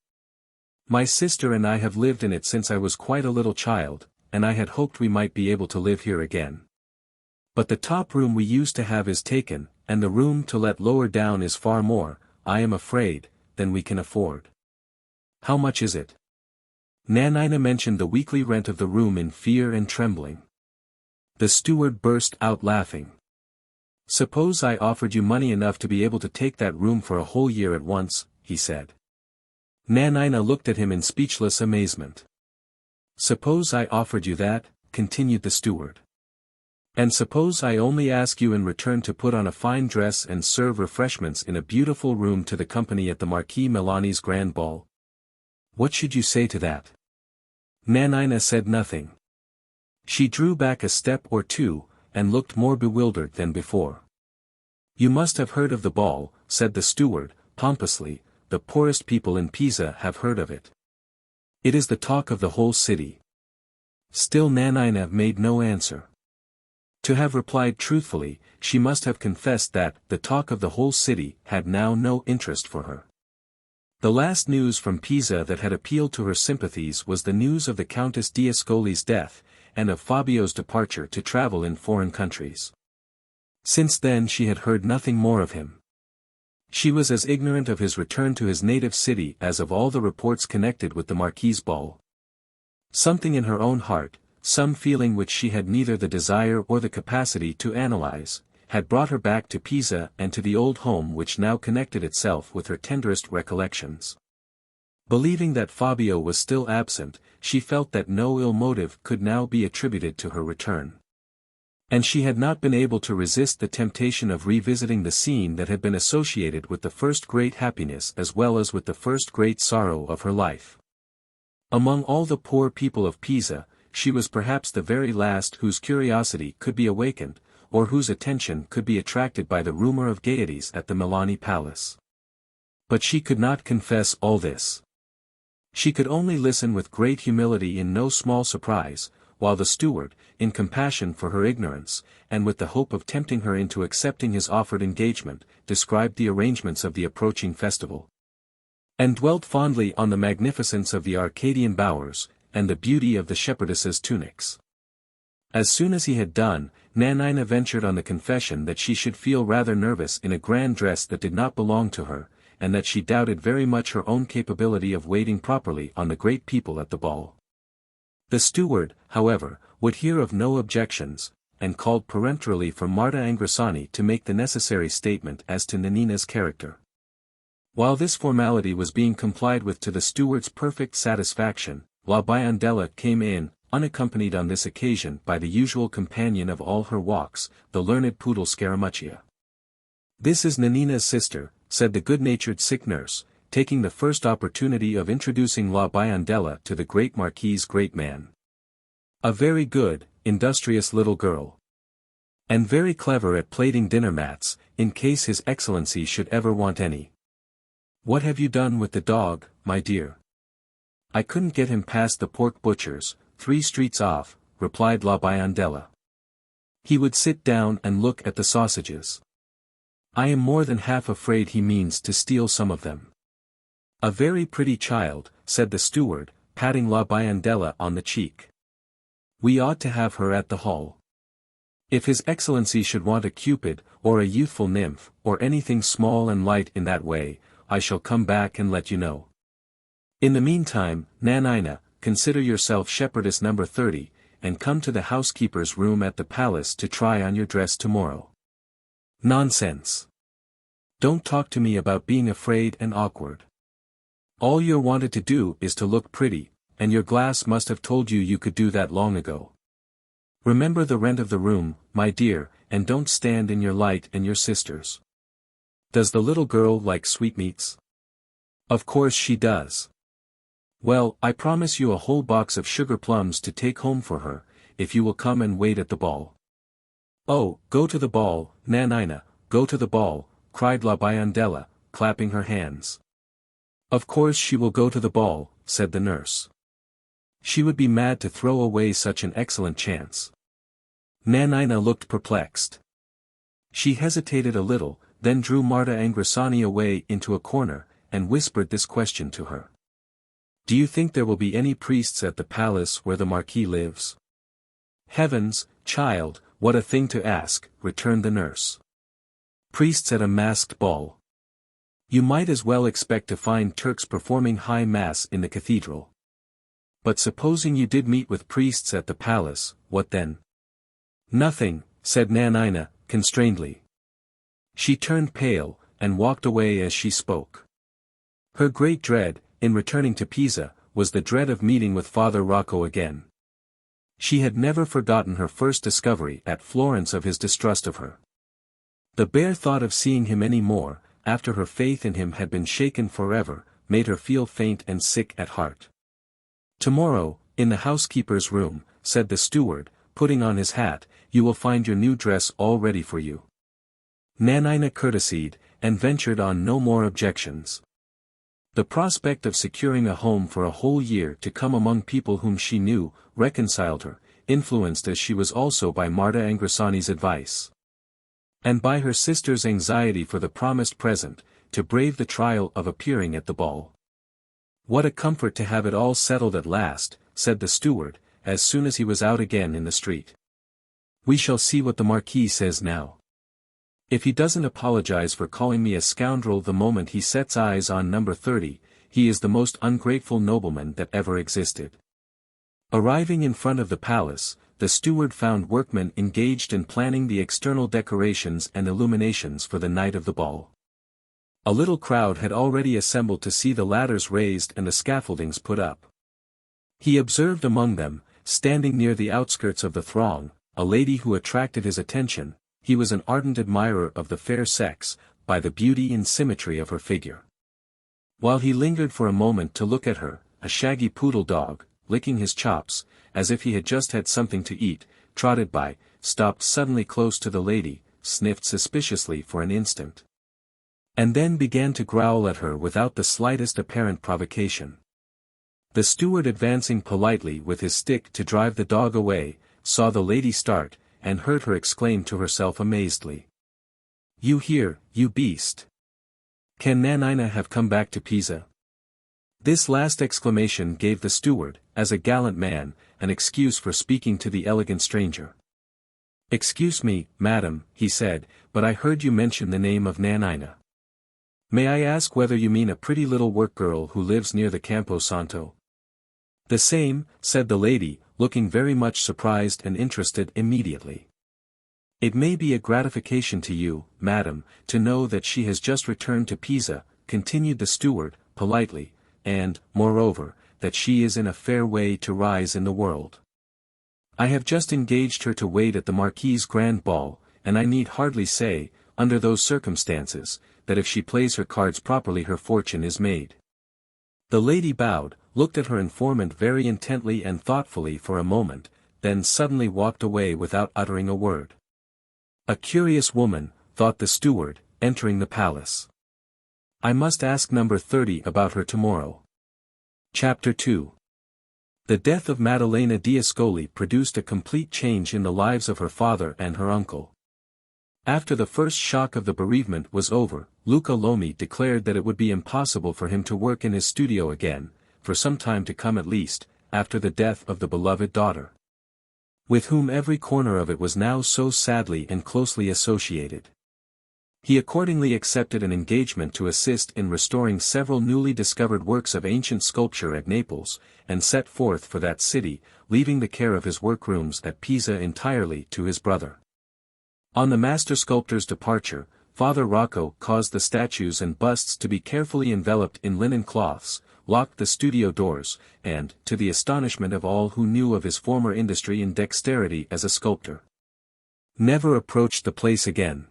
My sister and I have lived in it since I was quite a little child, and I had hoped we might be able to live here again. But the top room we used to have is taken, and the room to let lower down is far more, I am afraid, than we can afford." "How much is it?" Nanina mentioned the weekly rent of the room in fear and trembling. The steward burst out laughing. "Suppose I offered you money enough to be able to take that room for a whole year at once," he said. Nanina looked at him in speechless amazement. "Suppose I offered you that?" continued the steward. "And suppose I only ask you in return to put on a fine dress and serve refreshments in a beautiful room to the company at the Marquis Milani's grand ball? What should you say to that?" Nanina said nothing. She drew back a step or two, and looked more bewildered than before. "You must have heard of the ball," said the steward, pompously. "The poorest people in Pisa have heard of it. It is the talk of the whole city." Still Nanina made no answer. To have replied truthfully, she must have confessed that the talk of the whole city had now no interest for her. The last news from Pisa that had appealed to her sympathies was the news of the Countess d'Ascoli's death, and of Fabio's departure to travel in foreign countries. Since then she had heard nothing more of him. She was as ignorant of his return to his native city as of all the reports connected with the Marquis's ball. Something in her own heart, some feeling which she had neither the desire or the capacity to analyze, had brought her back to Pisa and to the old home which now connected itself with her tenderest recollections. Believing that Fabio was still absent, she felt that no ill motive could now be attributed to her return. And she had not been able to resist the temptation of revisiting the scene that had been associated with the first great happiness as well as with the first great sorrow of her life. Among all the poor people of Pisa, she was perhaps the very last whose curiosity could be awakened, or whose attention could be attracted by the rumor of gaieties at the Milani Palace. But she could not confess all this. She could only listen with great humility in no small surprise, while the steward, in compassion for her ignorance, and with the hope of tempting her into accepting his offered engagement, described the arrangements of the approaching festival, and dwelt fondly on the magnificence of the Arcadian bowers, and the beauty of the shepherdesses' tunics. As soon as he had done, Nanina ventured on the confession that she should feel rather nervous in a grand dress that did not belong to her, and that she doubted very much her own capability of waiting properly on the great people at the ball. The steward, however, would hear of no objections, and called peremptorily for Marta Angrisani to make the necessary statement as to Nanina's character. While this formality was being complied with to the steward's perfect satisfaction, La Biondella came in, unaccompanied on this occasion by the usual companion of all her walks, the learned poodle Scaramuccia. "This is Nanina's sister," said the good-natured sick nurse, taking the first opportunity of introducing La Biondella to the great Marquis's great man. "A very good, industrious little girl. And very clever at plaiting dinner mats, in case His Excellency should ever want any. What have you done with the dog, my dear?" "I couldn't get him past the pork butcher's, 3 streets off," replied La Biondella. "He would sit down and look at the sausages. I am more than half afraid he means to steal some of them." "A very pretty child," said the steward, patting La Biondella on the cheek. "We ought to have her at the hall. If His Excellency should want a cupid, or a youthful nymph, or anything small and light in that way, I shall come back and let you know. In the meantime, Nanina, consider yourself shepherdess number 30, and come to the housekeeper's room at the palace to try on your dress tomorrow." "Nonsense. Don't talk to me about being afraid and awkward. All you're wanted to do is to look pretty, and your glass must have told you you could do that long ago. Remember the rent of the room, my dear, and don't stand in your light and your sister's. Does the little girl like sweetmeats?" "Of course she does." "Well, I promise you a whole box of sugar plums to take home for her, if you will come and wait at the ball." "Oh, go to the ball, Nanina, go to the ball," cried La Biondella, clapping her hands. "Of course she will go to the ball," said the nurse. "She would be mad to throw away such an excellent chance." Nanina looked perplexed. She hesitated a little, then drew Marta Angrisani away into a corner, and whispered this question to her. "Do you think there will be any priests at the palace where the Marquis lives?" "Heavens, child, what a thing to ask," returned the nurse. "Priests at a masked ball? You might as well expect to find Turks performing high mass in the cathedral. But supposing you did meet with priests at the palace, what then?" "Nothing," said Nanina, constrainedly. She turned pale, and walked away as she spoke. Her great dread, in returning to Pisa, was the dread of meeting with Father Rocco again. She had never forgotten her first discovery at Florence of his distrust of her. The bare thought of seeing him any more, after her faith in him had been shaken forever, made her feel faint and sick at heart. "Tomorrow, in the housekeeper's room," said the steward, putting on his hat, "you will find your new dress all ready for you." Nanina courtesied, and ventured on no more objections. The prospect of securing a home for a whole year to come among people whom she knew, reconciled her, influenced as she was also by Marta Angrisani's advice. And by her sister's anxiety for the promised present, to brave the trial of appearing at the ball. "What a comfort to have it all settled at last," said the steward, as soon as he was out again in the street. "We shall see what the Marquis says now. If he doesn't apologize for calling me a scoundrel the moment he sets eyes on number 30, he is the most ungrateful nobleman that ever existed." Arriving in front of the palace, the steward found workmen engaged in planning the external decorations and illuminations for the night of the ball. A little crowd had already assembled to see the ladders raised and the scaffoldings put up. He observed among them, standing near the outskirts of the throng, a lady who attracted his attention. He was an ardent admirer of the fair sex, by the beauty and symmetry of her figure. While he lingered for a moment to look at her, a shaggy poodle dog, licking his chops, as if he had just had something to eat, trotted by, stopped suddenly close to the lady, sniffed suspiciously for an instant, and then began to growl at her without the slightest apparent provocation. The steward, advancing politely with his stick to drive the dog away, saw the lady start, and heard her exclaim to herself amazedly. "You here, you beast! Can Nanina have come back to Pisa?" This last exclamation gave the steward, as a gallant man, an excuse for speaking to the elegant stranger. "Excuse me, madam," he said, "but I heard you mention the name of Nanina. May I ask whether you mean a pretty little work girl who lives near the Campo Santo?" "The same," said the lady, looking very much surprised and interested immediately. "It may be a gratification to you, madam, to know that she has just returned to Pisa," continued the steward, politely, "and, moreover, that she is in a fair way to rise in the world. I have just engaged her to wait at the Marquis's grand ball, and I need hardly say, under those circumstances, that if she plays her cards properly her fortune is made." The lady bowed, looked at her informant very intently and thoughtfully for a moment, then suddenly walked away without uttering a word. "A curious woman," thought the steward, entering the palace. "I must ask number 30 about her tomorrow." Chapter 2. The death of Maddalena d'Ascoli produced a complete change in the lives of her father and her uncle. After the first shock of the bereavement was over, Luca Lomi declared that it would be impossible for him to work in his studio again, for some time to come at least, after the death of the beloved daughter, with whom every corner of it was now so sadly and closely associated. He accordingly accepted an engagement to assist in restoring several newly discovered works of ancient sculpture at Naples, and set forth for that city, leaving the care of his workrooms at Pisa entirely to his brother. On the master sculptor's departure, Father Rocco caused the statues and busts to be carefully enveloped in linen cloths, locked the studio doors, and, to the astonishment of all who knew of his former industry and dexterity as a sculptor, never approached the place again.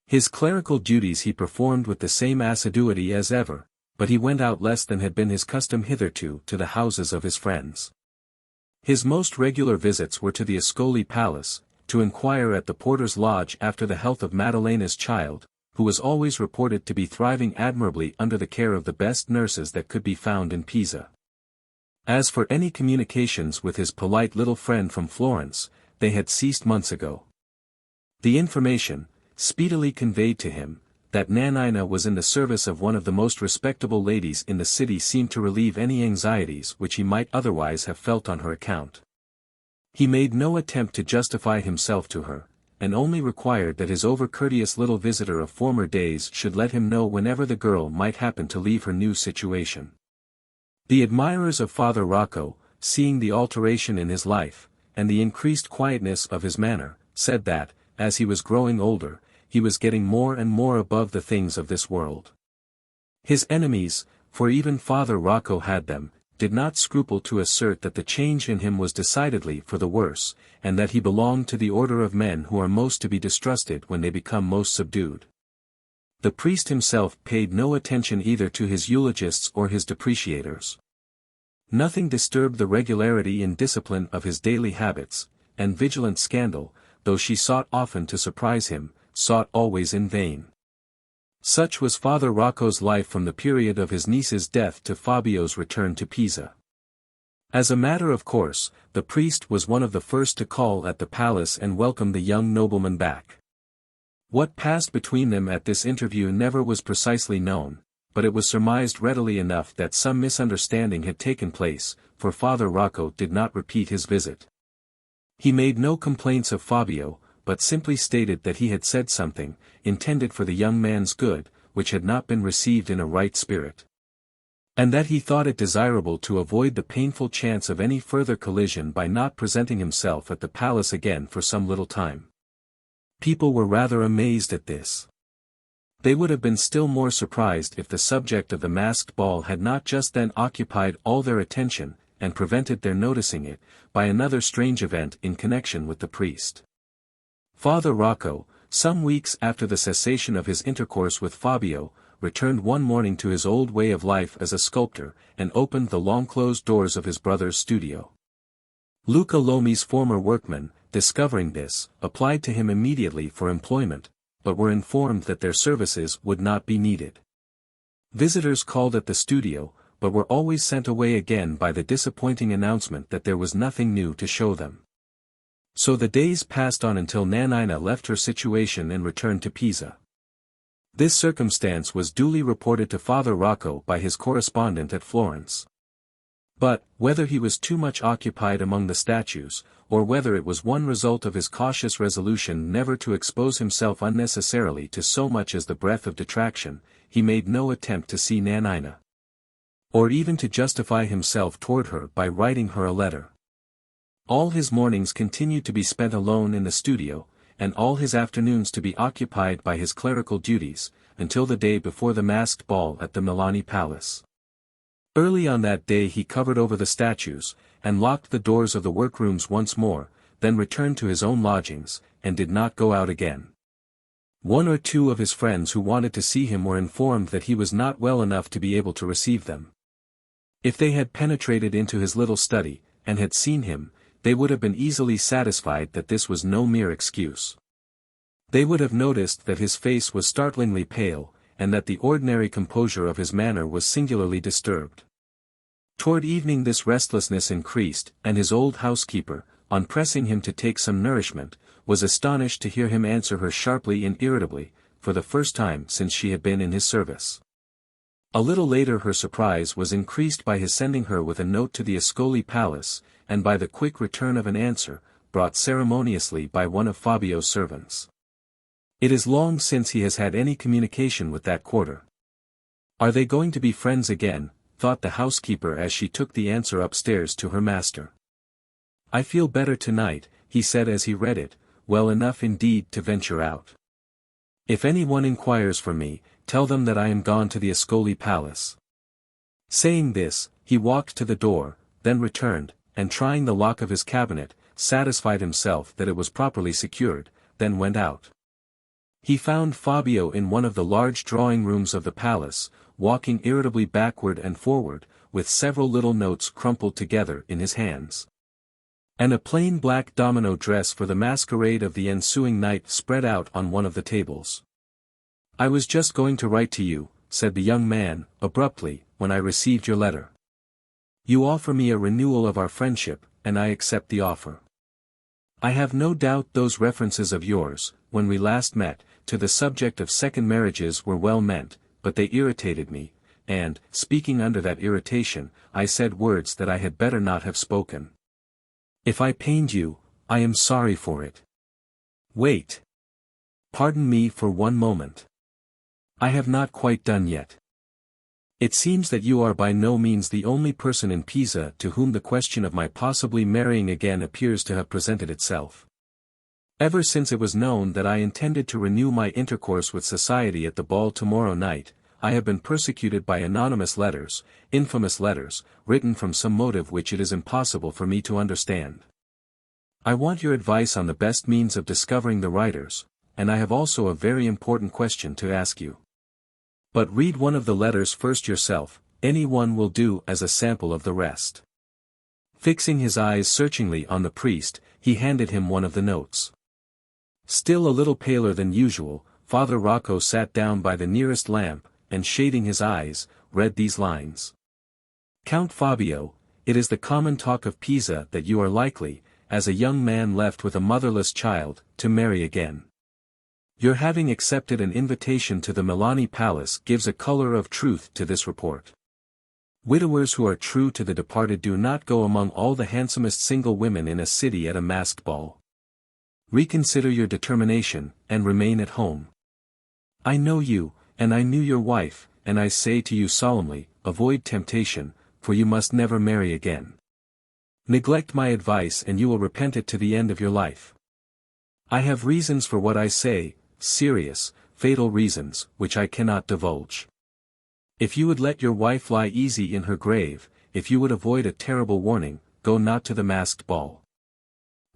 His clerical duties he performed with the same assiduity as ever, but he went out less than had been his custom hitherto to the houses of his friends. His most regular visits were to the Ascoli Palace, to inquire at the porter's lodge after the health of Maddalena's child, who was always reported to be thriving admirably under the care of the best nurses that could be found in Pisa. As for any communications with his polite little friend from Florence, they had ceased months ago. The information, speedily conveyed to him, that Nanina was in the service of one of the most respectable ladies in the city seemed to relieve any anxieties which he might otherwise have felt on her account. He made no attempt to justify himself to her, and only required that his over-courteous little visitor of former days should let him know whenever the girl might happen to leave her new situation. The admirers of Father Rocco, seeing the alteration in his life, and the increased quietness of his manner, said that, as he was growing older, he was getting more and more above the things of this world. His enemies, for even Father Rocco had them, did not scruple to assert that the change in him was decidedly for the worse, and that he belonged to the order of men who are most to be distrusted when they become most subdued. The priest himself paid no attention either to his eulogists or his depreciators. Nothing disturbed the regularity and discipline of his daily habits, and vigilant scandal, though she sought often to surprise him, sought always in vain. Such was Father Rocco's life from the period of his niece's death to Fabio's return to Pisa. As a matter of course, the priest was one of the first to call at the palace and welcome the young nobleman back. What passed between them at this interview never was precisely known, but it was surmised readily enough that some misunderstanding had taken place, for Father Rocco did not repeat his visit. He made no complaints of Fabio, but simply stated that he had said something, intended for the young man's good, which had not been received in a right spirit, and that he thought it desirable to avoid the painful chance of any further collision by not presenting himself at the palace again for some little time. People were rather amazed at this. They would have been still more surprised if the subject of the masked ball had not just then occupied all their attention, and prevented their noticing it, by another strange event in connection with the priest. Father Rocco, some weeks after the cessation of his intercourse with Fabio, returned one morning to his old way of life as a sculptor, and opened the long-closed doors of his brother's studio. Luca Lomi's former workmen, discovering this, applied to him immediately for employment, but were informed that their services would not be needed. Visitors called at the studio, but were always sent away again by the disappointing announcement that there was nothing new to show them. So the days passed on until Nanina left her situation and returned to Pisa. This circumstance was duly reported to Father Rocco by his correspondent at Florence. But, whether he was too much occupied among the statues, or whether it was one result of his cautious resolution never to expose himself unnecessarily to so much as the breath of detraction, he made no attempt to see Nanina, or even to justify himself toward her by writing her a letter. All his mornings continued to be spent alone in the studio, and all his afternoons to be occupied by his clerical duties, until the day before the masked ball at the Milani Palace. Early on that day he covered over the statues, and locked the doors of the workrooms once more, then returned to his own lodgings, and did not go out again. One or two of his friends who wanted to see him were informed that he was not well enough to be able to receive them. If they had penetrated into his little study, and had seen him, they would have been easily satisfied that this was no mere excuse. They would have noticed that his face was startlingly pale, and that the ordinary composure of his manner was singularly disturbed. Toward evening this restlessness increased, and his old housekeeper, on pressing him to take some nourishment, was astonished to hear him answer her sharply and irritably, for the first time since she had been in his service. A little later her surprise was increased by his sending her with a note to the Ascoli Palace, and by the quick return of an answer, brought ceremoniously by one of Fabio's servants. It is long since he has had any communication with that quarter. Are they going to be friends again, thought the housekeeper as she took the answer upstairs to her master. I feel better tonight, he said as he read it, well enough indeed to venture out. If any one inquires for me, tell them that I am gone to the Ascoli Palace. Saying this, he walked to the door, then returned, and trying the lock of his cabinet, satisfied himself that it was properly secured, then went out. He found Fabio in one of the large drawing rooms of the palace, walking irritably backward and forward, with several little notes crumpled together in his hands. And a plain black domino dress for the masquerade of the ensuing night spread out on one of the tables. I was just going to write to you, said the young man, abruptly, when I received your letter. You offer me a renewal of our friendship, and I accept the offer. I have no doubt those references of yours, when we last met, to the subject of second marriages were well meant, but they irritated me, and, speaking under that irritation, I said words that I had better not have spoken. If I pained you, I am sorry for it. Wait. Pardon me for one moment. I have not quite done yet. It seems that you are by no means the only person in Pisa to whom the question of my possibly marrying again appears to have presented itself. Ever since it was known that I intended to renew my intercourse with society at the ball tomorrow night, I have been persecuted by anonymous letters, infamous letters, written from some motive which it is impossible for me to understand. I want your advice on the best means of discovering the writers, and I have also a very important question to ask you. But read one of the letters first yourself, any one will do as a sample of the rest. Fixing his eyes searchingly on the priest, he handed him one of the notes. Still a little paler than usual, Father Rocco sat down by the nearest lamp, and shading his eyes, read these lines. Count Fabio, it is the common talk of Pisa that you are likely, as a young man left with a motherless child, to marry again. Your having accepted an invitation to the Milani Palace gives a color of truth to this report. Widowers who are true to the departed do not go among all the handsomest single women in a city at a masked ball. Reconsider your determination, and remain at home. I know you, and I knew your wife, and I say to you solemnly, avoid temptation, for you must never marry again. Neglect my advice and you will repent it to the end of your life. I have reasons for what I say, serious, fatal reasons, which I cannot divulge. If you would let your wife lie easy in her grave, if you would avoid a terrible warning, go not to the masked ball.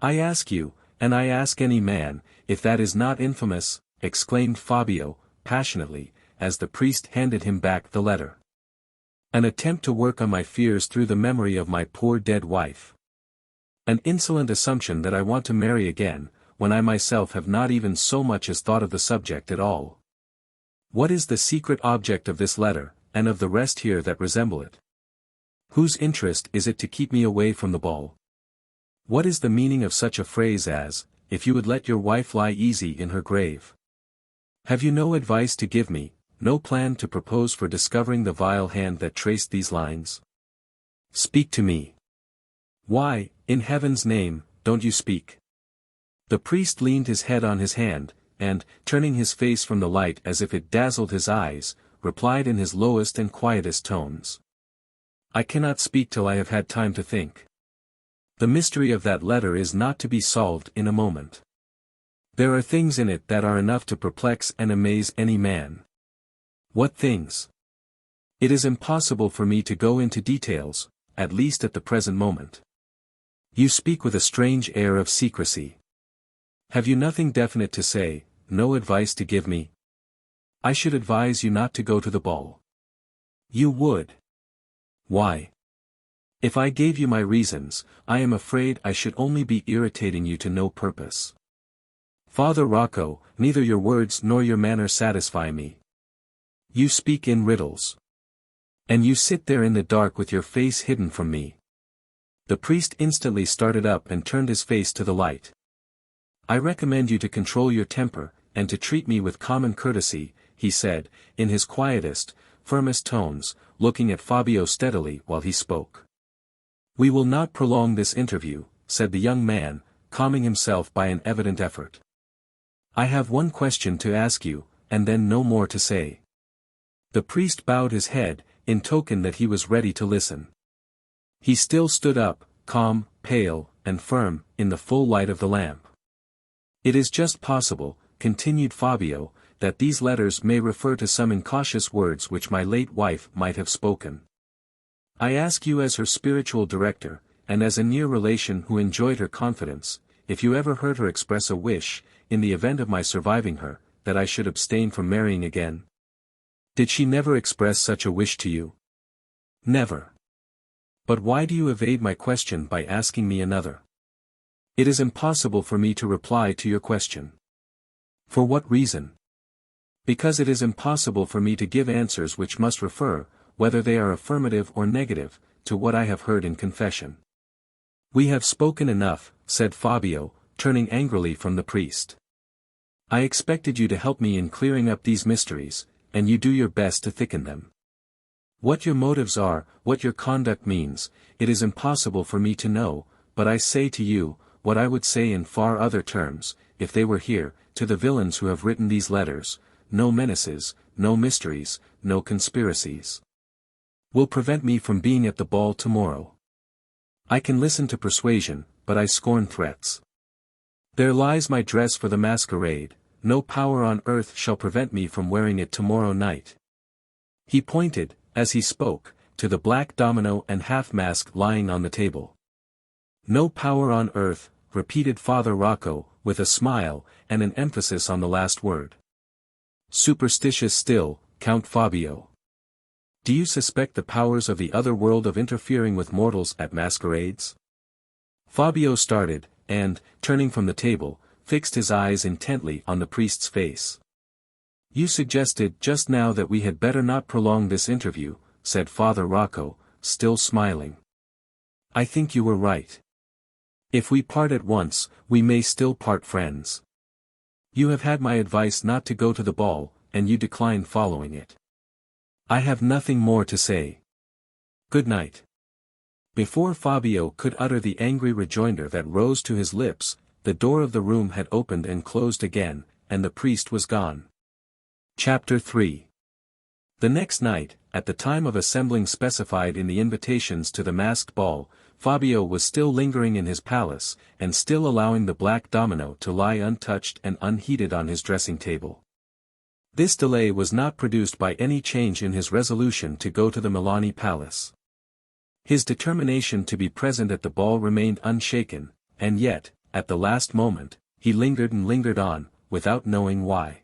I ask you, and I ask any man, if that is not infamous, exclaimed Fabio, passionately, as the priest handed him back the letter. An attempt to work on my fears through the memory of my poor dead wife. An insolent assumption that I want to marry again, when I myself have not even so much as thought of the subject at all. What is the secret object of this letter, and of the rest here that resemble it? Whose interest is it to keep me away from the ball? What is the meaning of such a phrase as, if you would let your wife lie easy in her grave? Have you no advice to give me, no plan to propose for discovering the vile hand that traced these lines? Speak to me. Why, in heaven's name, don't you speak? The priest leaned his head on his hand, and, turning his face from the light as if it dazzled his eyes, replied in his lowest and quietest tones. I cannot speak till I have had time to think. The mystery of that letter is not to be solved in a moment. There are things in it that are enough to perplex and amaze any man. What things? It is impossible for me to go into details, at least at the present moment. You speak with a strange air of secrecy. Have you nothing definite to say, no advice to give me? I should advise you not to go to the ball. You would. Why? If I gave you my reasons, I am afraid I should only be irritating you to no purpose. Father Rocco, neither your words nor your manner satisfy me. You speak in riddles. And you sit there in the dark with your face hidden from me. The priest instantly started up and turned his face to the light. I recommend you to control your temper, and to treat me with common courtesy, he said, in his quietest, firmest tones, looking at Fabio steadily while he spoke. We will not prolong this interview, said the young man, calming himself by an evident effort. I have one question to ask you, and then no more to say. The priest bowed his head, in token that he was ready to listen. He still stood up, calm, pale, and firm, in the full light of the lamp. It is just possible, continued Fabio, that these letters may refer to some incautious words which my late wife might have spoken. I ask you as her spiritual director, and as a near relation who enjoyed her confidence, if you ever heard her express a wish, in the event of my surviving her, that I should abstain from marrying again? Did she never express such a wish to you? Never. But why do you evade my question by asking me another? It is impossible for me to reply to your question. For what reason? Because it is impossible for me to give answers which must refer, whether they are affirmative or negative, to what I have heard in confession. We have spoken enough, said Fabio, turning angrily from the priest. I expected you to help me in clearing up these mysteries, and you do your best to thicken them. What your motives are, what your conduct means, it is impossible for me to know, but I say to you, what I would say in far other terms, if they were here, to the villains who have written these letters: no menaces, no mysteries, no conspiracies will prevent me from being at the ball tomorrow. I can listen to persuasion, but I scorn threats. There lies my dress for the masquerade, no power on earth shall prevent me from wearing it tomorrow night. He pointed, as he spoke, to the black domino and half-mask lying on the table. No power on earth, repeated Father Rocco, with a smile, and an emphasis on the last word. Superstitious still, Count Fabio. Do you suspect the powers of the other world of interfering with mortals at masquerades? Fabio started, and, turning from the table, fixed his eyes intently on the priest's face. You suggested just now that we had better not prolong this interview, said Father Rocco, still smiling. I think you were right. If we part at once, we may still part friends. You have had my advice not to go to the ball, and you decline following it. I have nothing more to say. Good night. Before Fabio could utter the angry rejoinder that rose to his lips, the door of the room had opened and closed again, and the priest was gone. Chapter 3. The next night, at the time of assembling specified in the invitations to the masked ball, Fabio was still lingering in his palace, and still allowing the black domino to lie untouched and unheeded on his dressing table. This delay was not produced by any change in his resolution to go to the Milani palace. His determination to be present at the ball remained unshaken, and yet, at the last moment, he lingered and lingered on, without knowing why.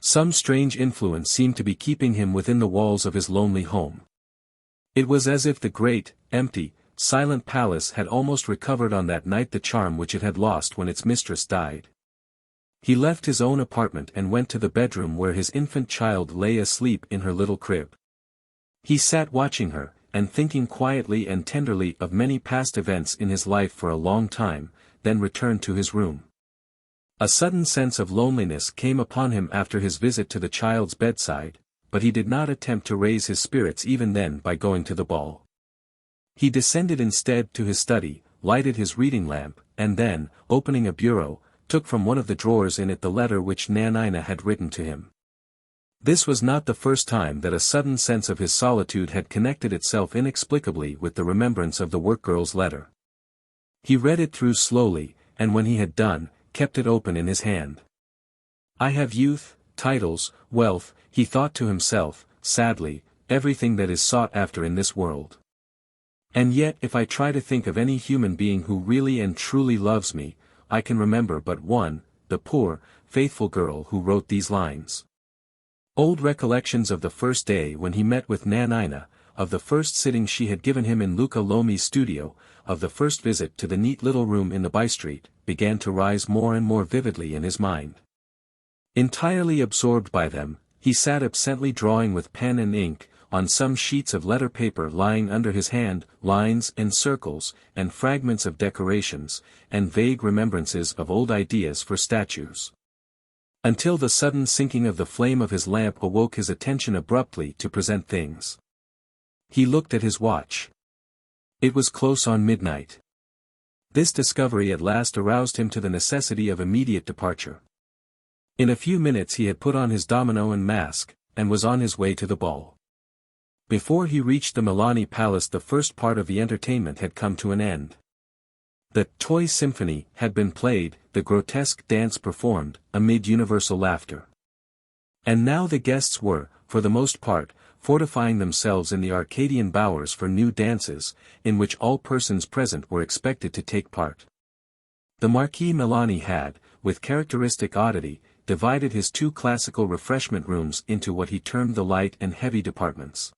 Some strange influence seemed to be keeping him within the walls of his lonely home. It was as if the great, empty, silent palace had almost recovered on that night the charm which it had lost when its mistress died. He left his own apartment and went to the bedroom where his infant child lay asleep in her little crib. He sat watching her, and thinking quietly and tenderly of many past events in his life for a long time, then returned to his room. A sudden sense of loneliness came upon him after his visit to the child's bedside, but he did not attempt to raise his spirits even then by going to the ball. He descended instead to his study, lighted his reading lamp, and then, opening a bureau, took from one of the drawers in it the letter which Nanina had written to him. This was not the first time that a sudden sense of his solitude had connected itself inexplicably with the remembrance of the workgirl's letter. He read it through slowly, and when he had done, kept it open in his hand. "I have youth, titles, wealth," he thought to himself, sadly, "everything that is sought after in this world. And yet if I try to think of any human being who really and truly loves me, I can remember but one, the poor, faithful girl who wrote these lines." Old recollections of the first day when he met with Nanina, of the first sitting she had given him in Luca Lomi's studio, of the first visit to the neat little room in the by-street, began to rise more and more vividly in his mind. Entirely absorbed by them, he sat absently drawing with pen and ink, on some sheets of letter paper lying under his hand, lines and circles, and fragments of decorations, and vague remembrances of old ideas for statues. Until the sudden sinking of the flame of his lamp awoke his attention abruptly to present things. He looked at his watch. It was close on midnight. This discovery at last aroused him to the necessity of immediate departure. In a few minutes he had put on his domino and mask, and was on his way to the ball. Before he reached the Milani Palace the first part of the entertainment had come to an end. The "Toy Symphony" had been played, the grotesque dance performed, amid universal laughter. And now the guests were, for the most part, fortifying themselves in the Arcadian bowers for new dances, in which all persons present were expected to take part. The Marquis Milani had, with characteristic oddity, divided his two classical refreshment rooms into what he termed the light and heavy departments.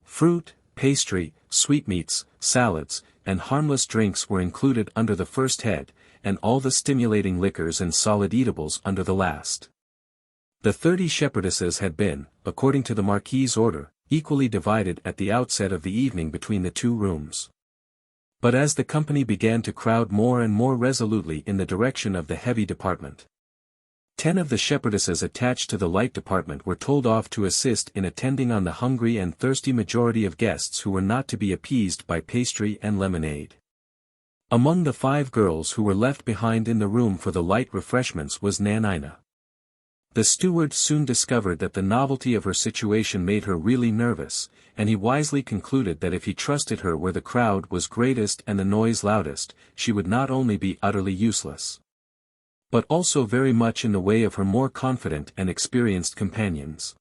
Fruit, pastry, sweetmeats, salads, and harmless drinks were included under the first head, and all the stimulating liquors and solid eatables under the last. The 30 shepherdesses had been, according to the Marquis's order, equally divided at the outset of the evening between the two rooms. But as the company began to crowd more and more resolutely in the direction of the heavy department, 10 of the shepherdesses attached to the light department were told off to assist in attending on the hungry and thirsty majority of guests who were not to be appeased by pastry and lemonade. Among the 5 girls who were left behind in the room for the light refreshments was Nanina. The steward soon discovered that the novelty of her situation made her really nervous, and he wisely concluded that if he trusted her where the crowd was greatest and the noise loudest, she would not only be utterly useless, but also very much in the way of her more confident and experienced companions.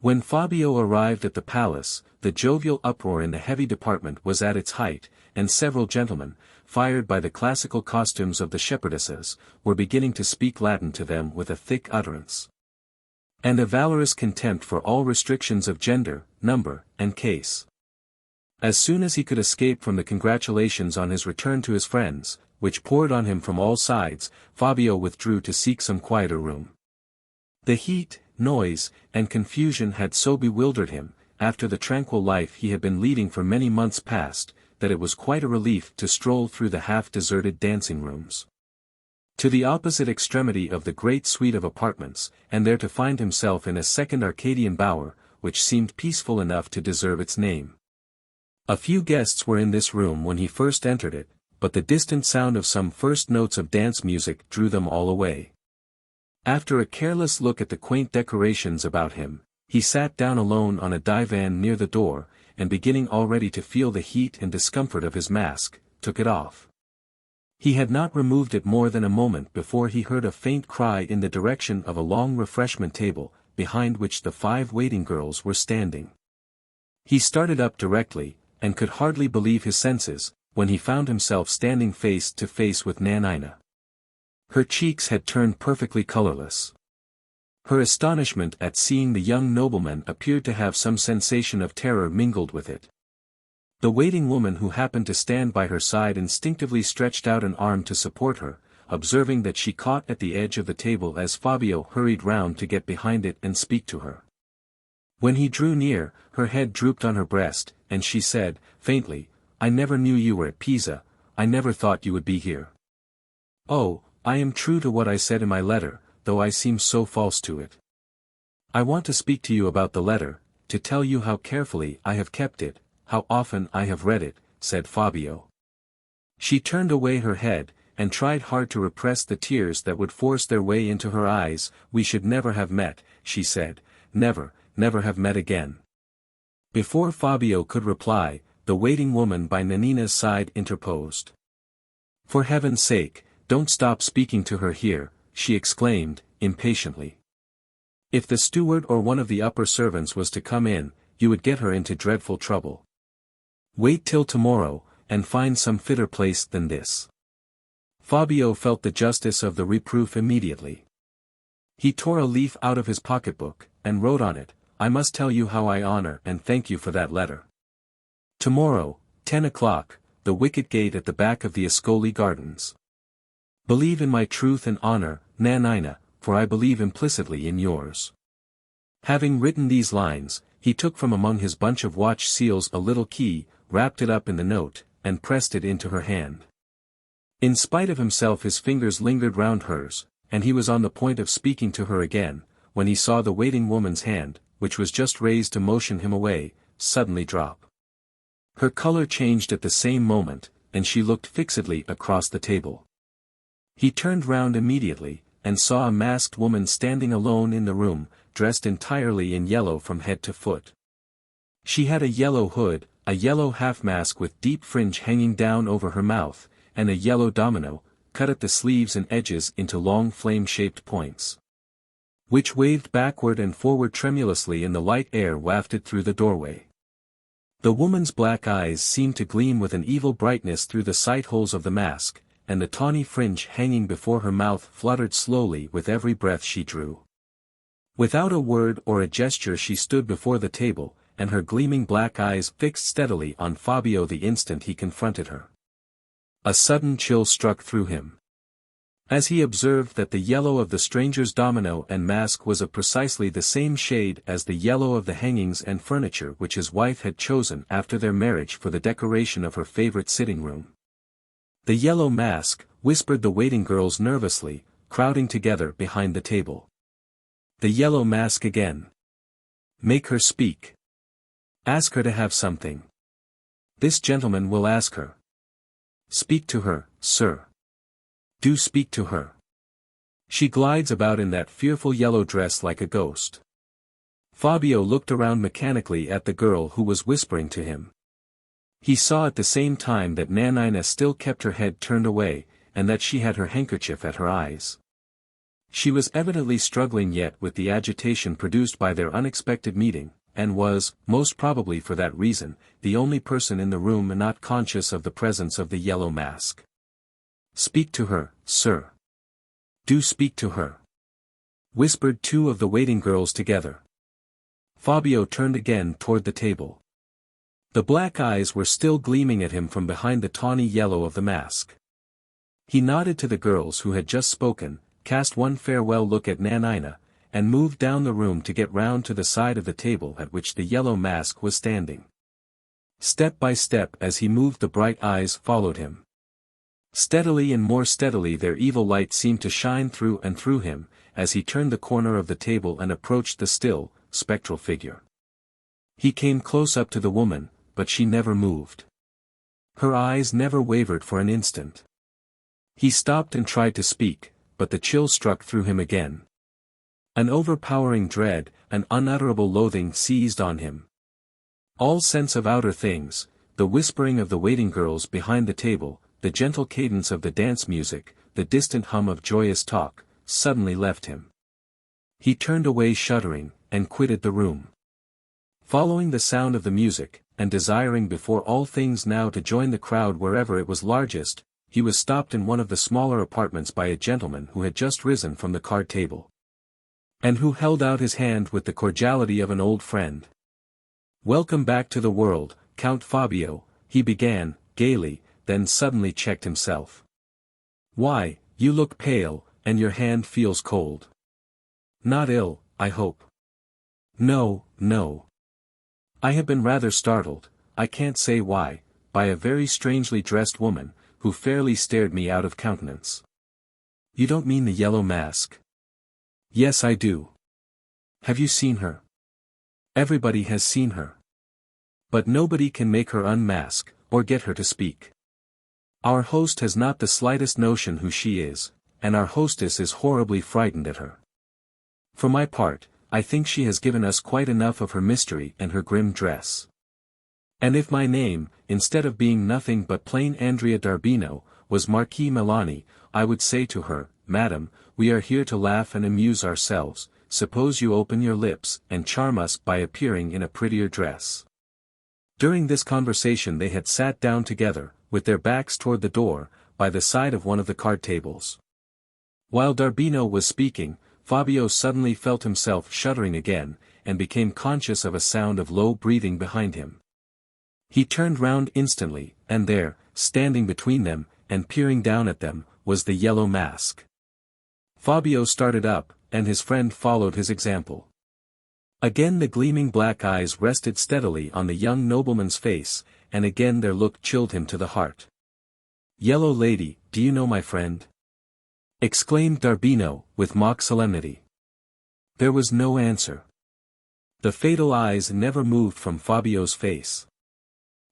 When Fabio arrived at the palace, the jovial uproar in the heavy department was at its height, and several gentlemen, fired by the classical costumes of the shepherdesses, were beginning to speak Latin to them with a thick utterance, and a valorous contempt for all restrictions of gender, number, and case. As soon as he could escape from the congratulations on his return to his friends, which poured on him from all sides, Fabio withdrew to seek some quieter room. The heat, noise, and confusion had so bewildered him, after the tranquil life he had been leading for many months past, that it was quite a relief to stroll through the half-deserted dancing rooms to the opposite extremity of the great suite of apartments, and there to find himself in a second Arcadian bower, which seemed peaceful enough to deserve its name. A few guests were in this room when he first entered it, but the distant sound of some first notes of dance music drew them all away. After a careless look at the quaint decorations about him, he sat down alone on a divan near the door, and beginning already to feel the heat and discomfort of his mask, took it off. He had not removed it more than a moment before he heard a faint cry in the direction of a long refreshment table, behind which the 5 waiting girls were standing. He started up directly, and could hardly believe his senses, when he found himself standing face to face with Nanina. Her cheeks had turned perfectly colorless. Her astonishment at seeing the young nobleman appeared to have some sensation of terror mingled with it. The waiting woman who happened to stand by her side instinctively stretched out an arm to support her, observing that she caught at the edge of the table as Fabio hurried round to get behind it and speak to her. When he drew near, her head drooped on her breast, and she said, faintly, "I never knew you were at Pisa, I never thought you would be here." "Oh, I am true to what I said in my letter, though I seem so false to it. I want to speak to you about the letter, to tell you how carefully I have kept it, how often I have read it," said Fabio. She turned away her head, and tried hard to repress the tears that would force their way into her eyes. "We should never have met," she said, "never, never have met again." Before Fabio could reply, the waiting woman by Nanina's side interposed. "For heaven's sake, don't stop speaking to her here," she exclaimed, impatiently. "If the steward or one of the upper servants was to come in, you would get her into dreadful trouble. Wait till tomorrow, and find some fitter place than this." Fabio felt the justice of the reproof immediately. He tore a leaf out of his pocketbook, and wrote on it, "I must tell you how I honor and thank you for that letter. Tomorrow, 10 o'clock, the wicket gate at the back of the Ascoli Gardens. Believe in my truth and honor, Nanina, for I believe implicitly in yours." Having written these lines, he took from among his bunch of watch seals a little key, wrapped it up in the note, and pressed it into her hand. In spite of himself his fingers lingered round hers, and he was on the point of speaking to her again, when he saw the waiting woman's hand, which was just raised to motion him away, suddenly drop. Her color changed at the same moment, and she looked fixedly across the table. He turned round immediately, and saw a masked woman standing alone in the room, dressed entirely in yellow from head to foot. She had a yellow hood, a yellow half-mask with deep fringe hanging down over her mouth, and a yellow domino, cut at the sleeves and edges into long flame-shaped points, which waved backward and forward tremulously in the light air wafted through the doorway. The woman's black eyes seemed to gleam with an evil brightness through the sight-holes of the mask, and the tawny fringe hanging before her mouth fluttered slowly with every breath she drew. Without a word or a gesture she stood before the table, and her gleaming black eyes fixed steadily on Fabio the instant he confronted her. A sudden chill struck through him, as he observed that the yellow of the stranger's domino and mask was of precisely the same shade as the yellow of the hangings and furniture which his wife had chosen after their marriage for the decoration of her favorite sitting room. "The yellow mask," whispered the waiting girls nervously, crowding together behind the table. "The yellow mask again. Make her speak. Ask her to have something. This gentleman will ask her. Speak to her, sir. Do speak to her. She glides about in that fearful yellow dress like a ghost." Fabio looked around mechanically at the girl who was whispering to him. He saw at the same time that Nanina still kept her head turned away, and that she had her handkerchief at her eyes. She was evidently struggling yet with the agitation produced by their unexpected meeting, and was, most probably for that reason, the only person in the room not conscious of the presence of the yellow mask. "Speak to her, sir. Do speak to her," whispered two of the waiting girls together. Fabio turned again toward the table. The black eyes were still gleaming at him from behind the tawny yellow of the mask. He nodded to the girls who had just spoken, cast one farewell look at Nanina, and moved down the room to get round to the side of the table at which the yellow mask was standing. Step by step as he moved the bright eyes followed him. Steadily and more steadily their evil light seemed to shine through and through him, as he turned the corner of the table and approached the still, spectral figure. He came close up to the woman, but she never moved. Her eyes never wavered for an instant. He stopped and tried to speak, but the chill struck through him again. An overpowering dread, an unutterable loathing seized on him. All sense of outer things, the whispering of the waiting girls behind the table, the gentle cadence of the dance music, the distant hum of joyous talk, suddenly left him. He turned away shuddering, and quitted the room. Following the sound of the music, and desiring before all things now to join the crowd wherever it was largest, he was stopped in one of the smaller apartments by a gentleman who had just risen from the card table, and who held out his hand with the cordiality of an old friend. "Welcome back to the world, Count Fabio," he began, gaily, then suddenly checked himself. "Why, you look pale, and your hand feels cold. Not ill, I hope?" "No, no. I have been rather startled, I can't say why, by a very strangely dressed woman, who fairly stared me out of countenance." "You don't mean the yellow mask?" "Yes, I do. Have you seen her?" "Everybody has seen her." But nobody can make her unmask, or get her to speak. Our host has not the slightest notion who she is, and our hostess is horribly frightened at her. For my part, I think she has given us quite enough of her mystery and her grim dress. And if my name, instead of being nothing but plain Andrea Darbino, was Marquis Melani, I would say to her, Madam, we are here to laugh and amuse ourselves, suppose you open your lips and charm us by appearing in a prettier dress. During this conversation they had sat down together, with their backs toward the door, by the side of one of the card tables. While Darbino was speaking, Fabio suddenly felt himself shuddering again, and became conscious of a sound of low breathing behind him. He turned round instantly, and there, standing between them, and peering down at them, was the yellow mask. Fabio started up, and his friend followed his example. Again the gleaming black eyes rested steadily on the young nobleman's face, and again their look chilled him to the heart. "Yellow lady, do you know my friend?" exclaimed Darbino, with mock solemnity. There was no answer. The fatal eyes never moved from Fabio's face.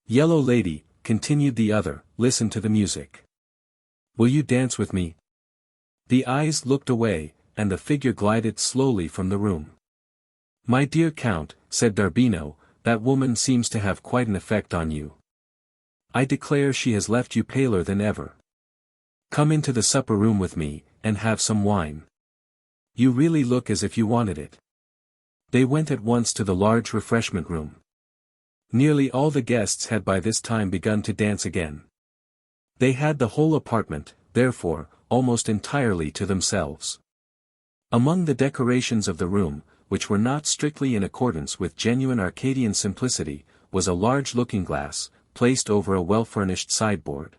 "Yellow lady," continued the other, "listen to the music. Will you dance with me?" The eyes looked away, and the figure glided slowly from the room. "My dear Count," said Darbino, "that woman seems to have quite an effect on you. I declare she has left you paler than ever. Come into the supper room with me, and have some wine. You really look as if you wanted it." They went at once to the large refreshment room. Nearly all the guests had by this time begun to dance again. They had the whole apartment, therefore, almost entirely to themselves. Among the decorations of the room, which were not strictly in accordance with genuine Arcadian simplicity, was a large looking-glass, placed over a well-furnished sideboard.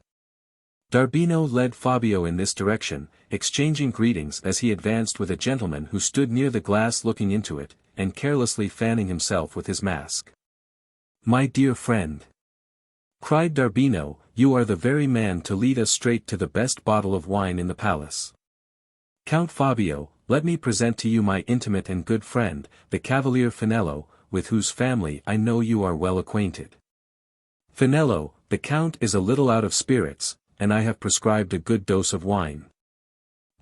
Darbino led Fabio in this direction, exchanging greetings as he advanced with a gentleman who stood near the glass looking into it, and carelessly fanning himself with his mask. "My dear friend," cried Darbino, "you are the very man to lead us straight to the best bottle of wine in the palace. Count Fabio, let me present to you my intimate and good friend, the Cavalier Finello, with whose family I know you are well acquainted. Finello, the Count is a little out of spirits, and I have prescribed a good dose of wine.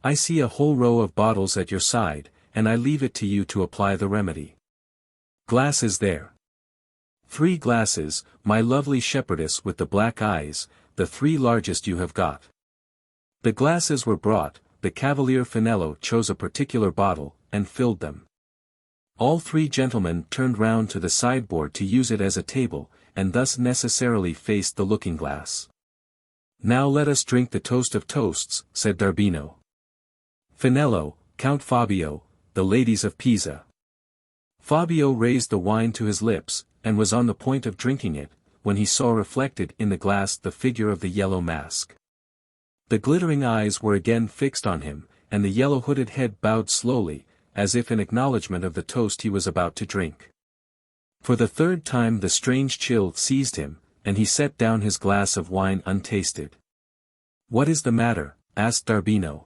I see a whole row of bottles at your side, and I leave it to you to apply the remedy. Glasses there. 3 glasses, my lovely shepherdess with the black eyes, the 3 largest you have got." The glasses were brought, the Cavalier Finello chose a particular bottle, and filled them. All 3 gentlemen turned round to the sideboard to use it as a table, and thus necessarily faced the looking-glass. "Now let us drink the toast of toasts," said Darbino. "Finello, Count Fabio, the ladies of Pisa." Fabio raised the wine to his lips, and was on the point of drinking it, when he saw reflected in the glass the figure of the yellow mask. The glittering eyes were again fixed on him, and the yellow hooded head bowed slowly, as if in acknowledgment of the toast he was about to drink. For the 3rd time the strange chill seized him, and he set down his glass of wine untasted. "What is the matter?" asked Darbino.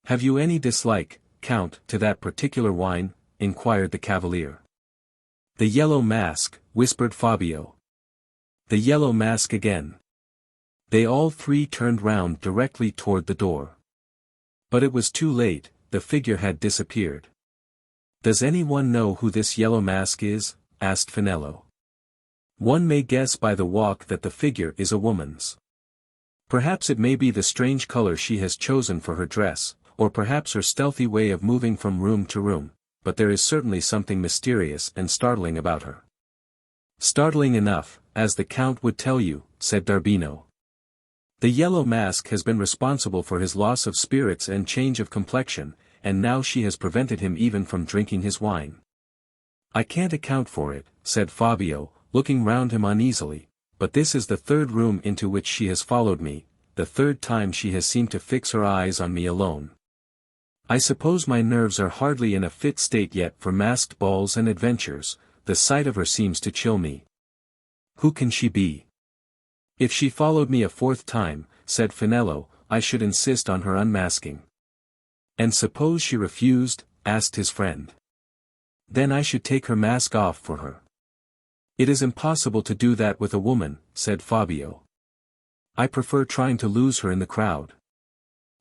"Have you any dislike, Count, to that particular wine?" inquired the Cavalier. "The yellow mask," whispered Fabio. "The yellow mask again." They all 3 turned round directly toward the door. But it was too late, the figure had disappeared. "Does anyone know who this yellow mask is?" asked Finello. "One may guess by the walk that the figure is a woman's. Perhaps it may be the strange color she has chosen for her dress, or perhaps her stealthy way of moving from room to room, but there is certainly something mysterious and startling about her." "Startling enough, as the Count would tell you," said Darbino. "The yellow mask has been responsible for his loss of spirits and change of complexion, and now she has prevented him even from drinking his wine. I can't account for it," said Fabio, looking round him uneasily, "but this is the 3rd room into which she has followed me, the 3rd time she has seemed to fix her eyes on me alone. I suppose my nerves are hardly in a fit state yet for masked balls and adventures, the sight of her seems to chill me. Who can she be? If she followed me a 4th time," said Finello, "I should insist on her unmasking." "And suppose she refused?" asked his friend. "Then I should take her mask off for her." "It is impossible to do that with a woman," said Fabio. "I prefer trying to lose her in the crowd.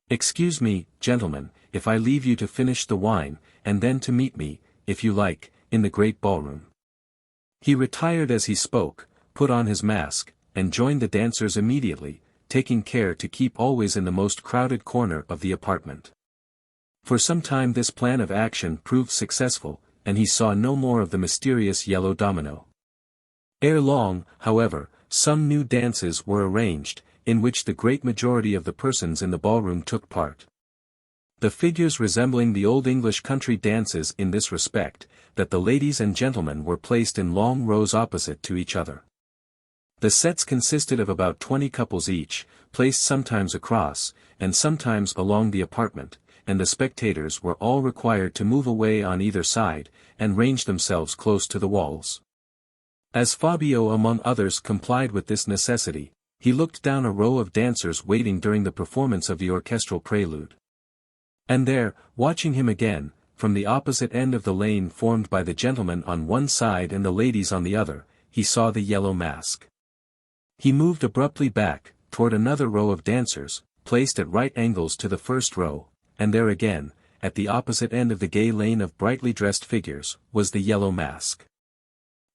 Excuse me, gentlemen, if I leave you to finish the wine, and then to meet me, if you like, in the great ballroom." He retired as he spoke, put on his mask, and joined the dancers immediately, taking care to keep always in the most crowded corner of the apartment. For some time this plan of action proved successful, and he saw no more of the mysterious yellow domino. Ere long, however, some new dances were arranged, in which the great majority of the persons in the ballroom took part. The figures resembling the old English country dances in this respect, that the ladies and gentlemen were placed in long rows opposite to each other. The sets consisted of about 20 couples each, placed sometimes across, and sometimes along the apartment, and the spectators were all required to move away on either side, and range themselves close to the walls. As Fabio among others complied with this necessity, he looked down a row of dancers waiting during the performance of the orchestral prelude. And there, watching him again, from the opposite end of the lane formed by the gentlemen on one side and the ladies on the other, he saw the yellow mask. He moved abruptly back, toward another row of dancers, placed at right angles to the first row, and there again, at the opposite end of the gay lane of brightly dressed figures, was the yellow mask.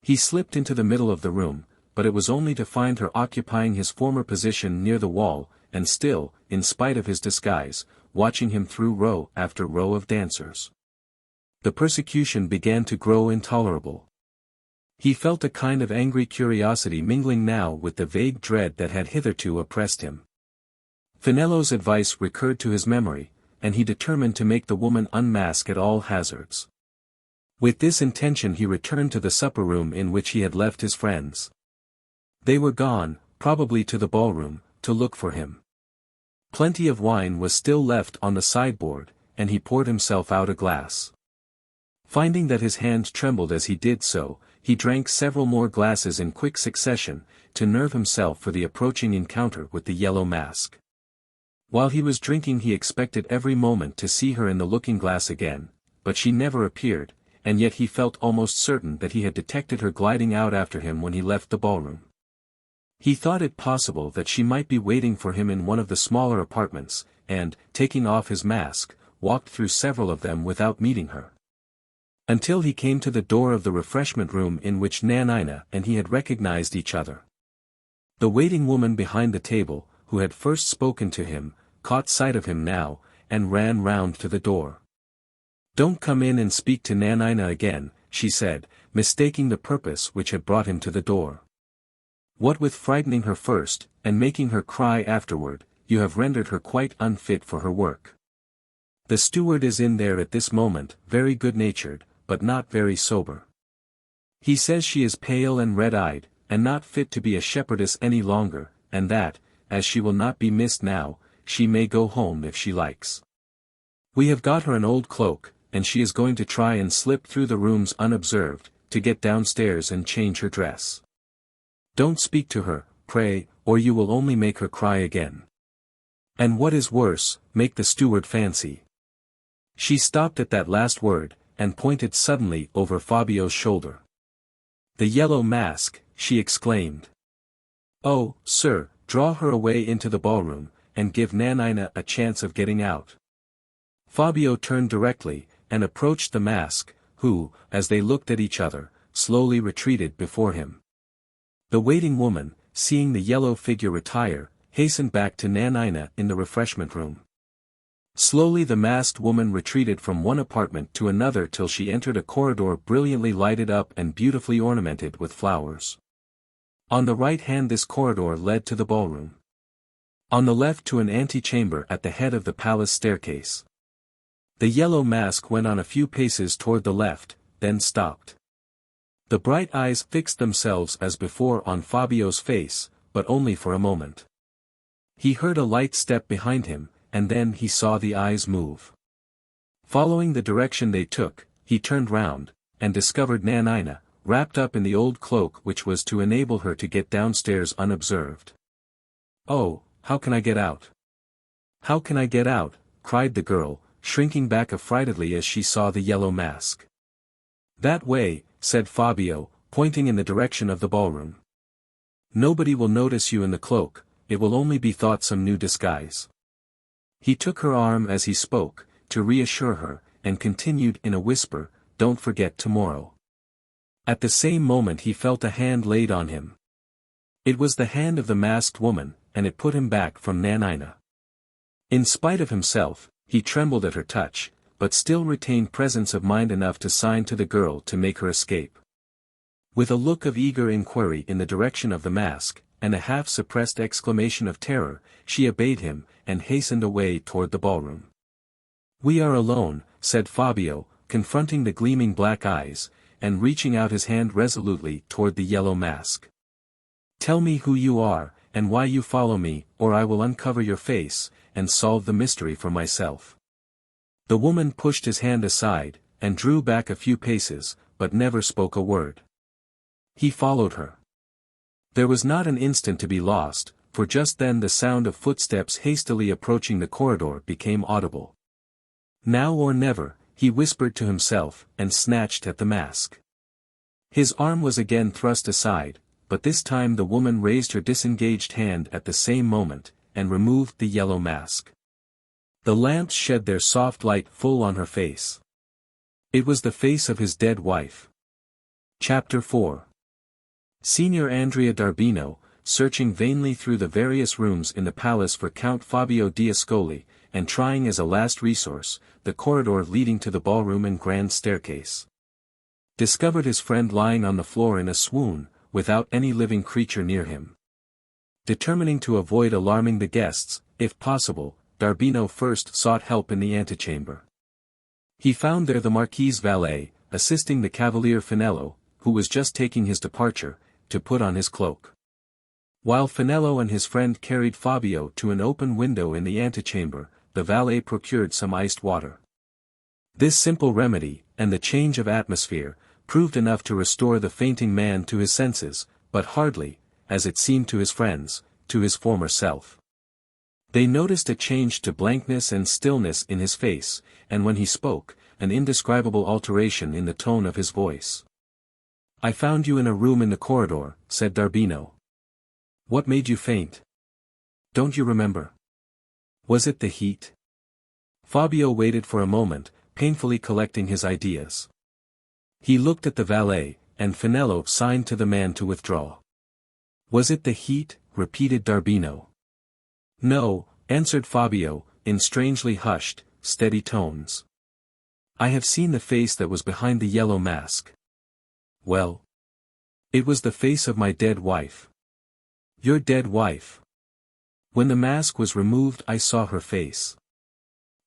He slipped into the middle of the room, but it was only to find her occupying his former position near the wall, and still, in spite of his disguise, watching him through row after row of dancers. The persecution began to grow intolerable. He felt a kind of angry curiosity mingling now with the vague dread that had hitherto oppressed him. Finello's advice recurred to his memory, and he determined to make the woman unmask at all hazards. With this intention he returned to the supper room in which he had left his friends. They were gone, probably to the ballroom, to look for him. Plenty of wine was still left on the sideboard, and he poured himself out a glass. Finding that his hand trembled as he did so, he drank several more glasses in quick succession, to nerve himself for the approaching encounter with the yellow mask. While he was drinking he expected every moment to see her in the looking-glass again, but she never appeared, and yet he felt almost certain that he had detected her gliding out after him when he left the ballroom. He thought it possible that she might be waiting for him in one of the smaller apartments, and, taking off his mask, walked through several of them without meeting her. Until he came to the door of the refreshment room in which Nanina and he had recognized each other. The waiting woman behind the table, who had first spoken to him, caught sight of him now, and ran round to the door. "Don't come in and speak to Nanina again," she said, mistaking the purpose which had brought him to the door. "What with frightening her first, and making her cry afterward, you have rendered her quite unfit for her work. The steward is in there at this moment, very good-natured, but not very sober. He says she is pale and red-eyed, and not fit to be a shepherdess any longer, and that, as she will not be missed now, she may go home if she likes. We have got her an old cloak, and she is going to try and slip through the rooms unobserved, to get downstairs and change her dress. Don't speak to her, pray, or you will only make her cry again. And what is worse, make the steward fancy." She stopped at that last word, and pointed suddenly over Fabio's shoulder. "The yellow mask," she exclaimed. "Oh, sir, draw her away into the ballroom, and give Nanina a chance of getting out." Fabio turned directly, and approached the mask, who, as they looked at each other, slowly retreated before him. The waiting woman, seeing the yellow figure retire, hastened back to Nanina in the refreshment room. Slowly the masked woman retreated from one apartment to another till she entered a corridor brilliantly lighted up and beautifully ornamented with flowers. On the right hand this corridor led to the ballroom. On the left to an antechamber at the head of the palace staircase. The yellow mask went on a few paces toward the left, then stopped. The bright eyes fixed themselves as before on Fabio's face, but only for a moment. He heard a light step behind him, and then he saw the eyes move. Following the direction they took, he turned round, and discovered Nanina, wrapped up in the old cloak which was to enable her to get downstairs unobserved. "Oh, how can I get out? How can I get out?" cried the girl, shrinking back affrightedly as she saw the yellow mask. "That way," said Fabio, pointing in the direction of the ballroom. Nobody will notice you in the cloak, it will only be thought some new disguise. He took her arm as he spoke, to reassure her, and continued in a whisper, don't forget tomorrow. At the same moment he felt a hand laid on him. It was the hand of the masked woman, and it put him back from Nanina. In spite of himself, he trembled at her touch, but still retained presence of mind enough to sign to the girl to make her escape. With a look of eager inquiry in the direction of the mask, and a half-suppressed exclamation of terror, she obeyed him, and hastened away toward the ballroom. "We are alone," said Fabio, confronting the gleaming black eyes, and reaching out his hand resolutely toward the yellow mask. "Tell me who you are, and why you follow me, or I will uncover your face, and solve the mystery for myself." The woman pushed his hand aside, and drew back a few paces, but never spoke a word. He followed her. There was not an instant to be lost, for just then the sound of footsteps hastily approaching the corridor became audible. "Now or never," he whispered to himself, and snatched at the mask. His arm was again thrust aside, but this time the woman raised her disengaged hand at the same moment, and removed the yellow mask. The lamps shed their soft light full on her face. It was the face of his dead wife. Chapter 4. Signor Andrea d'Arbino, searching vainly through the various rooms in the palace for Count Fabio d'Ascoli, and trying as a last resource, the corridor leading to the ballroom and grand staircase, discovered his friend lying on the floor in a swoon, without any living creature near him. Determining to avoid alarming the guests, if possible, d'Arbino first sought help in the antechamber. He found there the Marquis's valet, assisting the Cavalier Finello, who was just taking his departure, to put on his cloak. While Finello and his friend carried Fabio to an open window in the antechamber, the valet procured some iced water. This simple remedy, and the change of atmosphere, proved enough to restore the fainting man to his senses, but hardly, as it seemed to his friends, to his former self. They noticed a change to blankness and stillness in his face, and when he spoke, an indescribable alteration in the tone of his voice. "I found you in a room in the corridor," said d'Arbino. "What made you faint? Don't you remember? Was it the heat?" Fabio waited for a moment, painfully collecting his ideas. He looked at the valet, and Finello signed to the man to withdraw. "Was it the heat?" repeated d'Arbino. "No," answered Fabio, in strangely hushed, steady tones. "I have seen the face that was behind the yellow mask." "Well?" "It was the face of my dead wife." "Your dead wife?" "When the mask was removed I saw her face.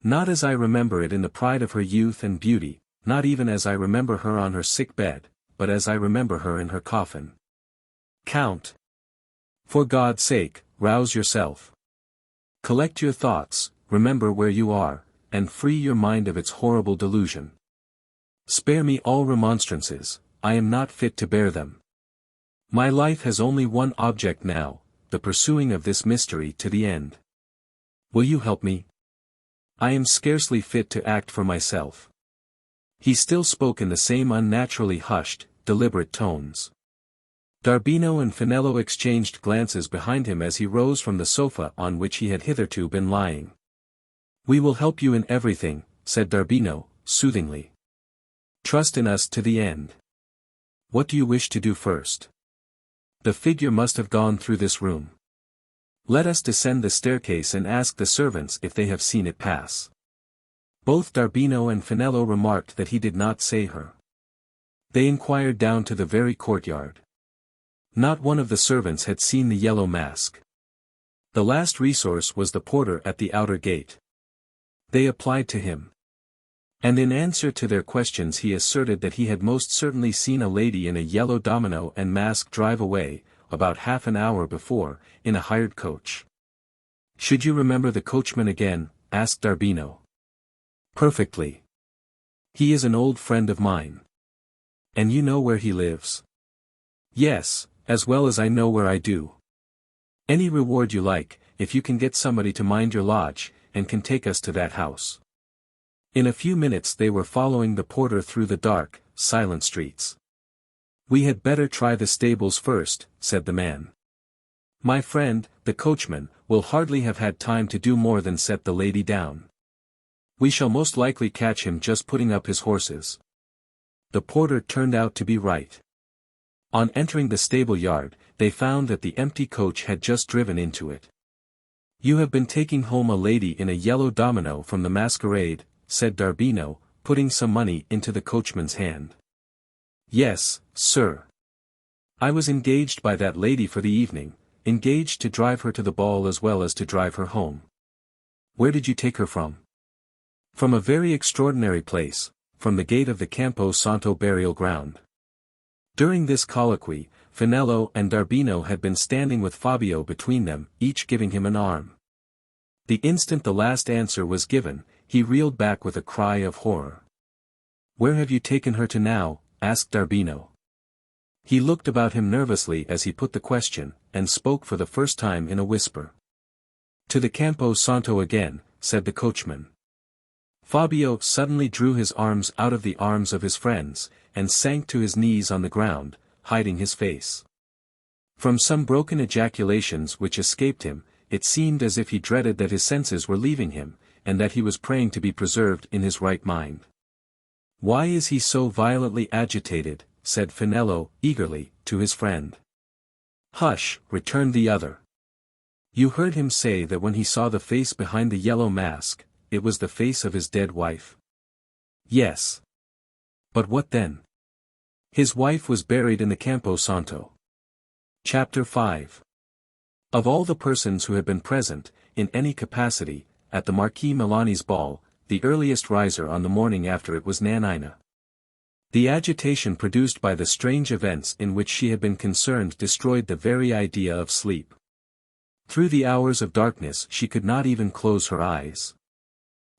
Not as I remember it in the pride of her youth and beauty, not even as I remember her on her sick bed, but as I remember her in her coffin." "Count! For God's sake, rouse yourself. Collect your thoughts, remember where you are, and free your mind of its horrible delusion. Spare me all remonstrances, I am not fit to bear them. My life has only one object now, the pursuing of this mystery to the end. Will you help me? I am scarcely fit to act for myself." He still spoke in the same unnaturally hushed, deliberate tones. D'Arbino and Finello exchanged glances behind him as he rose from the sofa on which he had hitherto been lying. "We will help you in everything," said d'Arbino, soothingly. "Trust in us to the end. What do you wish to do first? The figure must have gone through this room. Let us descend the staircase and ask the servants if they have seen it pass." Both d'Arbino and Finello remarked that he did not say her. They inquired down to the very courtyard. Not one of the servants had seen the yellow mask. The last resource was the porter at the outer gate. They applied to him. And in answer to their questions he asserted that he had most certainly seen a lady in a yellow domino and mask drive away, about half an hour before, in a hired coach. "Should you remember the coachman again?" asked d'Arbino. "Perfectly. He is an old friend of mine." "And you know where he lives?" "Yes, as well as I know where I do. Any reward you like, if you can get somebody to mind your lodge, and can take us to that house." In a few minutes they were following the porter through the dark, silent streets. We had better try the stables first, said the man. My friend, the coachman, will hardly have had time to do more than set the lady down. We shall most likely catch him just putting up his horses. The porter turned out to be right. On entering the stable yard, they found that the empty coach had just driven into it. You have been taking home a lady in a yellow domino from the masquerade, said Darbino, putting some money into the coachman's hand. Yes, sir. I was engaged by that lady for the evening, engaged to drive her to the ball as well as to drive her home. Where did you take her from? From a very extraordinary place, from the gate of the Campo Santo burial ground. During this colloquy, Finello and Darbino had been standing with Fabio between them, each giving him an arm. The instant the last answer was given, he reeled back with a cry of horror. Where have you taken her to now? Asked Darbino. He looked about him nervously as he put the question, and spoke for the first time in a whisper. To the Campo Santo again, said the coachman. Fabio suddenly drew his arms out of the arms of his friends, and sank to his knees on the ground, hiding his face. From some broken ejaculations which escaped him, it seemed as if he dreaded that his senses were leaving him, and that he was praying to be preserved in his right mind. Why is he so violently agitated? Said Finello, eagerly, to his friend. Hush, returned the other. You heard him say that when he saw the face behind the yellow mask, it was the face of his dead wife. Yes. But what then? His wife was buried in the Campo Santo. Chapter 5. Of all the persons who had been present, in any capacity, at the Marquis Milani's ball, the earliest riser on the morning after it was Nanina. The agitation produced by the strange events in which she had been concerned destroyed the very idea of sleep. Through the hours of darkness she could not even close her eyes.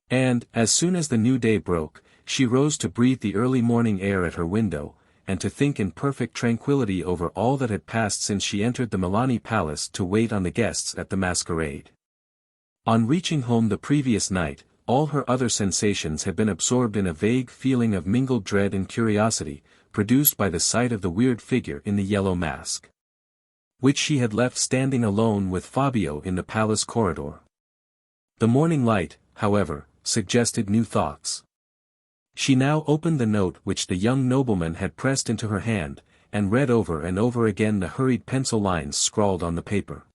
And, as soon as the new day broke, she rose to breathe the early morning air at her window, and to think in perfect tranquillity over all that had passed since she entered the Milani palace to wait on the guests at the masquerade. On reaching home the previous night, all her other sensations had been absorbed in a vague feeling of mingled dread and curiosity, produced by the sight of the weird figure in the yellow mask, which she had left standing alone with Fabio in the palace corridor. The morning light, however, suggested new thoughts. She now opened the note which the young nobleman had pressed into her hand, and read over and over again the hurried pencil lines scrawled on the paper.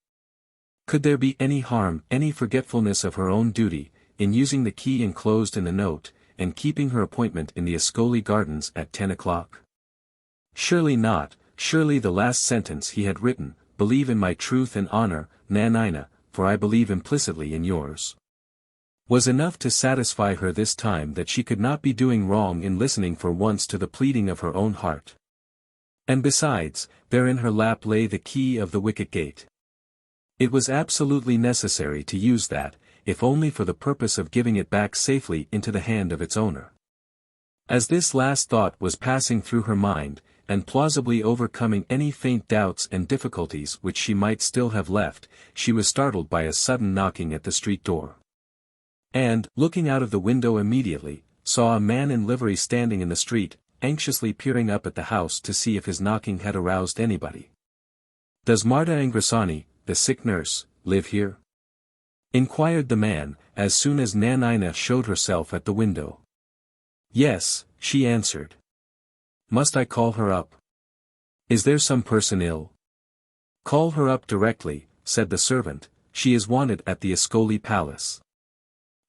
Could there be any harm, any forgetfulness of her own duty, in using the key enclosed in the note, and keeping her appointment in the Ascoli Gardens at 10 o'clock? Surely not. Surely the last sentence he had written, "Believe in my truth and honor, Nanina, for I believe implicitly in yours," was enough to satisfy her this time that she could not be doing wrong in listening for once to the pleading of her own heart. And besides, there in her lap lay the key of the wicket gate. It was absolutely necessary to use that, if only for the purpose of giving it back safely into the hand of its owner. As this last thought was passing through her mind, and plausibly overcoming any faint doubts and difficulties which she might still have left, she was startled by a sudden knocking at the street door. And, looking out of the window immediately, saw a man in livery standing in the street, anxiously peering up at the house to see if his knocking had aroused anybody. "Does Marta Ingressani, the sick nurse, live here?" inquired the man, as soon as Nanina showed herself at the window. "Yes," she answered. "Must I call her up? Is there some person ill?" "Call her up directly," said the servant, "she is wanted at the Ascoli Palace."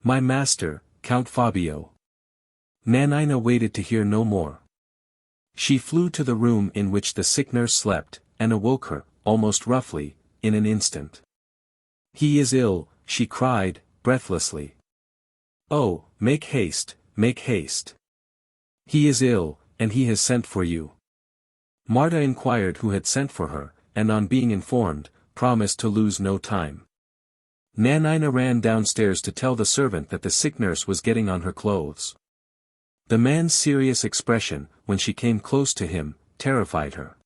"My master, Count Fabio." Nanina waited to hear no more. She flew to the room in which the sick nurse slept, and awoke her, almost roughly, in an instant. "He is ill," she cried, breathlessly. "Oh, make haste, make haste. He is ill, and he has sent for you." Marta inquired who had sent for her, and on being informed, promised to lose no time. Nanina ran downstairs to tell the servant that the sick nurse was getting on her clothes. The man's serious expression, when she came close to him, terrified her.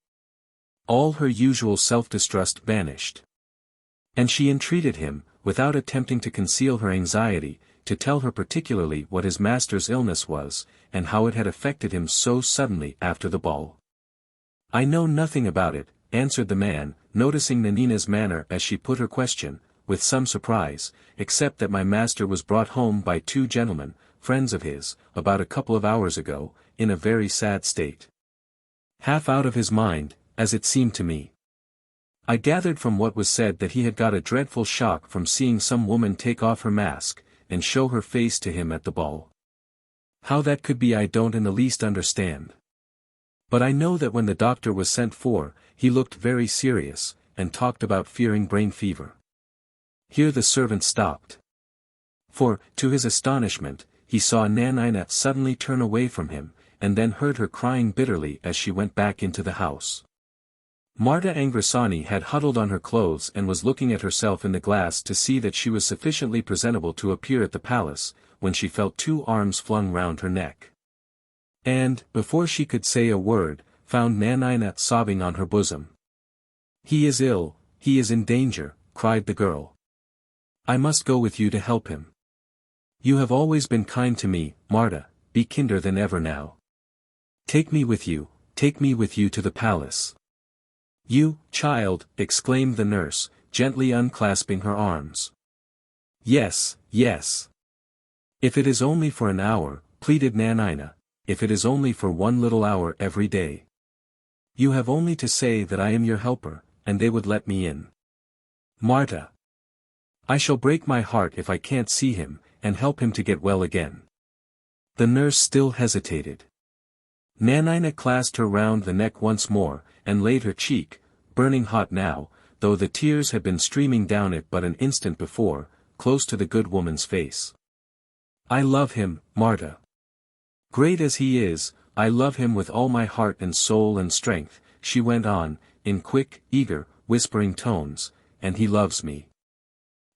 All her usual self-distrust vanished. And she entreated him, without attempting to conceal her anxiety, to tell her particularly what his master's illness was, and how it had affected him so suddenly after the ball. "I know nothing about it," answered the man, noticing Nanina's manner as she put her question, with some surprise, "except that my master was brought home by two gentlemen, friends of his, about a couple of hours ago, in a very sad state. Half out of his mind, as it seemed to me. I gathered from what was said that he had got a dreadful shock from seeing some woman take off her mask, and show her face to him at the ball. How that could be I don't in the least understand. But I know that when the doctor was sent for, he looked very serious, and talked about fearing brain fever." Here the servant stopped. For, to his astonishment, he saw Nanina suddenly turn away from him, and then heard her crying bitterly as she went back into the house. Marta Angrisani had huddled on her clothes and was looking at herself in the glass to see that she was sufficiently presentable to appear at the palace, when she felt two arms flung round her neck. And, before she could say a word, found Nanina sobbing on her bosom. "He is ill, he is in danger," cried the girl. "I must go with you to help him. You have always been kind to me, Marta, be kinder than ever now. Take me with you to the palace." "You, child," exclaimed the nurse, gently unclasping her arms. "Yes, yes. If it is only for an hour," pleaded Nanina, "if it is only for one little hour every day. You have only to say that I am your helper, and they would let me in. Marta. I shall break my heart if I can't see him, and help him to get well again." The nurse still hesitated. Nanina clasped her round the neck once more, and laid her cheek, burning hot now, though the tears had been streaming down it but an instant before, close to the good woman's face. "I love him, Marta. Great as he is, I love him with all my heart and soul and strength," she went on, in quick, eager, whispering tones, "and he loves me.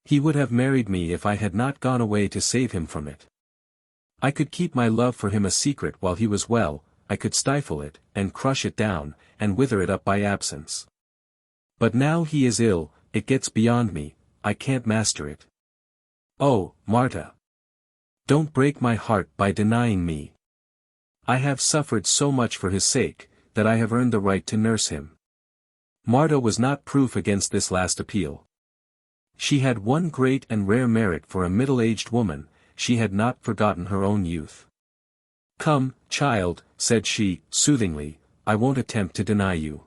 He would have married me if I had not gone away to save him from it. I could keep my love for him a secret while he was well, I could stifle it, and crush it down, and wither it up by absence. But now he is ill, it gets beyond me, I can't master it. Oh, Marta! Don't break my heart by denying me. I have suffered so much for his sake, that I have earned the right to nurse him." Marta was not proof against this last appeal. She had one great and rare merit for a middle-aged woman, she had not forgotten her own youth. "Come, child," said she, soothingly, "I won't attempt to deny you.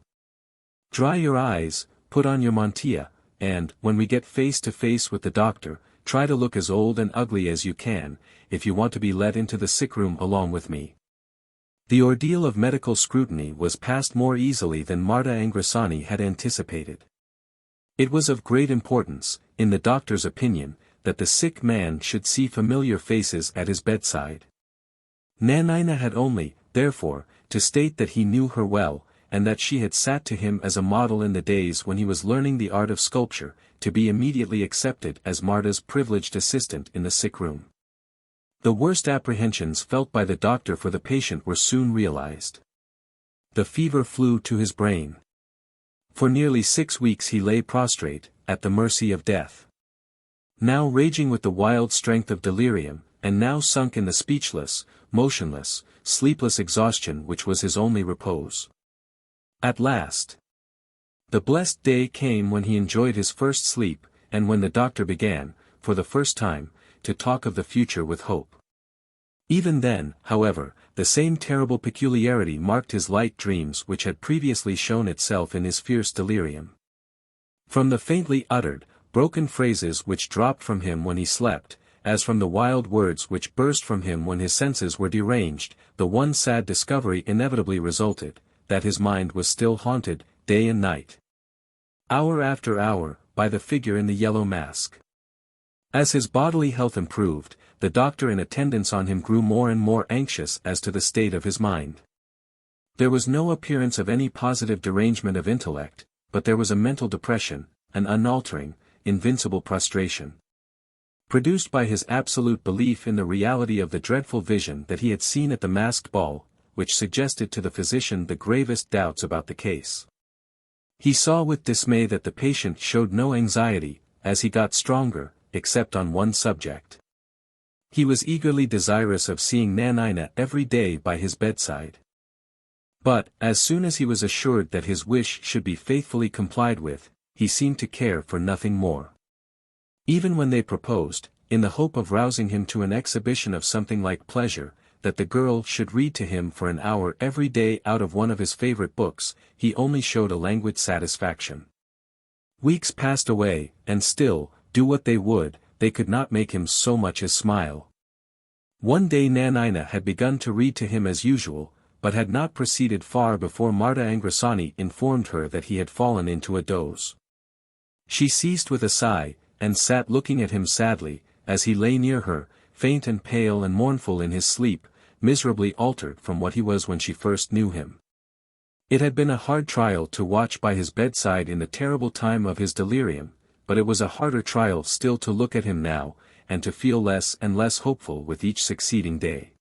Dry your eyes, put on your mantilla, and, when we get face to face with the doctor, try to look as old and ugly as you can, if you want to be let into the sick-room along with me." The ordeal of medical scrutiny was passed more easily than Marta Angrisani had anticipated. It was of great importance, in the doctor's opinion, that the sick man should see familiar faces at his bedside. Nanina had only, therefore, to state that he knew her well, and that she had sat to him as a model in the days when he was learning the art of sculpture, to be immediately accepted as Marta's privileged assistant in the sick-room. The worst apprehensions felt by the doctor for the patient were soon realized. The fever flew to his brain. For nearly 6 weeks he lay prostrate, at the mercy of death. Now raging with the wild strength of delirium, and now sunk in the speechless, motionless, sleepless exhaustion which was his only repose. At last, the blessed day came when he enjoyed his first sleep, and when the doctor began, for the first time, to talk of the future with hope. Even then, however, the same terrible peculiarity marked his light dreams which had previously shown itself in his fierce delirium. From the faintly uttered, broken phrases which dropped from him when he slept, as from the wild words which burst from him when his senses were deranged, the one sad discovery inevitably resulted, that his mind was still haunted, day and night, hour after hour, by the figure in the yellow mask. As his bodily health improved, the doctor in attendance on him grew more and more anxious as to the state of his mind. There was no appearance of any positive derangement of intellect, but there was a mental depression, an unaltering, invincible prostration, produced by his absolute belief in the reality of the dreadful vision that he had seen at the masked ball, which suggested to the physician the gravest doubts about the case. He saw with dismay that the patient showed no anxiety, as he got stronger, except on one subject. He was eagerly desirous of seeing Nanina every day by his bedside. But, as soon as he was assured that his wish should be faithfully complied with, he seemed to care for nothing more. Even when they proposed, in the hope of rousing him to an exhibition of something like pleasure, that the girl should read to him for an hour every day out of one of his favorite books, he only showed a languid satisfaction. Weeks passed away, and still, do what they would, they could not make him so much as smile. One day Nanina had begun to read to him as usual, but had not proceeded far before Marta Angrisani informed her that he had fallen into a doze. She ceased with a sigh, and sat looking at him sadly, as he lay near her, faint and pale and mournful in his sleep, miserably altered from what he was when she first knew him. It had been a hard trial to watch by his bedside in the terrible time of his delirium, but it was a harder trial still to look at him now, and to feel less and less hopeful with each succeeding day.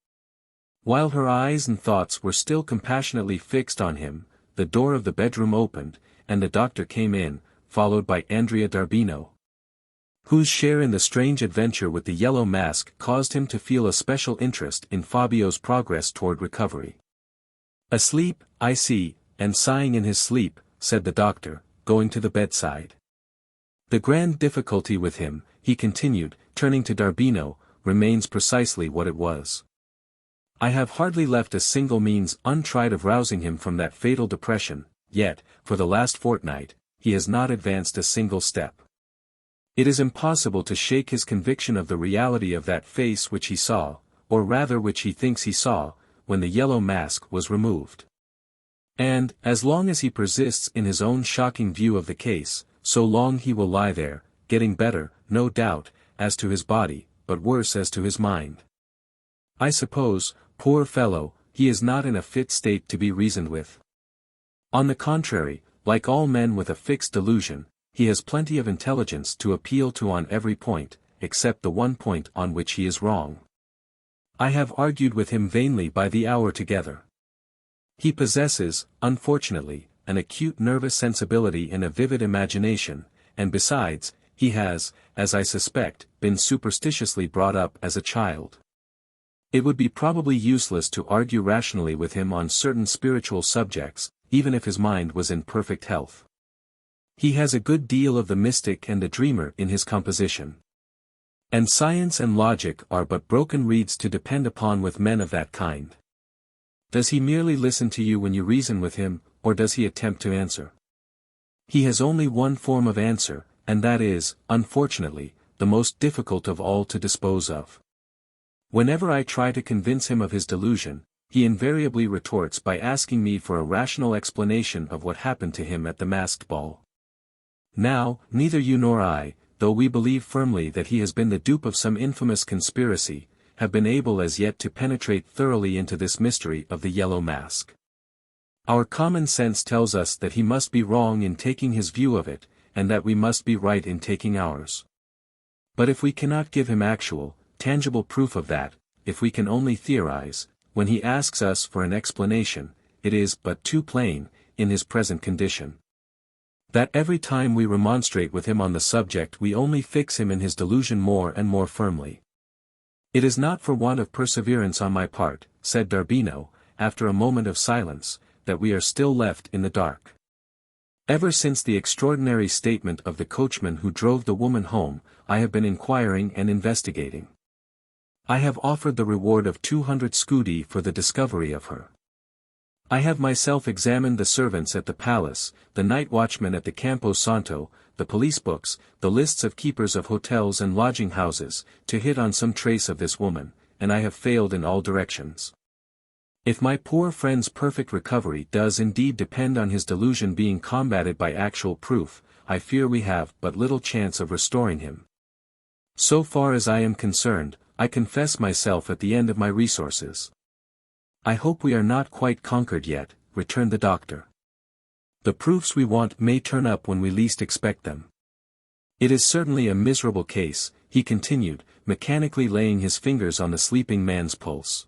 While her eyes and thoughts were still compassionately fixed on him, the door of the bedroom opened, and the doctor came in, followed by Andrea d'Arbino, whose share in the strange adventure with the yellow mask caused him to feel a special interest in Fabio's progress toward recovery. "Asleep, I see, and sighing in his sleep," said the doctor, going to the bedside. "The grand difficulty with him," he continued, turning to d'Arbino, "remains precisely what it was. I have hardly left a single means untried of rousing him from that fatal depression, yet, for the last fortnight, he has not advanced a single step. It is impossible to shake his conviction of the reality of that face which he saw, or rather which he thinks he saw, when the yellow mask was removed. And, as long as he persists in his own shocking view of the case, so long he will lie there, getting better, no doubt, as to his body, but worse as to his mind. I suppose, poor fellow, he is not in a fit state to be reasoned with. On the contrary, like all men with a fixed delusion, he has plenty of intelligence to appeal to on every point, except the one point on which he is wrong. I have argued with him vainly by the hour together. He possesses, unfortunately, an acute nervous sensibility and a vivid imagination, and besides, he has, as I suspect, been superstitiously brought up as a child. It would be probably useless to argue rationally with him on certain spiritual subjects, even if his mind was in perfect health. He has a good deal of the mystic and the dreamer in his composition. And science and logic are but broken reeds to depend upon with men of that kind. Does he merely listen to you when you reason with him, or does he attempt to answer? He has only one form of answer, and that is, unfortunately, the most difficult of all to dispose of. Whenever I try to convince him of his delusion, he invariably retorts by asking me for a rational explanation of what happened to him at the masked ball. Now, neither you nor I, though we believe firmly that he has been the dupe of some infamous conspiracy, have been able as yet to penetrate thoroughly into this mystery of the yellow mask. Our common sense tells us that he must be wrong in taking his view of it, and that we must be right in taking ours. But if we cannot give him actual, tangible proof of that, if we can only theorize, when he asks us for an explanation, it is but too plain, in his present condition, that every time we remonstrate with him on the subject we only fix him in his delusion more and more firmly. It is not for want of perseverance on my part, said d'Arbino, after a moment of silence, that we are still left in the dark. Ever since the extraordinary statement of the coachman who drove the woman home, I have been inquiring and investigating. I have offered the reward of 200 scudi for the discovery of her. I have myself examined the servants at the palace, the night watchmen at the Campo Santo, the police books, the lists of keepers of hotels and lodging houses, to hit on some trace of this woman, and I have failed in all directions. If my poor friend's perfect recovery does indeed depend on his delusion being combated by actual proof, I fear we have but little chance of restoring him. So far as I am concerned, I confess myself at the end of my resources. I hope we are not quite conquered yet, returned the doctor. The proofs we want may turn up when we least expect them. It is certainly a miserable case, he continued, mechanically laying his fingers on the sleeping man's pulse.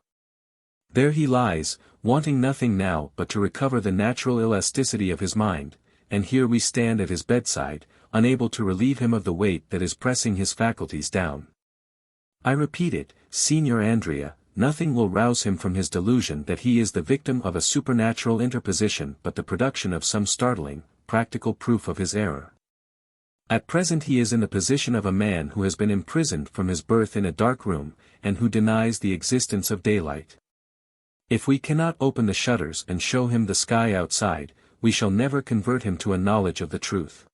There he lies, wanting nothing now but to recover the natural elasticity of his mind, and here we stand at his bedside, unable to relieve him of the weight that is pressing his faculties down. I repeat it, Signor Andrea, nothing will rouse him from his delusion that he is the victim of a supernatural interposition but the production of some startling, practical proof of his error. At present he is in the position of a man who has been imprisoned from his birth in a dark room, and who denies the existence of daylight. If we cannot open the shutters and show him the sky outside, we shall never convert him to a knowledge of the truth.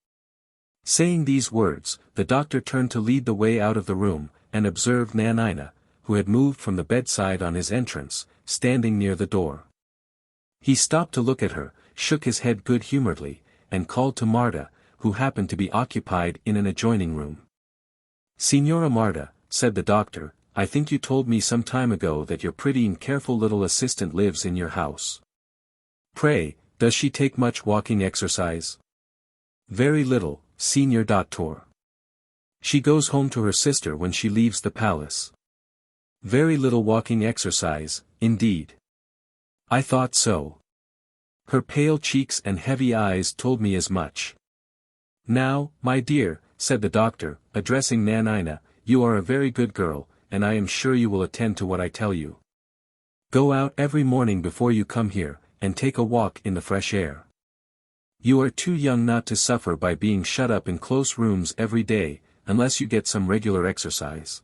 Saying these words, the doctor turned to lead the way out of the room, and observed Nanina, who had moved from the bedside on his entrance, standing near the door. He stopped to look at her, shook his head good-humoredly, and called to Marta, who happened to be occupied in an adjoining room. "Signora Marta," said the doctor, "I think you told me some time ago that your pretty and careful little assistant lives in your house. Pray, does she take much walking exercise?" "Very little, Signor Doctor. She goes home to her sister when she leaves the palace." "Very little walking exercise, indeed. I thought so. Her pale cheeks and heavy eyes told me as much. Now, my dear," said the doctor, addressing Nanina, "you are a very good girl, and I am sure you will attend to what I tell you. Go out every morning before you come here, and take a walk in the fresh air. You are too young not to suffer by being shut up in close rooms every day, unless you get some regular exercise.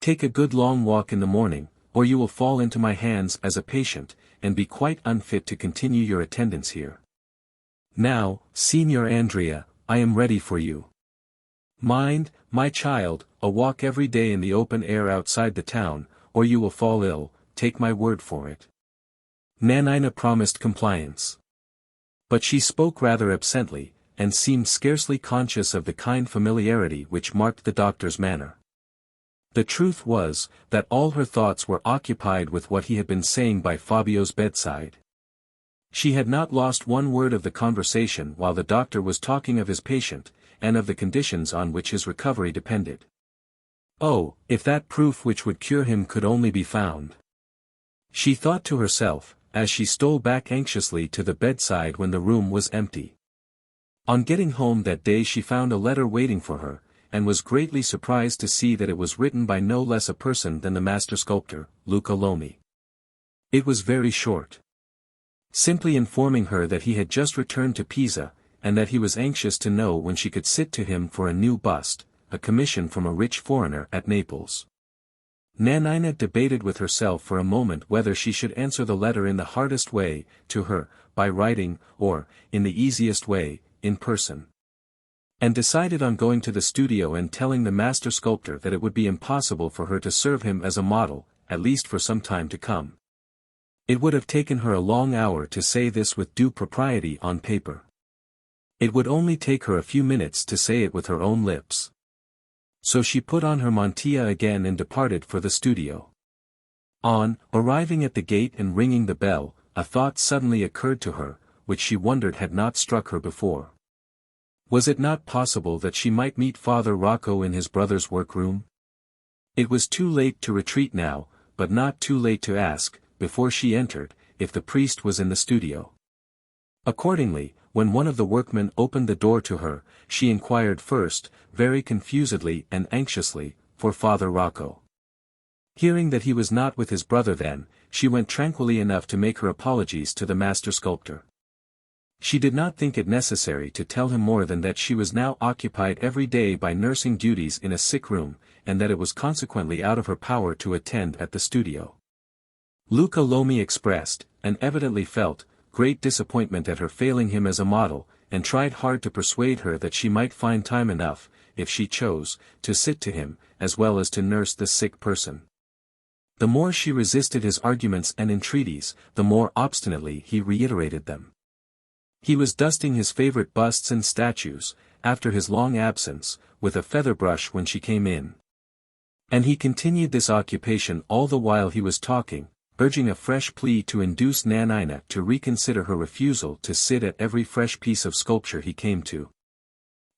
Take a good long walk in the morning, or you will fall into my hands as a patient, and be quite unfit to continue your attendance here. Now, Signor Andrea, I am ready for you. Mind, my child, a walk every day in the open air outside the town, or you will fall ill, take my word for it." Nanina promised compliance. But she spoke rather absently, and seemed scarcely conscious of the kind familiarity which marked the doctor's manner. The truth was, that all her thoughts were occupied with what he had been saying by Fabio's bedside. She had not lost one word of the conversation while the doctor was talking of his patient, and of the conditions on which his recovery depended. Oh, if that proof which would cure him could only be found! She thought to herself, as she stole back anxiously to the bedside when the room was empty. On getting home that day she found a letter waiting for her, and was greatly surprised to see that it was written by no less a person than the master sculptor, Luca Lomi. It was very short. Simply informing her that he had just returned to Pisa, and that he was anxious to know when she could sit to him for a new bust, a commission from a rich foreigner at Naples. Nanina debated with herself for a moment whether she should answer the letter in the hardest way, to her, by writing, or, in the easiest way, in person. And decided on going to the studio and telling the master sculptor that it would be impossible for her to serve him as a model, at least for some time to come. It would have taken her a long hour to say this with due propriety on paper. It would only take her a few minutes to say it with her own lips. So she put on her mantilla again and departed for the studio. On arriving at the gate and ringing the bell, a thought suddenly occurred to her, which she wondered had not struck her before. Was it not possible that she might meet Father Rocco in his brother's workroom? It was too late to retreat now, but not too late to ask, before she entered, if the priest was in the studio. Accordingly, when one of the workmen opened the door to her, she inquired first, very confusedly and anxiously, for Father Rocco. Hearing that he was not with his brother then, she went tranquilly enough to make her apologies to the master sculptor. She did not think it necessary to tell him more than that she was now occupied every day by nursing duties in a sick room, and that it was consequently out of her power to attend at the studio. Luca Lomi expressed, and evidently felt, great disappointment at her failing him as a model, and tried hard to persuade her that she might find time enough, if she chose, to sit to him, as well as to nurse the sick person. The more she resisted his arguments and entreaties, the more obstinately he reiterated them. He was dusting his favorite busts and statues, after his long absence, with a feather brush when she came in. And he continued this occupation all the while he was talking, urging a fresh plea to induce Nanina to reconsider her refusal to sit at every fresh piece of sculpture he came to.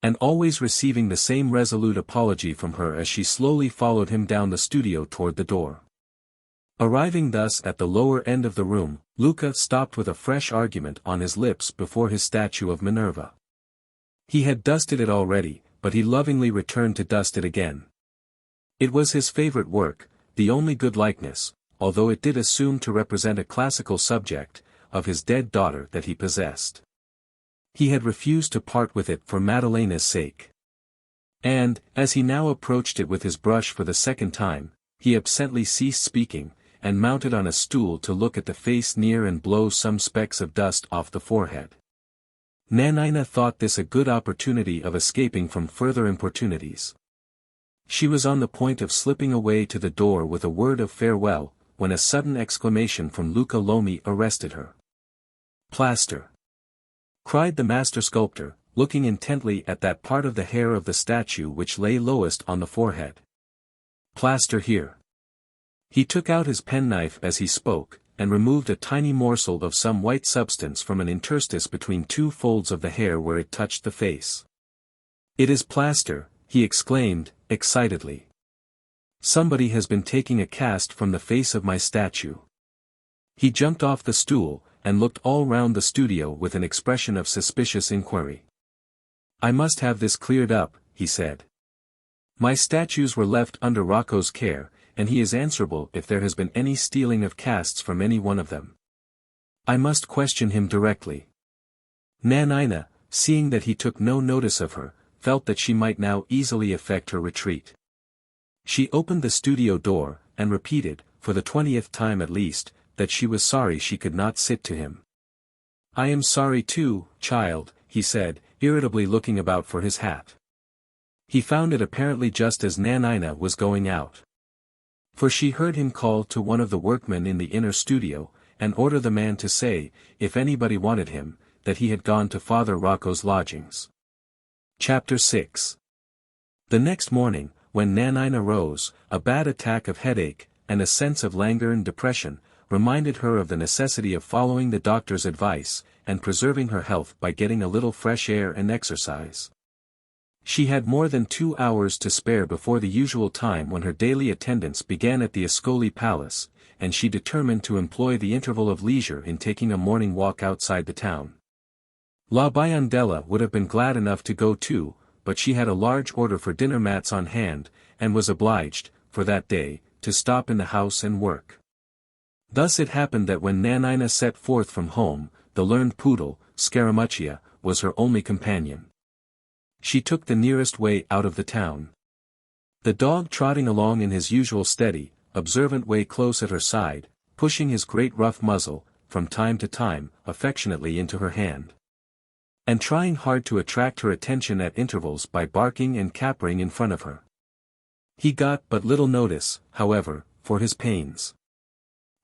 And always receiving the same resolute apology from her as she slowly followed him down the studio toward the door. Arriving thus at the lower end of the room, Luca stopped with a fresh argument on his lips before his statue of Minerva. He had dusted it already, but he lovingly returned to dust it again. It was his favorite work, the only good likeness, although it did assume to represent a classical subject, of his dead daughter that he possessed. He had refused to part with it for Madalena's sake. And, as he now approached it with his brush for the second time, he absently ceased speaking, and mounted on a stool to look at the face near and blow some specks of dust off the forehead. Nanina thought this a good opportunity of escaping from further importunities. She was on the point of slipping away to the door with a word of farewell, when a sudden exclamation from Luca Lomi arrested her. "Plaster!" cried the master sculptor, looking intently at that part of the hair of the statue which lay lowest on the forehead. "Plaster here." He took out his penknife as he spoke, and removed a tiny morsel of some white substance from an interstice between two folds of the hair where it touched the face. "It is plaster," he exclaimed, excitedly. "Somebody has been taking a cast from the face of my statue." He jumped off the stool, and looked all round the studio with an expression of suspicious inquiry. "I must have this cleared up," he said. "My statues were left under Rocco's care, and he is answerable if there has been any stealing of casts from any one of them. I must question him directly." Nanina, seeing that he took no notice of her, felt that she might now easily effect her retreat. She opened the studio door, and repeated, for the 20th time at least, that she was sorry she could not sit to him. "I am sorry too, child," he said, irritably looking about for his hat. He found it apparently just as Nanina was going out. For she heard him call to one of the workmen in the inner studio, and order the man to say, if anybody wanted him, that he had gone to Father Rocco's lodgings. Chapter 6. The next morning, when Nanina rose, a bad attack of headache, and a sense of languor and depression, reminded her of the necessity of following the doctor's advice, and preserving her health by getting a little fresh air and exercise. She had more than 2 hours to spare before the usual time when her daily attendance began at the Ascoli Palace, and she determined to employ the interval of leisure in taking a morning walk outside the town. La Biondella would have been glad enough to go too, but she had a large order for dinner mats on hand, and was obliged, for that day, to stop in the house and work. Thus it happened that when Nanina set forth from home, the learned poodle, Scaramuccia, was her only companion. She took the nearest way out of the town. The dog trotting along in his usual steady, observant way close at her side, pushing his great rough muzzle, from time to time, affectionately into her hand. And trying hard to attract her attention at intervals by barking and capering in front of her. He got but little notice, however, for his pains.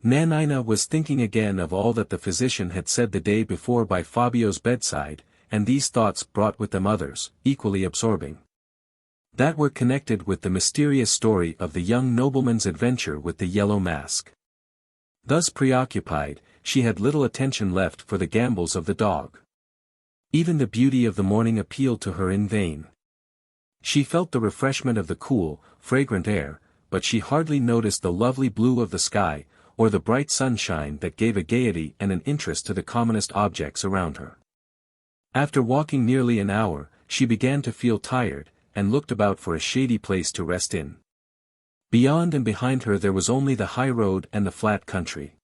Nanina was thinking again of all that the physician had said the day before by Fabio's bedside, and these thoughts brought with them others, equally absorbing. That were connected with the mysterious story of the young nobleman's adventure with the yellow mask. Thus preoccupied, she had little attention left for the gambols of the dog. Even the beauty of the morning appealed to her in vain. She felt the refreshment of the cool, fragrant air, but she hardly noticed the lovely blue of the sky, or the bright sunshine that gave a gaiety and an interest to the commonest objects around her. After walking nearly an hour, she began to feel tired, and looked about for a shady place to rest in. Beyond and behind her there was only the high road and the flat country.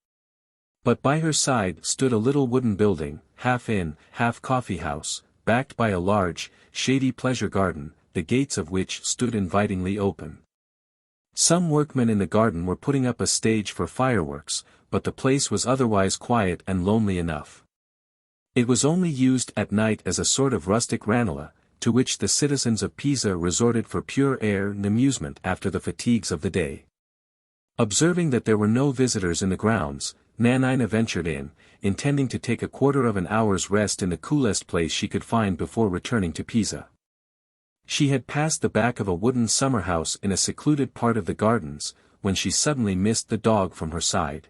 But by her side stood a little wooden building, half inn, half coffee house, backed by a large, shady pleasure garden, the gates of which stood invitingly open. Some workmen in the garden were putting up a stage for fireworks, but the place was otherwise quiet and lonely enough. It was only used at night as a sort of rustic ranelagh, to which the citizens of Pisa resorted for pure air and amusement after the fatigues of the day. Observing that there were no visitors in the grounds, Nanina ventured in, intending to take a quarter of an hour's rest in the coolest place she could find before returning to Pisa. She had passed the back of a wooden summer-house in a secluded part of the gardens, when she suddenly missed the dog from her side.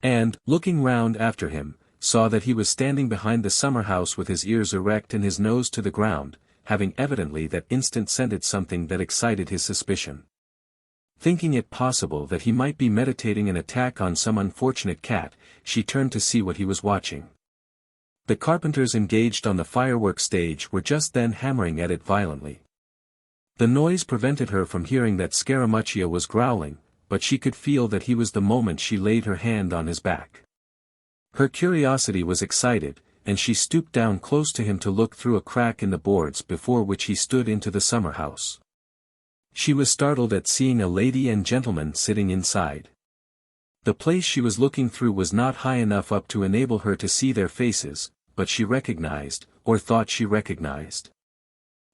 And, looking round after him, saw that he was standing behind the summer-house with his ears erect and his nose to the ground, having evidently that instant scented something that excited his suspicion. Thinking it possible that he might be meditating an attack on some unfortunate cat, she turned to see what he was watching. The carpenters engaged on the fireworks stage were just then hammering at it violently. The noise prevented her from hearing that Scaramuccia was growling, but she could feel that he was the moment she laid her hand on his back. Her curiosity was excited, and she stooped down close to him to look through a crack in the boards before which he stood into the summer house. She was startled at seeing a lady and gentleman sitting inside. The place she was looking through was not high enough up to enable her to see their faces, but she recognized, or thought she recognized,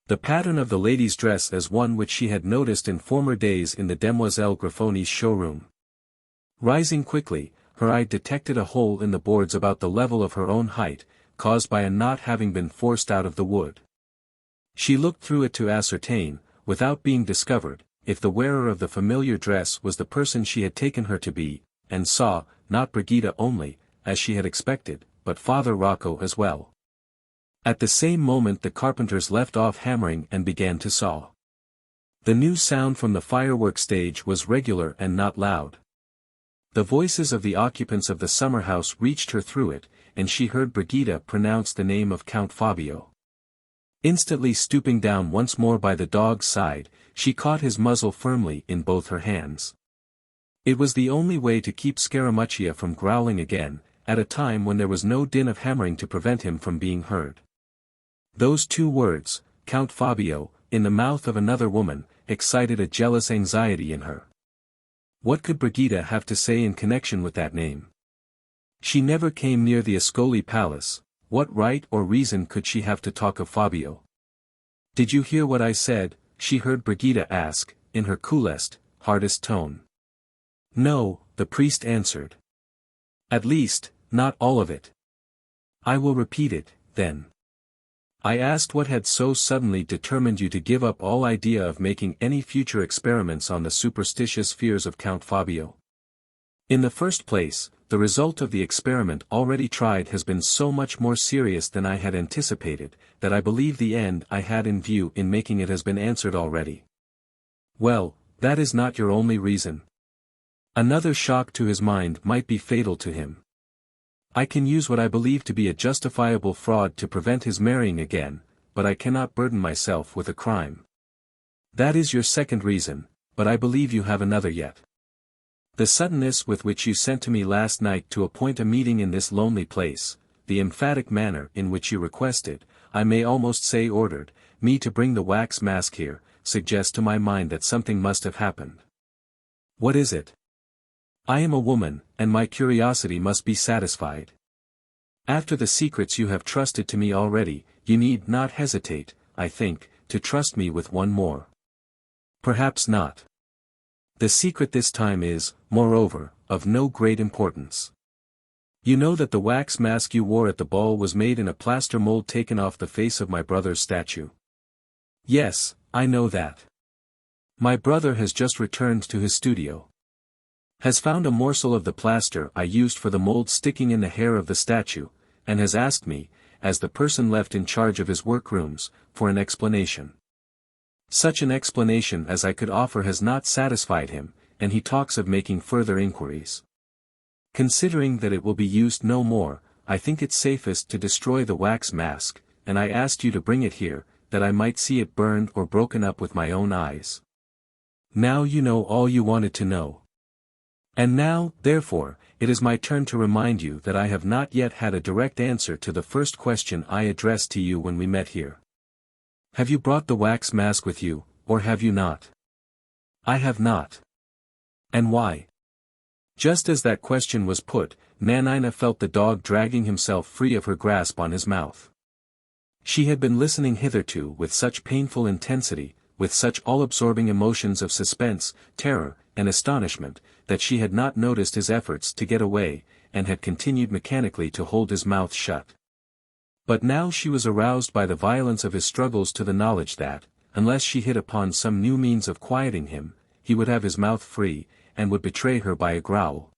the pattern of the lady's dress as one which she had noticed in former days in the Demoiselle Grifoni's showroom. Rising quickly, her eye detected a hole in the boards about the level of her own height, caused by a knot having been forced out of the wood. She looked through it to ascertain, without being discovered, if the wearer of the familiar dress was the person she had taken her to be, and saw, not Brigida only, as she had expected, but Father Rocco as well. At the same moment the carpenters left off hammering and began to saw. The new sound from the firework stage was regular and not loud. The voices of the occupants of the summer house reached her through it, and she heard Brigida pronounce the name of Count Fabio. Instantly stooping down once more by the dog's side, she caught his muzzle firmly in both her hands. It was the only way to keep Scaramuccia from growling again, at a time when there was no din of hammering to prevent him from being heard. Those two words, Count Fabio, in the mouth of another woman, excited a jealous anxiety in her. What could Brigida have to say in connection with that name? She never came near the Ascoli Palace. What right or reason could she have to talk of Fabio? "Did you hear what I said?" she heard Brigida ask, in her coolest, hardest tone. "No," the priest answered. "At least, not all of it." "I will repeat it, then. I asked what had so suddenly determined you to give up all idea of making any future experiments on the superstitious fears of Count Fabio. In the first place, the result of the experiment already tried has been so much more serious than I had anticipated, that I believe the end I had in view in making it has been answered already." "Well, that is not your only reason. Another shock to his mind might be fatal to him. I can use what I believe to be a justifiable fraud to prevent his marrying again, but I cannot burden myself with a crime. That is your second reason, but I believe you have another yet. The suddenness with which you sent to me last night to appoint a meeting in this lonely place, the emphatic manner in which you requested, I may almost say ordered, me to bring the wax mask here, suggests to my mind that something must have happened. What is it? I am a woman, and my curiosity must be satisfied. After the secrets you have trusted to me already, you need not hesitate, I think, to trust me with one more. Perhaps not. The secret this time is, moreover, of no great importance. You know that the wax mask you wore at the ball was made in a plaster mold taken off the face of my brother's statue. Yes, I know that. My brother has just returned to his studio. Has found a morsel of the plaster I used for the mold sticking in the hair of the statue, and has asked me, as the person left in charge of his workrooms, for an explanation. Such an explanation as I could offer has not satisfied him, and he talks of making further inquiries. Considering that it will be used no more, I think it safest to destroy the wax mask, and I asked you to bring it here, that I might see it burned or broken up with my own eyes. Now you know all you wanted to know. And now, therefore, it is my turn to remind you that I have not yet had a direct answer to the first question I addressed to you when we met here. Have you brought the wax mask with you, or have you not? I have not. And why? Just as that question was put, Nanina felt the dog dragging himself free of her grasp on his mouth. She had been listening hitherto with such painful intensity, with such all-absorbing emotions of suspense, terror, and astonishment, that she had not noticed his efforts to get away, and had continued mechanically to hold his mouth shut. But now she was aroused by the violence of his struggles to the knowledge that, unless she hit upon some new means of quieting him, he would have his mouth free, and would betray her by a growl.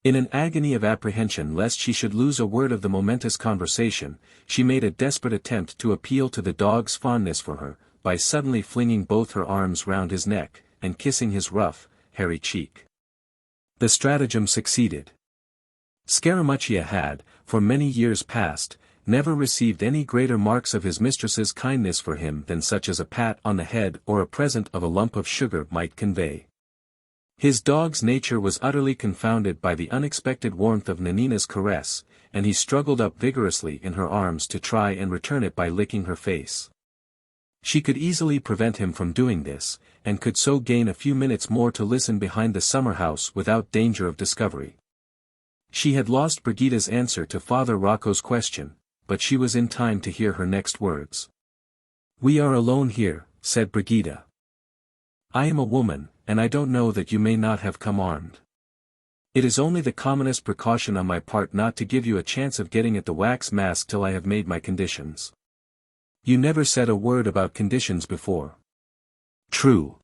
In an agony of apprehension lest she should lose a word of the momentous conversation, she made a desperate attempt to appeal to the dog's fondness for her, by suddenly flinging both her arms round his neck, and kissing his rough, hairy cheek. The stratagem succeeded. Scaramuccia had, for many years past, never received any greater marks of his mistress's kindness for him than such as a pat on the head or a present of a lump of sugar might convey. His dog's nature was utterly confounded by the unexpected warmth of Nanina's caress, and he struggled up vigorously in her arms to try and return it by licking her face. She could easily prevent him from doing this, and could so gain a few minutes more to listen behind the summer house without danger of discovery. She had lost Brigida's answer to Father Rocco's question, but she was in time to hear her next words. "We are alone here," said Brigida. "I am a woman, and I don't know that you may not have come armed. It is only the commonest precaution on my part not to give you a chance of getting at the wax mask till I have made my conditions." "You never said a word about conditions before." "True.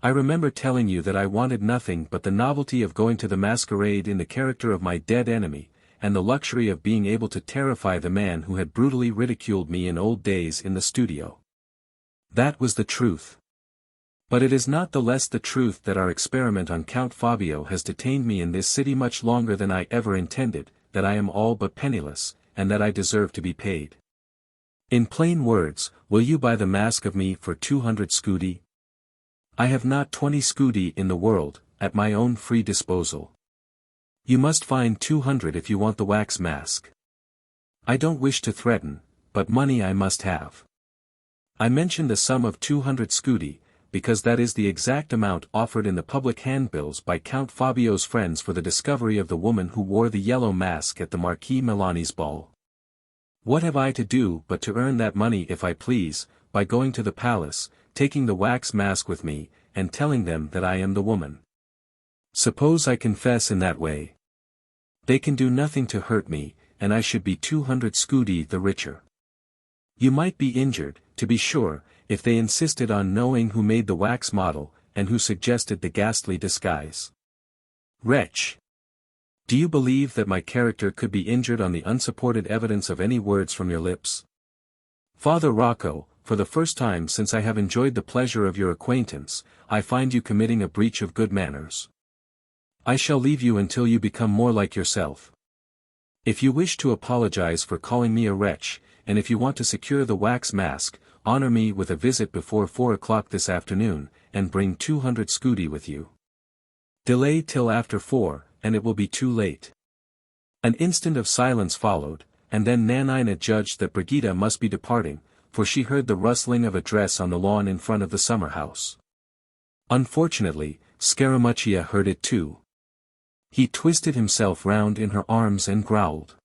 I remember telling you that I wanted nothing but the novelty of going to the masquerade in the character of my dead enemy, and the luxury of being able to terrify the man who had brutally ridiculed me in old days in the studio. That was the truth. But it is not the less the truth that our experiment on Count Fabio has detained me in this city much longer than I ever intended, that I am all but penniless, and that I deserve to be paid. In plain words, will you buy the mask of me for 200 scudi? I have not 20 scudi in the world, at my own free disposal. You must find 200 if you want the wax mask. I don't wish to threaten, but money I must have. I mention the sum of 200 scudi, because that is the exact amount offered in the public handbills by Count Fabio's friends for the discovery of the woman who wore the yellow mask at the Marquis Milani's ball. What have I to do but to earn that money if I please, by going to the palace, taking the wax mask with me, and telling them that I am the woman? Suppose I confess in that way. They can do nothing to hurt me, and I should be 200 scudi the richer. You might be injured, to be sure, if they insisted on knowing who made the wax model, and who suggested the ghastly disguise. Wretch! Do you believe that my character could be injured on the unsupported evidence of any words from your lips? Father Rocco, for the first time since I have enjoyed the pleasure of your acquaintance, I find you committing a breach of good manners. I shall leave you until you become more like yourself. If you wish to apologize for calling me a wretch, and if you want to secure the wax mask, honor me with a visit before 4 o'clock this afternoon, and bring 200 scudi with you. Delay till after 4, and it will be too late." An instant of silence followed, and then Nanina judged that Brigida must be departing, for she heard the rustling of a dress on the lawn in front of the summer house. Unfortunately, Scaramuccia heard it too. He twisted himself round in her arms and growled.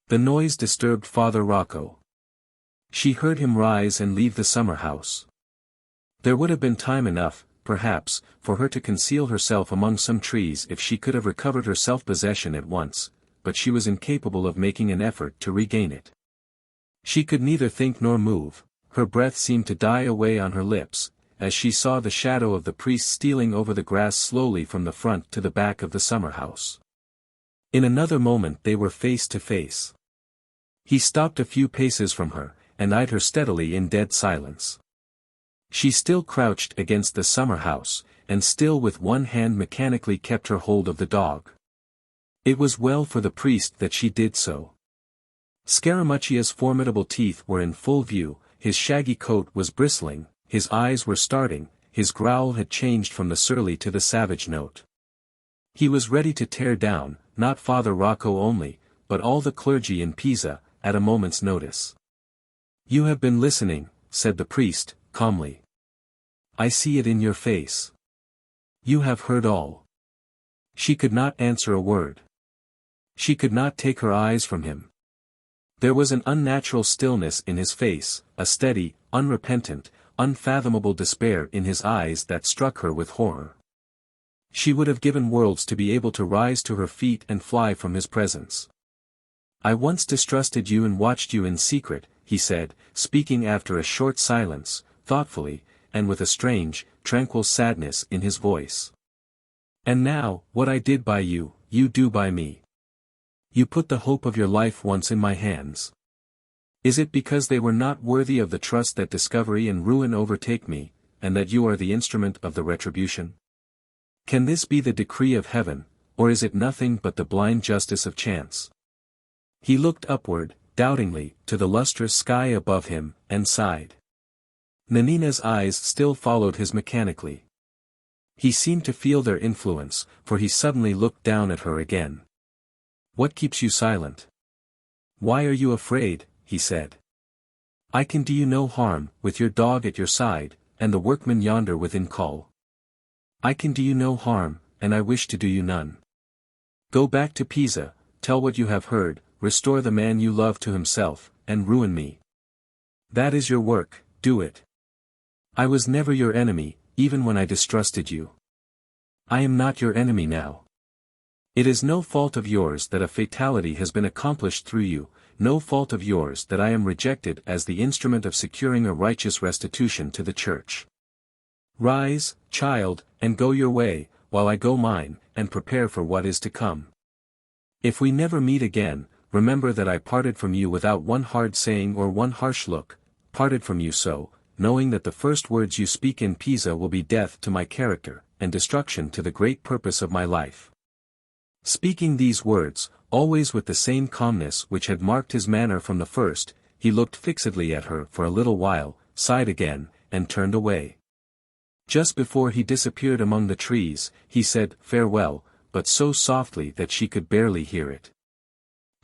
The noise disturbed Father Rocco. She heard him rise and leave the summer house. There would have been time enough, perhaps, for her to conceal herself among some trees if she could have recovered her self-possession at once, but she was incapable of making an effort to regain it. She could neither think nor move, her breath seemed to die away on her lips, as she saw the shadow of the priest stealing over the grass slowly from the front to the back of the summer house. In another moment they were face to face. He stopped a few paces from her, and eyed her steadily in dead silence. She still crouched against the summer house, and still with one hand mechanically kept her hold of the dog. It was well for the priest that she did so. Scaramuccia's formidable teeth were in full view, his shaggy coat was bristling, his eyes were starting, his growl had changed from the surly to the savage note. He was ready to tear down, not Father Rocco only, but all the clergy in Pisa, at a moment's notice. "You have been listening," said the priest, calmly. "I see it in your face. You have heard all." She could not answer a word. She could not take her eyes from him. There was an unnatural stillness in his face, a steady, unrepentant, unfathomable despair in his eyes that struck her with horror. She would have given worlds to be able to rise to her feet and fly from his presence. "I once distrusted you and watched you in secret," he said, speaking after a short silence, thoughtfully, and with a strange, tranquil sadness in his voice. "And now, what I did by you, you do by me. You put the hope of your life once in my hands. Is it because they were not worthy of the trust that discovery and ruin overtake me, and that you are the instrument of the retribution? Can this be the decree of heaven, or is it nothing but the blind justice of chance?" He looked upward, doubtingly, to the lustrous sky above him, and sighed. Nanina's eyes still followed his mechanically. He seemed to feel their influence, for he suddenly looked down at her again. "What keeps you silent? Why are you afraid?" he said. "I can do you no harm, with your dog at your side, and the workman yonder within call. I can do you no harm, and I wish to do you none. Go back to Pisa, tell what you have heard, restore the man you love to himself, and ruin me. That is your work, do it. I was never your enemy, even when I distrusted you. I am not your enemy now. It is no fault of yours that a fatality has been accomplished through you, no fault of yours that I am rejected as the instrument of securing a righteous restitution to the Church. Rise, child, and go your way, while I go mine, and prepare for what is to come. If we never meet again, remember that I parted from you without one hard saying or one harsh look, parted from you so, knowing that the first words you speak in Pisa will be death to my character, and destruction to the great purpose of my life." Speaking these words, always with the same calmness which had marked his manner from the first, he looked fixedly at her for a little while, sighed again, and turned away. Just before he disappeared among the trees, he said, "Farewell," but so softly that she could barely hear it.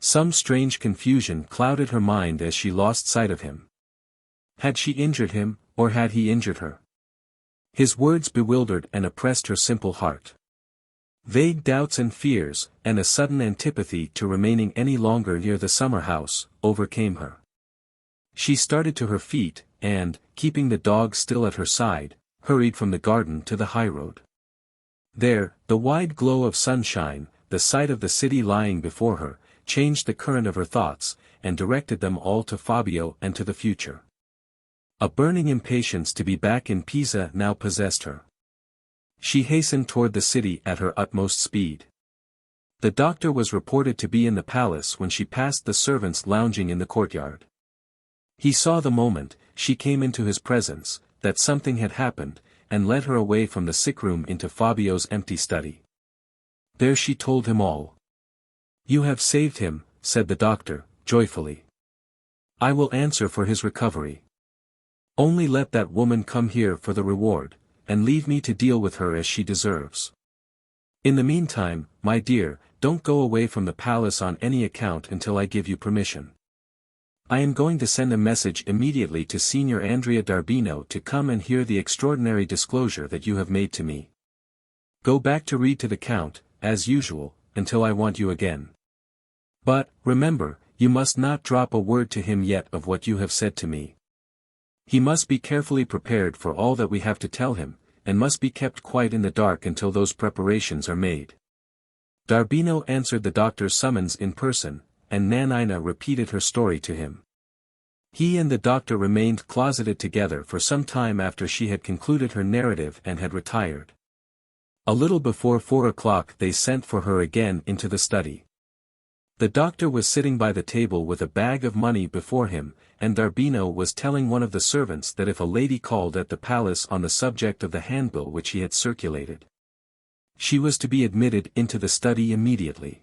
Some strange confusion clouded her mind as she lost sight of him. Had she injured him, or had he injured her? His words bewildered and oppressed her simple heart. Vague doubts and fears, and a sudden antipathy to remaining any longer near the summer house, overcame her. She started to her feet, and, keeping the dog still at her side, hurried from the garden to the highroad. There, the wide glow of sunshine, the sight of the city lying before her, changed the current of her thoughts, and directed them all to Fabio and to the future. A burning impatience to be back in Pisa now possessed her. She hastened toward the city at her utmost speed. The doctor was reported to be in the palace when she passed the servants lounging in the courtyard. He saw the moment she came into his presence, that something had happened, and led her away from the sick room into Fabio's empty study. There she told him all. "You have saved him," said the doctor, joyfully. "I will answer for his recovery. Only let that woman come here for the reward, and leave me to deal with her as she deserves. In the meantime, my dear, don't go away from the palace on any account until I give you permission. I am going to send a message immediately to Signor Andrea d'Arbino to come and hear the extraordinary disclosure that you have made to me. Go back to read to the Count, as usual, until I want you again. But, remember, you must not drop a word to him yet of what you have said to me. He must be carefully prepared for all that we have to tell him, and must be kept quite in the dark until those preparations are made." D'Arbino answered the doctor's summons in person, and Nanina repeated her story to him. He and the doctor remained closeted together for some time after she had concluded her narrative and had retired. A little before 4 o'clock they sent for her again into the study. The doctor was sitting by the table with a bag of money before him, and D'Arbino was telling one of the servants that if a lady called at the palace on the subject of the handbill which he had circulated, she was to be admitted into the study immediately.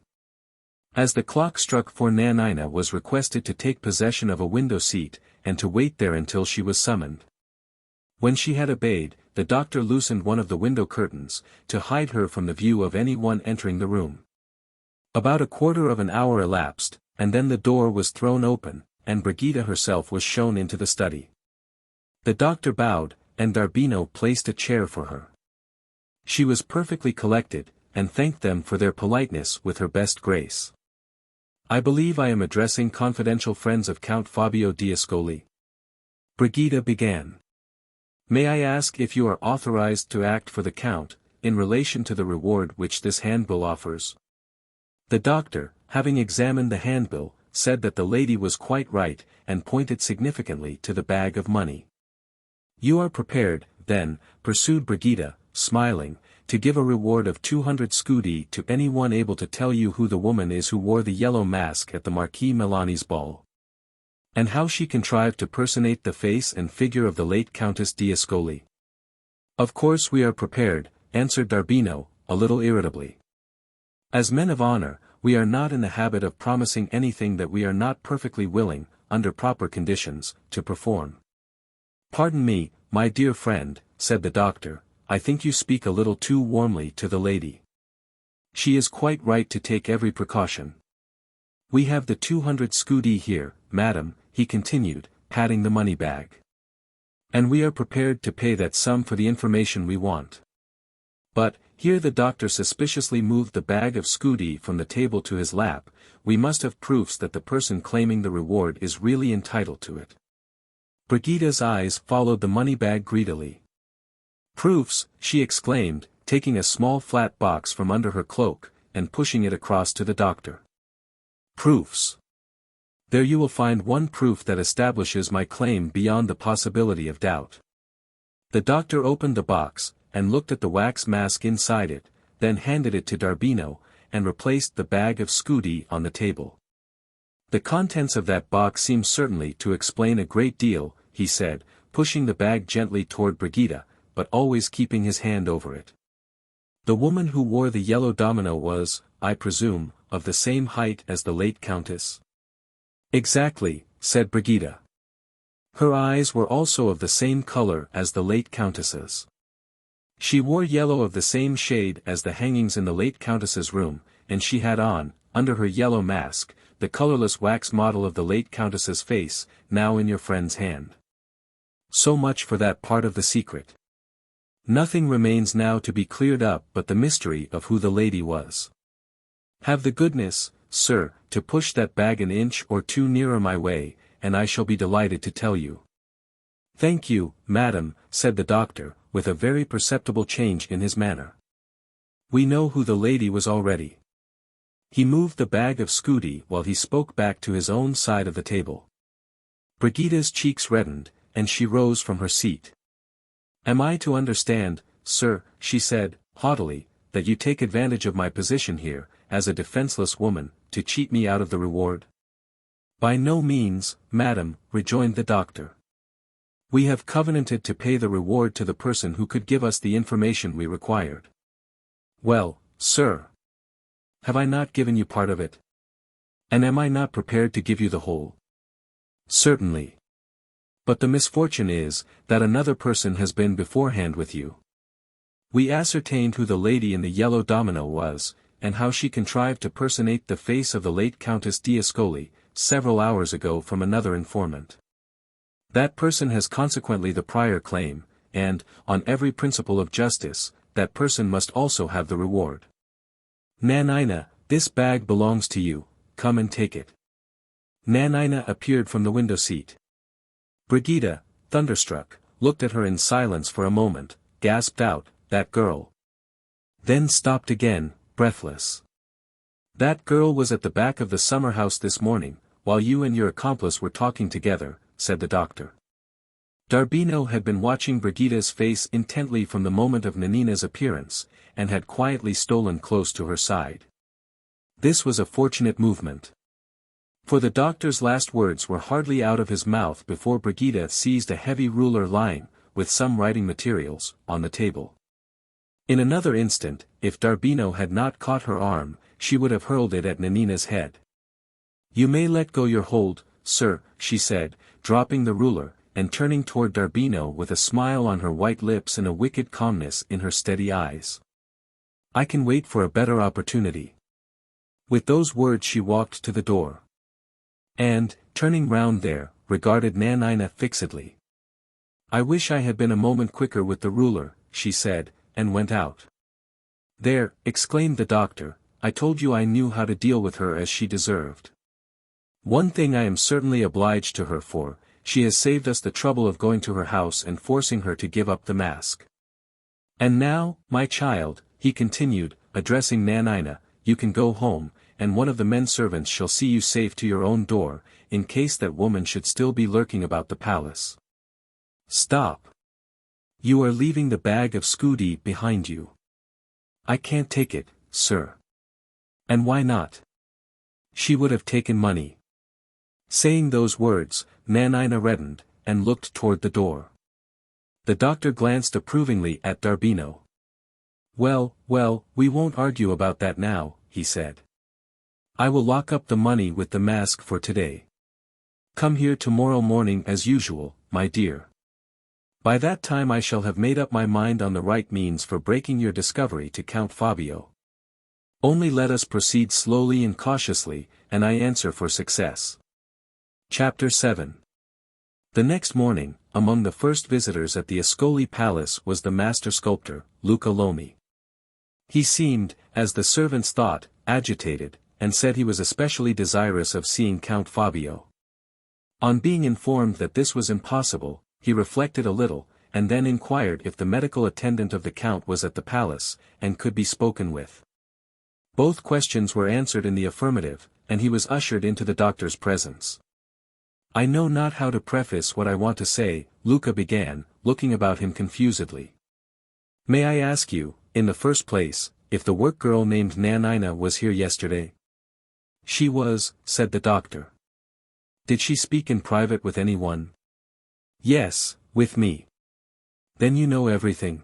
As the clock struck 4, Nanina was requested to take possession of a window seat, and to wait there until she was summoned. When she had obeyed, the doctor loosened one of the window curtains, to hide her from the view of any one entering the room. About a quarter of an hour elapsed, and then the door was thrown open, and Brigida herself was shown into the study. The doctor bowed, and D'Arbino placed a chair for her. She was perfectly collected, and thanked them for their politeness with her best grace. "I believe I am addressing confidential friends of Count Fabio d'Ascoli," Brigida began. "May I ask if you are authorized to act for the Count, in relation to the reward which this handbill offers?" The doctor, having examined the handbill, said that the lady was quite right, and pointed significantly to the bag of money. "You are prepared, then," pursued Brigida, smiling, "to give a reward of 200 scudi to any one able to tell you who the woman is who wore the yellow mask at the Marquis Melani's ball, and how she contrived to personate the face and figure of the late Countess d'Ascoli." "Of course we are prepared," answered D'Arbino, a little irritably. "As men of honor, we are not in the habit of promising anything that we are not perfectly willing, under proper conditions, to perform." "Pardon me, my dear friend," said the doctor, I think you speak a little too warmly to the lady. She is quite right to take every precaution. We have the 200 scudi here, madam, he continued, patting the money bag. And we are prepared to pay that sum for the information we want. But, here the doctor suspiciously moved the bag of scudi from the table to his lap, we must have proofs that the person claiming the reward is really entitled to it. Brigida's eyes followed the money bag greedily. Proofs, she exclaimed, taking a small flat box from under her cloak, and pushing it across to the doctor. Proofs. There you will find one proof that establishes my claim beyond the possibility of doubt. The doctor opened the box, and looked at the wax mask inside it, then handed it to Darbino, and replaced the bag of scudi on the table. The contents of that box seem certainly to explain a great deal, he said, pushing the bag gently toward Brigida, but always keeping his hand over it. The woman who wore the yellow domino was, I presume, of the same height as the late Countess? Exactly, said Brigida. Her eyes were also of the same color as the late Countess's. She wore yellow of the same shade as the hangings in the late Countess's room, and she had on, under her yellow mask, the colorless wax model of the late Countess's face, now in your friend's hand. So much for that part of the secret. Nothing remains now to be cleared up but the mystery of who the lady was. Have the goodness, sir, to push that bag an inch or two nearer my way, and I shall be delighted to tell you. Thank you, madam, said the doctor, with a very perceptible change in his manner. We know who the lady was already. He moved the bag of scudi while he spoke back to his own side of the table. Brigida's cheeks reddened, and she rose from her seat. Am I to understand, sir, she said, haughtily, that you take advantage of my position here, as a defenseless woman, to cheat me out of the reward? By no means, madam, rejoined the doctor. We have covenanted to pay the reward to the person who could give us the information we required. Well, sir. Have I not given you part of it? And am I not prepared to give you the whole? Certainly. But the misfortune is, that another person has been beforehand with you. We ascertained who the lady in the yellow domino was, and how she contrived to personate the face of the late Countess d'Ascoli, several hours ago from another informant. That person has consequently the prior claim, and, on every principle of justice, that person must also have the reward. Nanina, this bag belongs to you, come and take it. Nanina appeared from the window seat. Brigida, thunderstruck, looked at her in silence for a moment, gasped out, that girl. Then stopped again, breathless. That girl was at the back of the summer house this morning, while you and your accomplice were talking together, said the doctor. Darbino had been watching Brigida's face intently from the moment of Nanina's appearance, and had quietly stolen close to her side. This was a fortunate movement. For the doctor's last words were hardly out of his mouth before Brigida seized a heavy ruler lying, with some writing materials, on the table. In another instant, if Darbino had not caught her arm, she would have hurled it at Nanina's head. You may let go your hold, sir, she said, dropping the ruler, and turning toward Darbino with a smile on her white lips and a wicked calmness in her steady eyes. I can wait for a better opportunity. With those words she walked to the door. And, turning round there, regarded Nanina fixedly. I wish I had been a moment quicker with the ruler, she said, and went out. There, exclaimed the doctor, I told you I knew how to deal with her as she deserved. One thing I am certainly obliged to her for, she has saved us the trouble of going to her house and forcing her to give up the mask. And now, my child, he continued, addressing Nanina, you can go home, and one of the men servants shall see you safe to your own door, in case that woman should still be lurking about the palace. Stop. You are leaving the bag of scudi behind you. I can't take it, sir. And why not? She would have taken money. Saying those words, Nanina reddened, and looked toward the door. The doctor glanced approvingly at Darbino. Well, we won't argue about that now, he said. I will lock up the money with the mask for today. Come here tomorrow morning as usual, my dear. By that time I shall have made up my mind on the right means for breaking your discovery to Count Fabio. Only let us proceed slowly and cautiously, and I answer for success. Chapter 7. The next morning, among the first visitors at the Ascoli Palace was the master sculptor, Luca Lomi. He seemed, as the servants thought, agitated, and said he was especially desirous of seeing Count Fabio. On being informed that this was impossible, he reflected a little, and then inquired if the medical attendant of the Count was at the palace, and could be spoken with. Both questions were answered in the affirmative, and he was ushered into the doctor's presence. I know not how to preface what I want to say, Luca began, looking about him confusedly. May I ask you, in the first place, if the work-girl named Nanina was here yesterday? She was, said the doctor. Did she speak in private with anyone? Yes, with me. Then you know everything.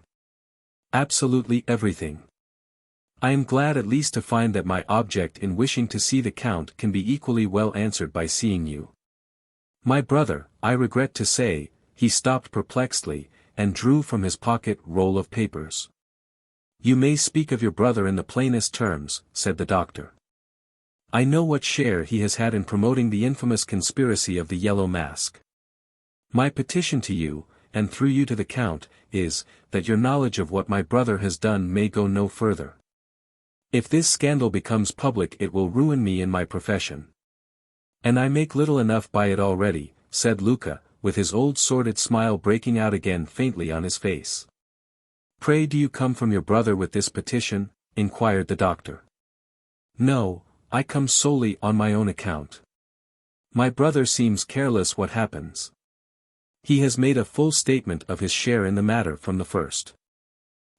Absolutely everything. I am glad at least to find that my object in wishing to see the Count can be equally well answered by seeing you. My brother, I regret to say, he stopped perplexedly, and drew from his pocket roll of papers. You may speak of your brother in the plainest terms, said the doctor. I know what share he has had in promoting the infamous conspiracy of the Yellow Mask. My petition to you, and through you to the Count, is, that your knowledge of what my brother has done may go no further. If this scandal becomes public it will ruin me in my profession. And I make little enough by it already, said Luca, with his old sordid smile breaking out again faintly on his face. Pray do you come from your brother with this petition? Inquired the doctor. No, I come solely on my own account. My brother seems careless what happens. He has made a full statement of his share in the matter from the first.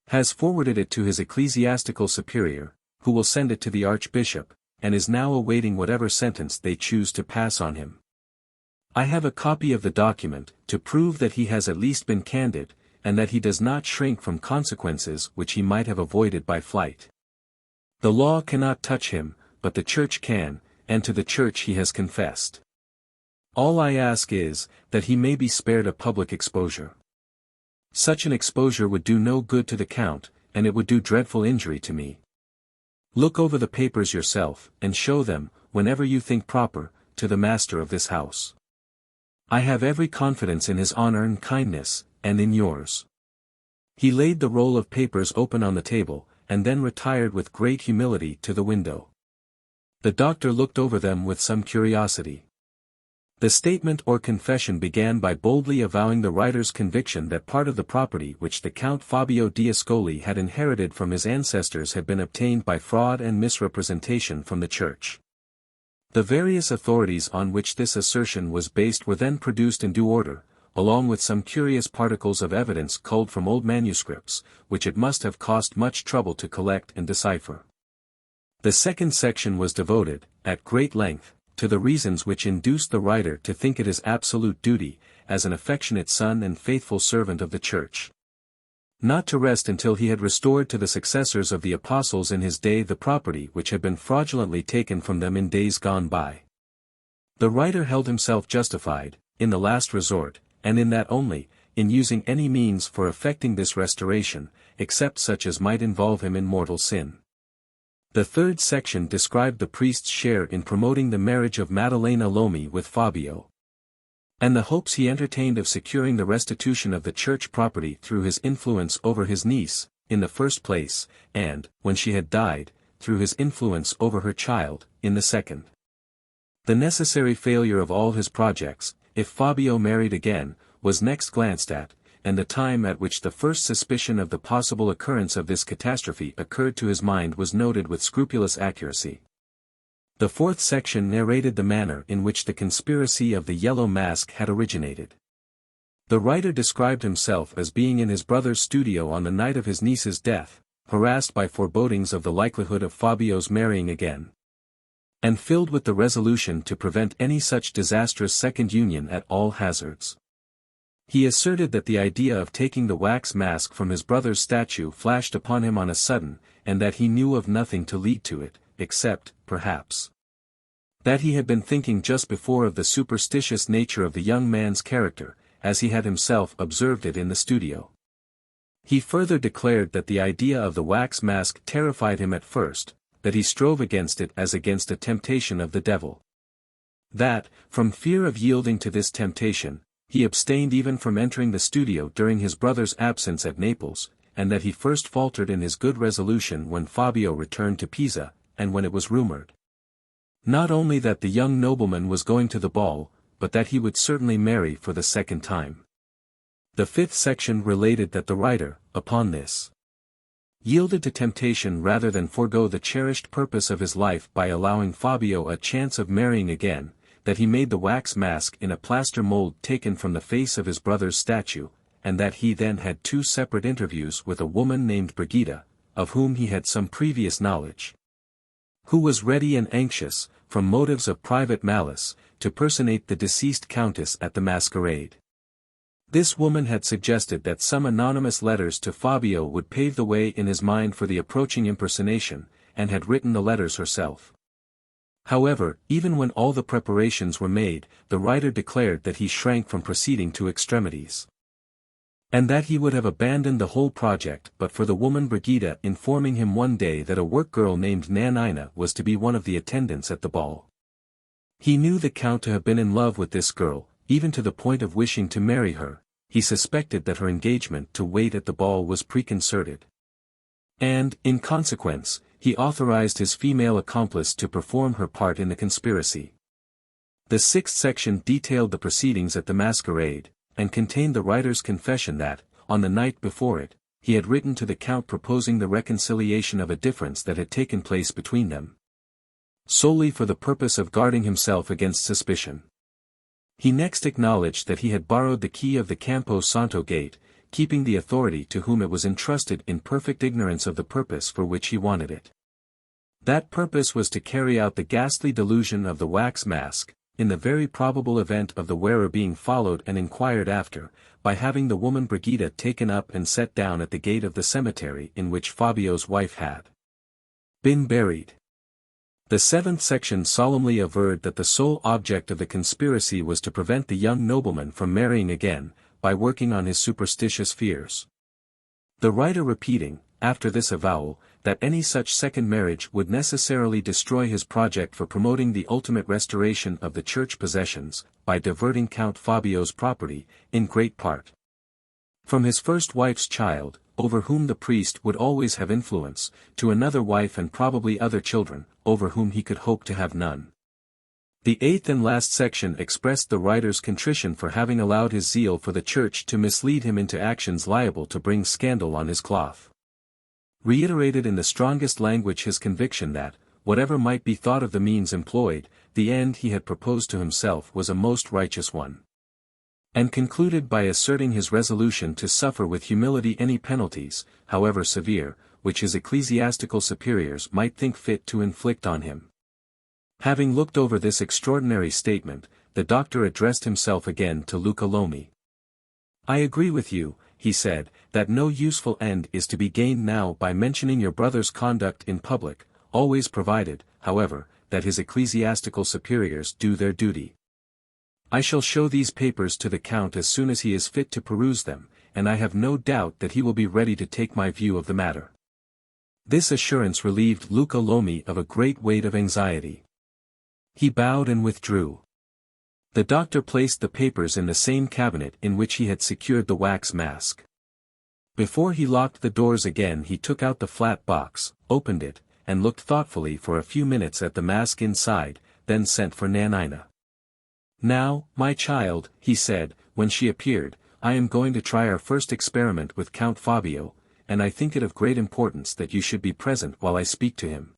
Has forwarded it to his ecclesiastical superior, who will send it to the archbishop, and is now awaiting whatever sentence they choose to pass on him. I have a copy of the document, to prove that he has at least been candid, and that he does not shrink from consequences which he might have avoided by flight. The law cannot touch him, but the Church can, and to the Church he has confessed. All I ask is, that he may be spared a public exposure. Such an exposure would do no good to the Count, and it would do dreadful injury to me. Look over the papers yourself, and show them, whenever you think proper, to the master of this house. I have every confidence in his honor and kindness, and in yours. He laid the roll of papers open on the table, and then retired with great humility to the window. The doctor looked over them with some curiosity. The statement or confession began by boldly avowing the writer's conviction that part of the property which the Count Fabio d'Ascoli had inherited from his ancestors had been obtained by fraud and misrepresentation from the Church. The various authorities on which this assertion was based were then produced in due order, along with some curious particles of evidence culled from old manuscripts, which it must have cost much trouble to collect and decipher. The second section was devoted, at great length, to the reasons which induced the writer to think it his absolute duty, as an affectionate son and faithful servant of the Church, not to rest until he had restored to the successors of the apostles in his day the property which had been fraudulently taken from them in days gone by. The writer held himself justified, in the last resort, and in that only, in using any means for effecting this restoration, except such as might involve him in mortal sin. The third section described the priest's share in promoting the marriage of Maddalena Lomi with Fabio, and the hopes he entertained of securing the restitution of the church property through his influence over his niece, in the first place, and, when she had died, through his influence over her child, in the second. The necessary failure of all his projects, if Fabio married again, was next glanced at, and the time at which the first suspicion of the possible occurrence of this catastrophe occurred to his mind was noted with scrupulous accuracy. The fourth section narrated the manner in which the conspiracy of the Yellow Mask had originated. The writer described himself as being in his brother's studio on the night of his niece's death, harassed by forebodings of the likelihood of Fabio's marrying again, and filled with the resolution to prevent any such disastrous second union at all hazards. He asserted that the idea of taking the wax mask from his brother's statue flashed upon him on a sudden, and that he knew of nothing to lead to it, except, perhaps, that he had been thinking just before of the superstitious nature of the young man's character, as he had himself observed it in the studio. He further declared that the idea of the wax mask terrified him at first, that he strove against it as against a temptation of the devil. That, from fear of yielding to this temptation, he abstained even from entering the studio during his brother's absence at Naples, and that he first faltered in his good resolution when Fabio returned to Pisa, and when it was rumored not only that the young nobleman was going to the ball, but that he would certainly marry for the second time. The fifth section related that the writer, upon this, yielded to temptation rather than forego the cherished purpose of his life by allowing Fabio a chance of marrying again, that he made the wax mask in a plaster mold taken from the face of his brother's statue, and that he then had 2 separate interviews with a woman named Brigida, of whom he had some previous knowledge, who was ready and anxious, from motives of private malice, to personate the deceased countess at the masquerade. This woman had suggested that some anonymous letters to Fabio would pave the way in his mind for the approaching impersonation, and had written the letters herself. However, even when all the preparations were made, the writer declared that he shrank from proceeding to extremities, and that he would have abandoned the whole project but for the woman Brigida informing him one day that a work-girl named Nanina was to be one of the attendants at the ball. He knew the Count to have been in love with this girl, even to the point of wishing to marry her. He suspected that her engagement to wait at the ball was preconcerted, and, in consequence, he authorized his female accomplice to perform her part in the conspiracy. The sixth section detailed the proceedings at the masquerade, and contained the writer's confession that, on the night before it, he had written to the Count proposing the reconciliation of a difference that had taken place between them, solely for the purpose of guarding himself against suspicion. He next acknowledged that he had borrowed the key of the Campo Santo gate, keeping the authority to whom it was entrusted in perfect ignorance of the purpose for which he wanted it. That purpose was to carry out the ghastly delusion of the wax mask, in the very probable event of the wearer being followed and inquired after, by having the woman Brigida taken up and set down at the gate of the cemetery in which Fabio's wife had been buried. The seventh section solemnly averred that the sole object of the conspiracy was to prevent the young nobleman from marrying again, by working on his superstitious fears. The writer repeating, after this avowal, that any such second marriage would necessarily destroy his project for promoting the ultimate restoration of the church possessions, by diverting Count Fabio's property, in great part, from his first wife's child, over whom the priest would always have influence, to another wife and probably other children, over whom he could hope to have none. The eighth and last section expressed the writer's contrition for having allowed his zeal for the church to mislead him into actions liable to bring scandal on his cloth. Reiterated in the strongest language his conviction that, whatever might be thought of the means employed, the end he had proposed to himself was a most righteous one. And concluded by asserting his resolution to suffer with humility any penalties, however severe, which his ecclesiastical superiors might think fit to inflict on him. Having looked over this extraordinary statement, the doctor addressed himself again to Luca Lomi. "I agree with you," he said, "that no useful end is to be gained now by mentioning your brother's conduct in public, always provided, however, that his ecclesiastical superiors do their duty. I shall show these papers to the Count as soon as he is fit to peruse them, and I have no doubt that he will be ready to take my view of the matter." This assurance relieved Luca Lomi of a great weight of anxiety. He bowed and withdrew. The doctor placed the papers in the same cabinet in which he had secured the wax mask. Before he locked the doors again he took out the flat box, opened it, and looked thoughtfully for a few minutes at the mask inside, then sent for Nanina. "Now, my child," he said, when she appeared, "I am going to try our first experiment with Count Fabio, and I think it of great importance that you should be present while I speak to him."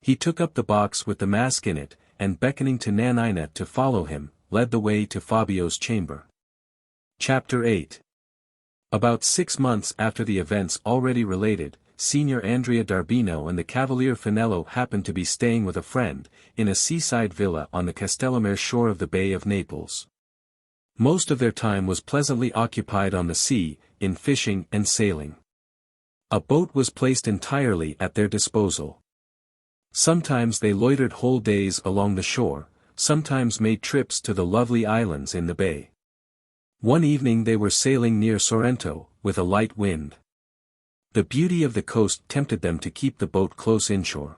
He took up the box with the mask in it, and beckoning to Nanina to follow him, led the way to Fabio's chamber. Chapter 8. About 6 months after the events already related, Signor Andrea d'Arbino and the Cavalier Finello happened to be staying with a friend, in a seaside villa on the Castellamare shore of the Bay of Naples. Most of their time was pleasantly occupied on the sea, in fishing and sailing. A boat was placed entirely at their disposal. Sometimes they loitered whole days along the shore, sometimes made trips to the lovely islands in the bay. One evening they were sailing near Sorrento, with a light wind. The beauty of the coast tempted them to keep the boat close inshore.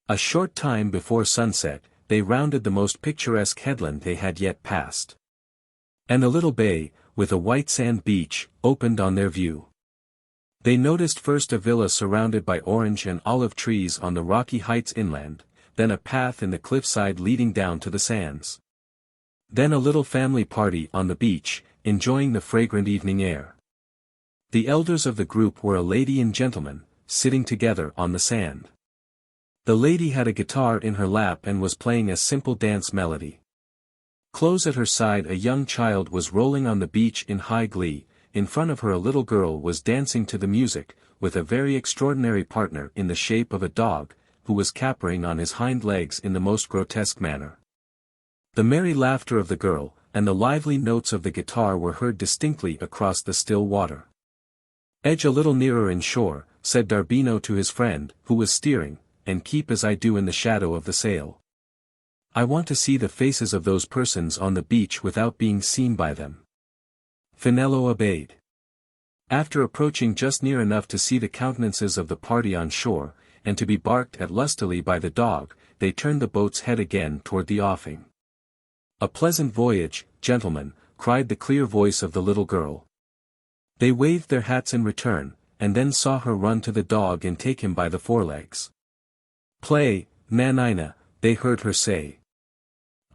A short time before sunset, they rounded the most picturesque headland they had yet passed. And a little bay, with a white sand beach, opened on their view. They noticed first a villa surrounded by orange and olive trees on the rocky heights inland, then a path in the cliffside leading down to the sands. Then a little family party on the beach, enjoying the fragrant evening air. The elders of the group were a lady and gentleman, sitting together on the sand. The lady had a guitar in her lap and was playing a simple dance melody. Close at her side a young child was rolling on the beach in high glee. In front of her a little girl was dancing to the music, with a very extraordinary partner in the shape of a dog, who was capering on his hind legs in the most grotesque manner. The merry laughter of the girl, and the lively notes of the guitar were heard distinctly across the still water. "Edge a little nearer inshore," said Darbino to his friend, who was steering, "and keep as I do in the shadow of the sail. I want to see the faces of those persons on the beach without being seen by them." Finello obeyed. After approaching just near enough to see the countenances of the party on shore, and to be barked at lustily by the dog, they turned the boat's head again toward the offing. "A pleasant voyage, gentlemen," cried the clear voice of the little girl. They waved their hats in return, and then saw her run to the dog and take him by the forelegs. "Play, Nanina," they heard her say.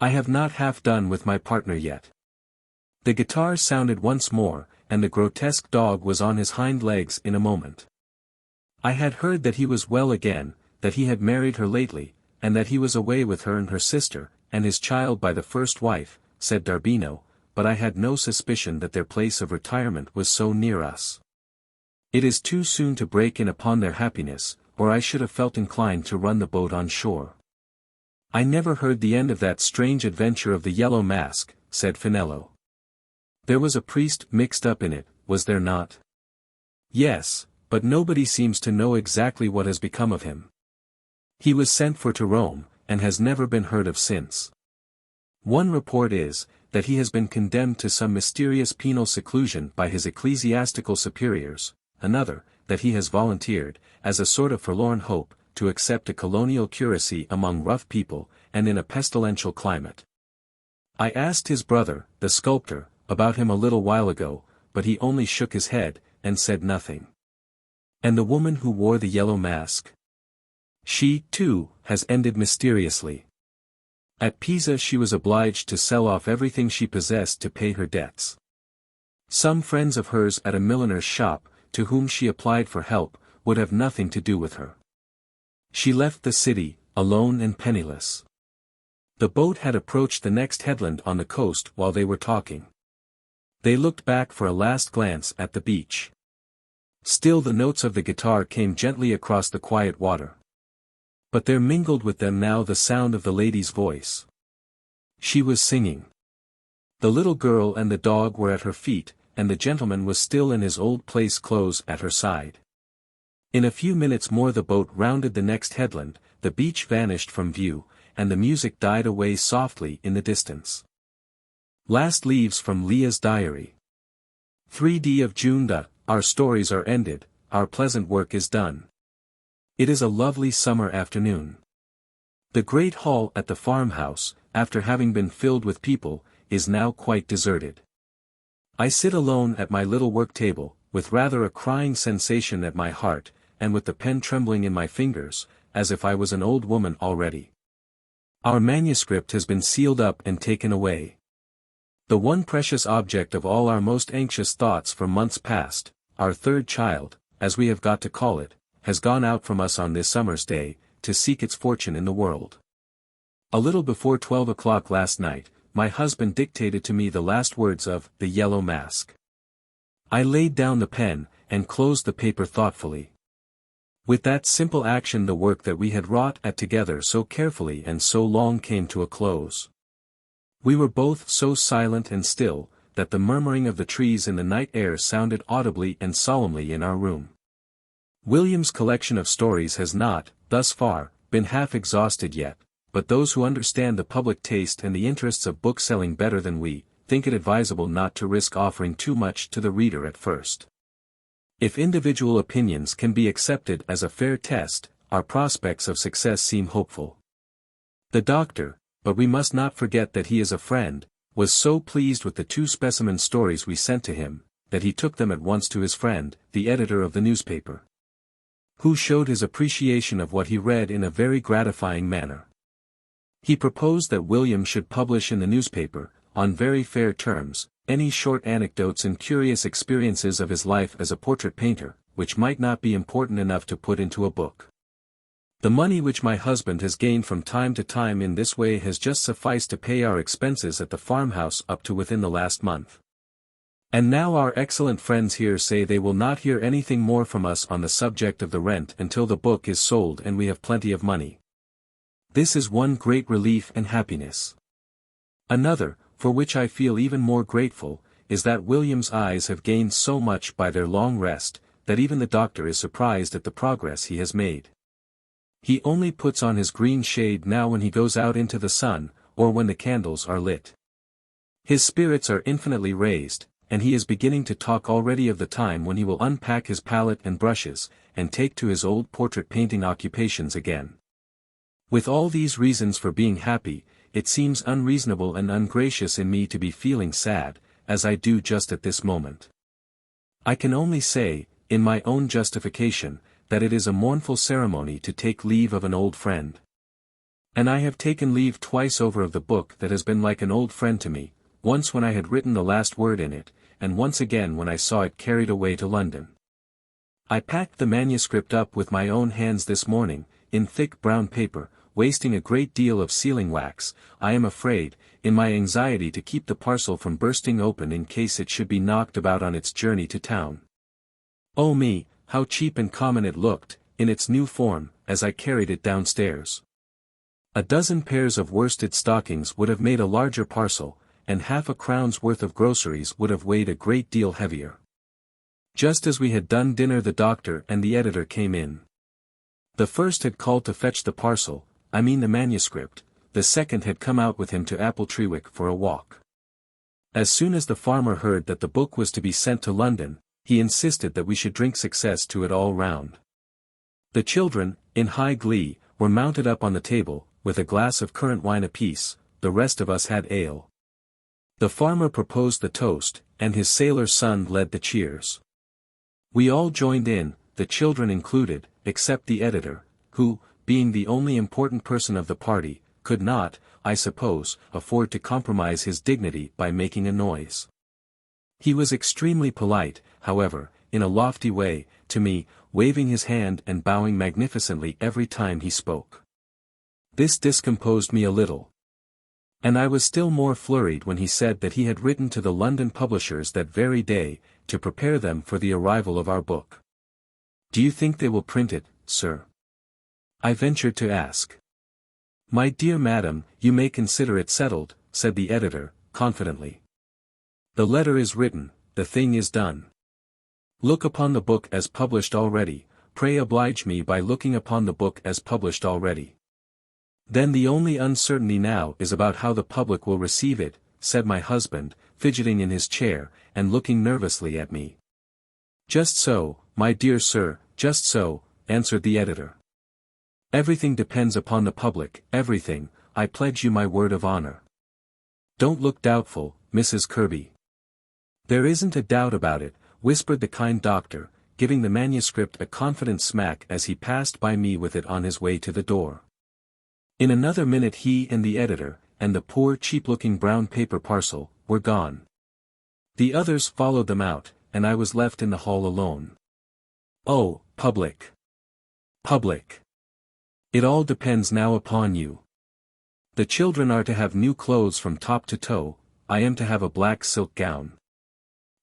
"I have not half done with my partner yet." The guitar sounded once more, and the grotesque dog was on his hind legs in a moment. "I had heard that he was well again, that he had married her lately, and that he was away with her and her sister, and his child by the first wife," said Darbino, "but I had no suspicion that their place of retirement was so near us. It is too soon to break in upon their happiness, or I should have felt inclined to run the boat on shore." "I never heard the end of that strange adventure of the Yellow Mask," said Finello. "There was a priest mixed up in it, was there not?" "Yes, but nobody seems to know exactly what has become of him. He was sent for to Rome, and has never been heard of since. One report is, that he has been condemned to some mysterious penal seclusion by his ecclesiastical superiors, another, that he has volunteered, as a sort of forlorn hope, to accept a colonial curacy among rough people, and in a pestilential climate. I asked his brother, the sculptor, about him a little while ago, but he only shook his head, and said nothing." "And the woman who wore the yellow mask?" "She, too, has ended mysteriously. At Pisa she was obliged to sell off everything she possessed to pay her debts. Some friends of hers at a milliner's shop, to whom she applied for help, would have nothing to do with her. She left the city, alone and penniless." The boat had approached the next headland on the coast while they were talking. They looked back for a last glance at the beach. Still the notes of the guitar came gently across the quiet water. But there mingled with them now the sound of the lady's voice. She was singing. The little girl and the dog were at her feet, and the gentleman was still in his old place clothes at her side. In a few minutes more the boat rounded the next headland, the beach vanished from view, and the music died away softly in the distance. Last leaves from Leah's diary. 3d of June. Our stories are ended, our pleasant work is done. It is a lovely summer afternoon. The great hall at the farmhouse, after having been filled with people, is now quite deserted. I sit alone at my little work table, with rather a crying sensation at my heart, and with the pen trembling in my fingers, as if I was an old woman already. Our manuscript has been sealed up and taken away. The one precious object of all our most anxious thoughts for months past, our third child, as we have got to call it, has gone out from us on this summer's day, to seek its fortune in the world. A little before 12 o'clock last night, my husband dictated to me the last words of The Yellow Mask. I laid down the pen, and closed the paper thoughtfully. With that simple action the work that we had wrought at together so carefully and so long came to a close. We were both so silent and still, that the murmuring of the trees in the night air sounded audibly and solemnly in our room. William's collection of stories has not, thus far, been half exhausted yet, but those who understand the public taste and the interests of bookselling better than we, think it advisable not to risk offering too much to the reader at first. If individual opinions can be accepted as a fair test, our prospects of success seem hopeful. The doctor, but we must not forget that he is a friend, was so pleased with the 2 specimen stories we sent to him, that he took them at once to his friend, the editor of the newspaper, who showed his appreciation of what he read in a very gratifying manner. He proposed that William should publish in the newspaper, on very fair terms, any short anecdotes and curious experiences of his life as a portrait painter, which might not be important enough to put into a book. The money which my husband has gained from time to time in this way has just sufficed to pay our expenses at the farmhouse up to within the last month. And now our excellent friends here say they will not hear anything more from us on the subject of the rent until the book is sold and we have plenty of money. This is one great relief and happiness. Another, for which I feel even more grateful, is that William's eyes have gained so much by their long rest, that even the doctor is surprised at the progress he has made. He only puts on his green shade now when he goes out into the sun, or when the candles are lit. His spirits are infinitely raised, and he is beginning to talk already of the time when he will unpack his palette and brushes, and take to his old portrait painting occupations again. With all these reasons for being happy, it seems unreasonable and ungracious in me to be feeling sad, as I do just at this moment. I can only say, in my own justification, that it is a mournful ceremony to take leave of an old friend. And I have taken leave twice over of the book that has been like an old friend to me, once when I had written the last word in it, and once again when I saw it carried away to London. I packed the manuscript up with my own hands this morning, in thick brown paper, wasting a great deal of sealing wax, I am afraid, in my anxiety to keep the parcel from bursting open in case it should be knocked about on its journey to town. Oh me, how cheap and common it looked, in its new form, as I carried it downstairs. A dozen pairs of worsted stockings would have made a larger parcel, and half a crown's worth of groceries would have weighed a great deal heavier. Just as we had done dinner the doctor and the editor came in. The first had called to fetch the parcel, I mean the manuscript, the second had come out with him to Appletreewick for a walk. As soon as the farmer heard that the book was to be sent to London, he insisted that we should drink success to it all round. The children, in high glee, were mounted up on the table, with a glass of currant wine apiece, the rest of us had ale. The farmer proposed the toast, and his sailor son led the cheers. We all joined in, the children included, except the editor, who, being the only important person of the party, could not, I suppose, afford to compromise his dignity by making a noise. He was extremely polite, however, in a lofty way, to me, waving his hand and bowing magnificently every time he spoke. This discomposed me a little. And I was still more flurried when he said that he had written to the London publishers that very day, to prepare them for the arrival of our book. Do you think they will print it, sir? I ventured to ask. My dear madam, you may consider it settled, said the editor, confidently. The letter is written, the thing is done. Look upon the book as published already, pray oblige me by looking upon the book as published already. Then the only uncertainty now is about how the public will receive it, said my husband, fidgeting in his chair, and looking nervously at me. Just so, my dear sir, just so, answered the editor. Everything depends upon the public, everything, I pledge you my word of honor. Don't look doubtful, Mrs. Kerby. There isn't a doubt about it, whispered the kind doctor, giving the manuscript a confident smack as he passed by me with it on his way to the door. In another minute he and the editor, and the poor cheap-looking brown paper parcel, were gone. The others followed them out, and I was left in the hall alone. Oh, public! Public! It all depends now upon you. The children are to have new clothes from top to toe, I am to have a black silk gown.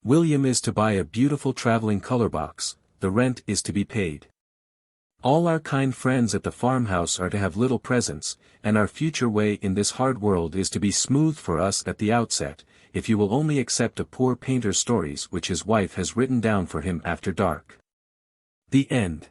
William is to buy a beautiful traveling color box, the rent is to be paid. All our kind friends at the farmhouse are to have little presents, and our future way in this hard world is to be smooth for us at the outset, if you will only accept a poor painter's stories which his wife has written down for him after dark. The end.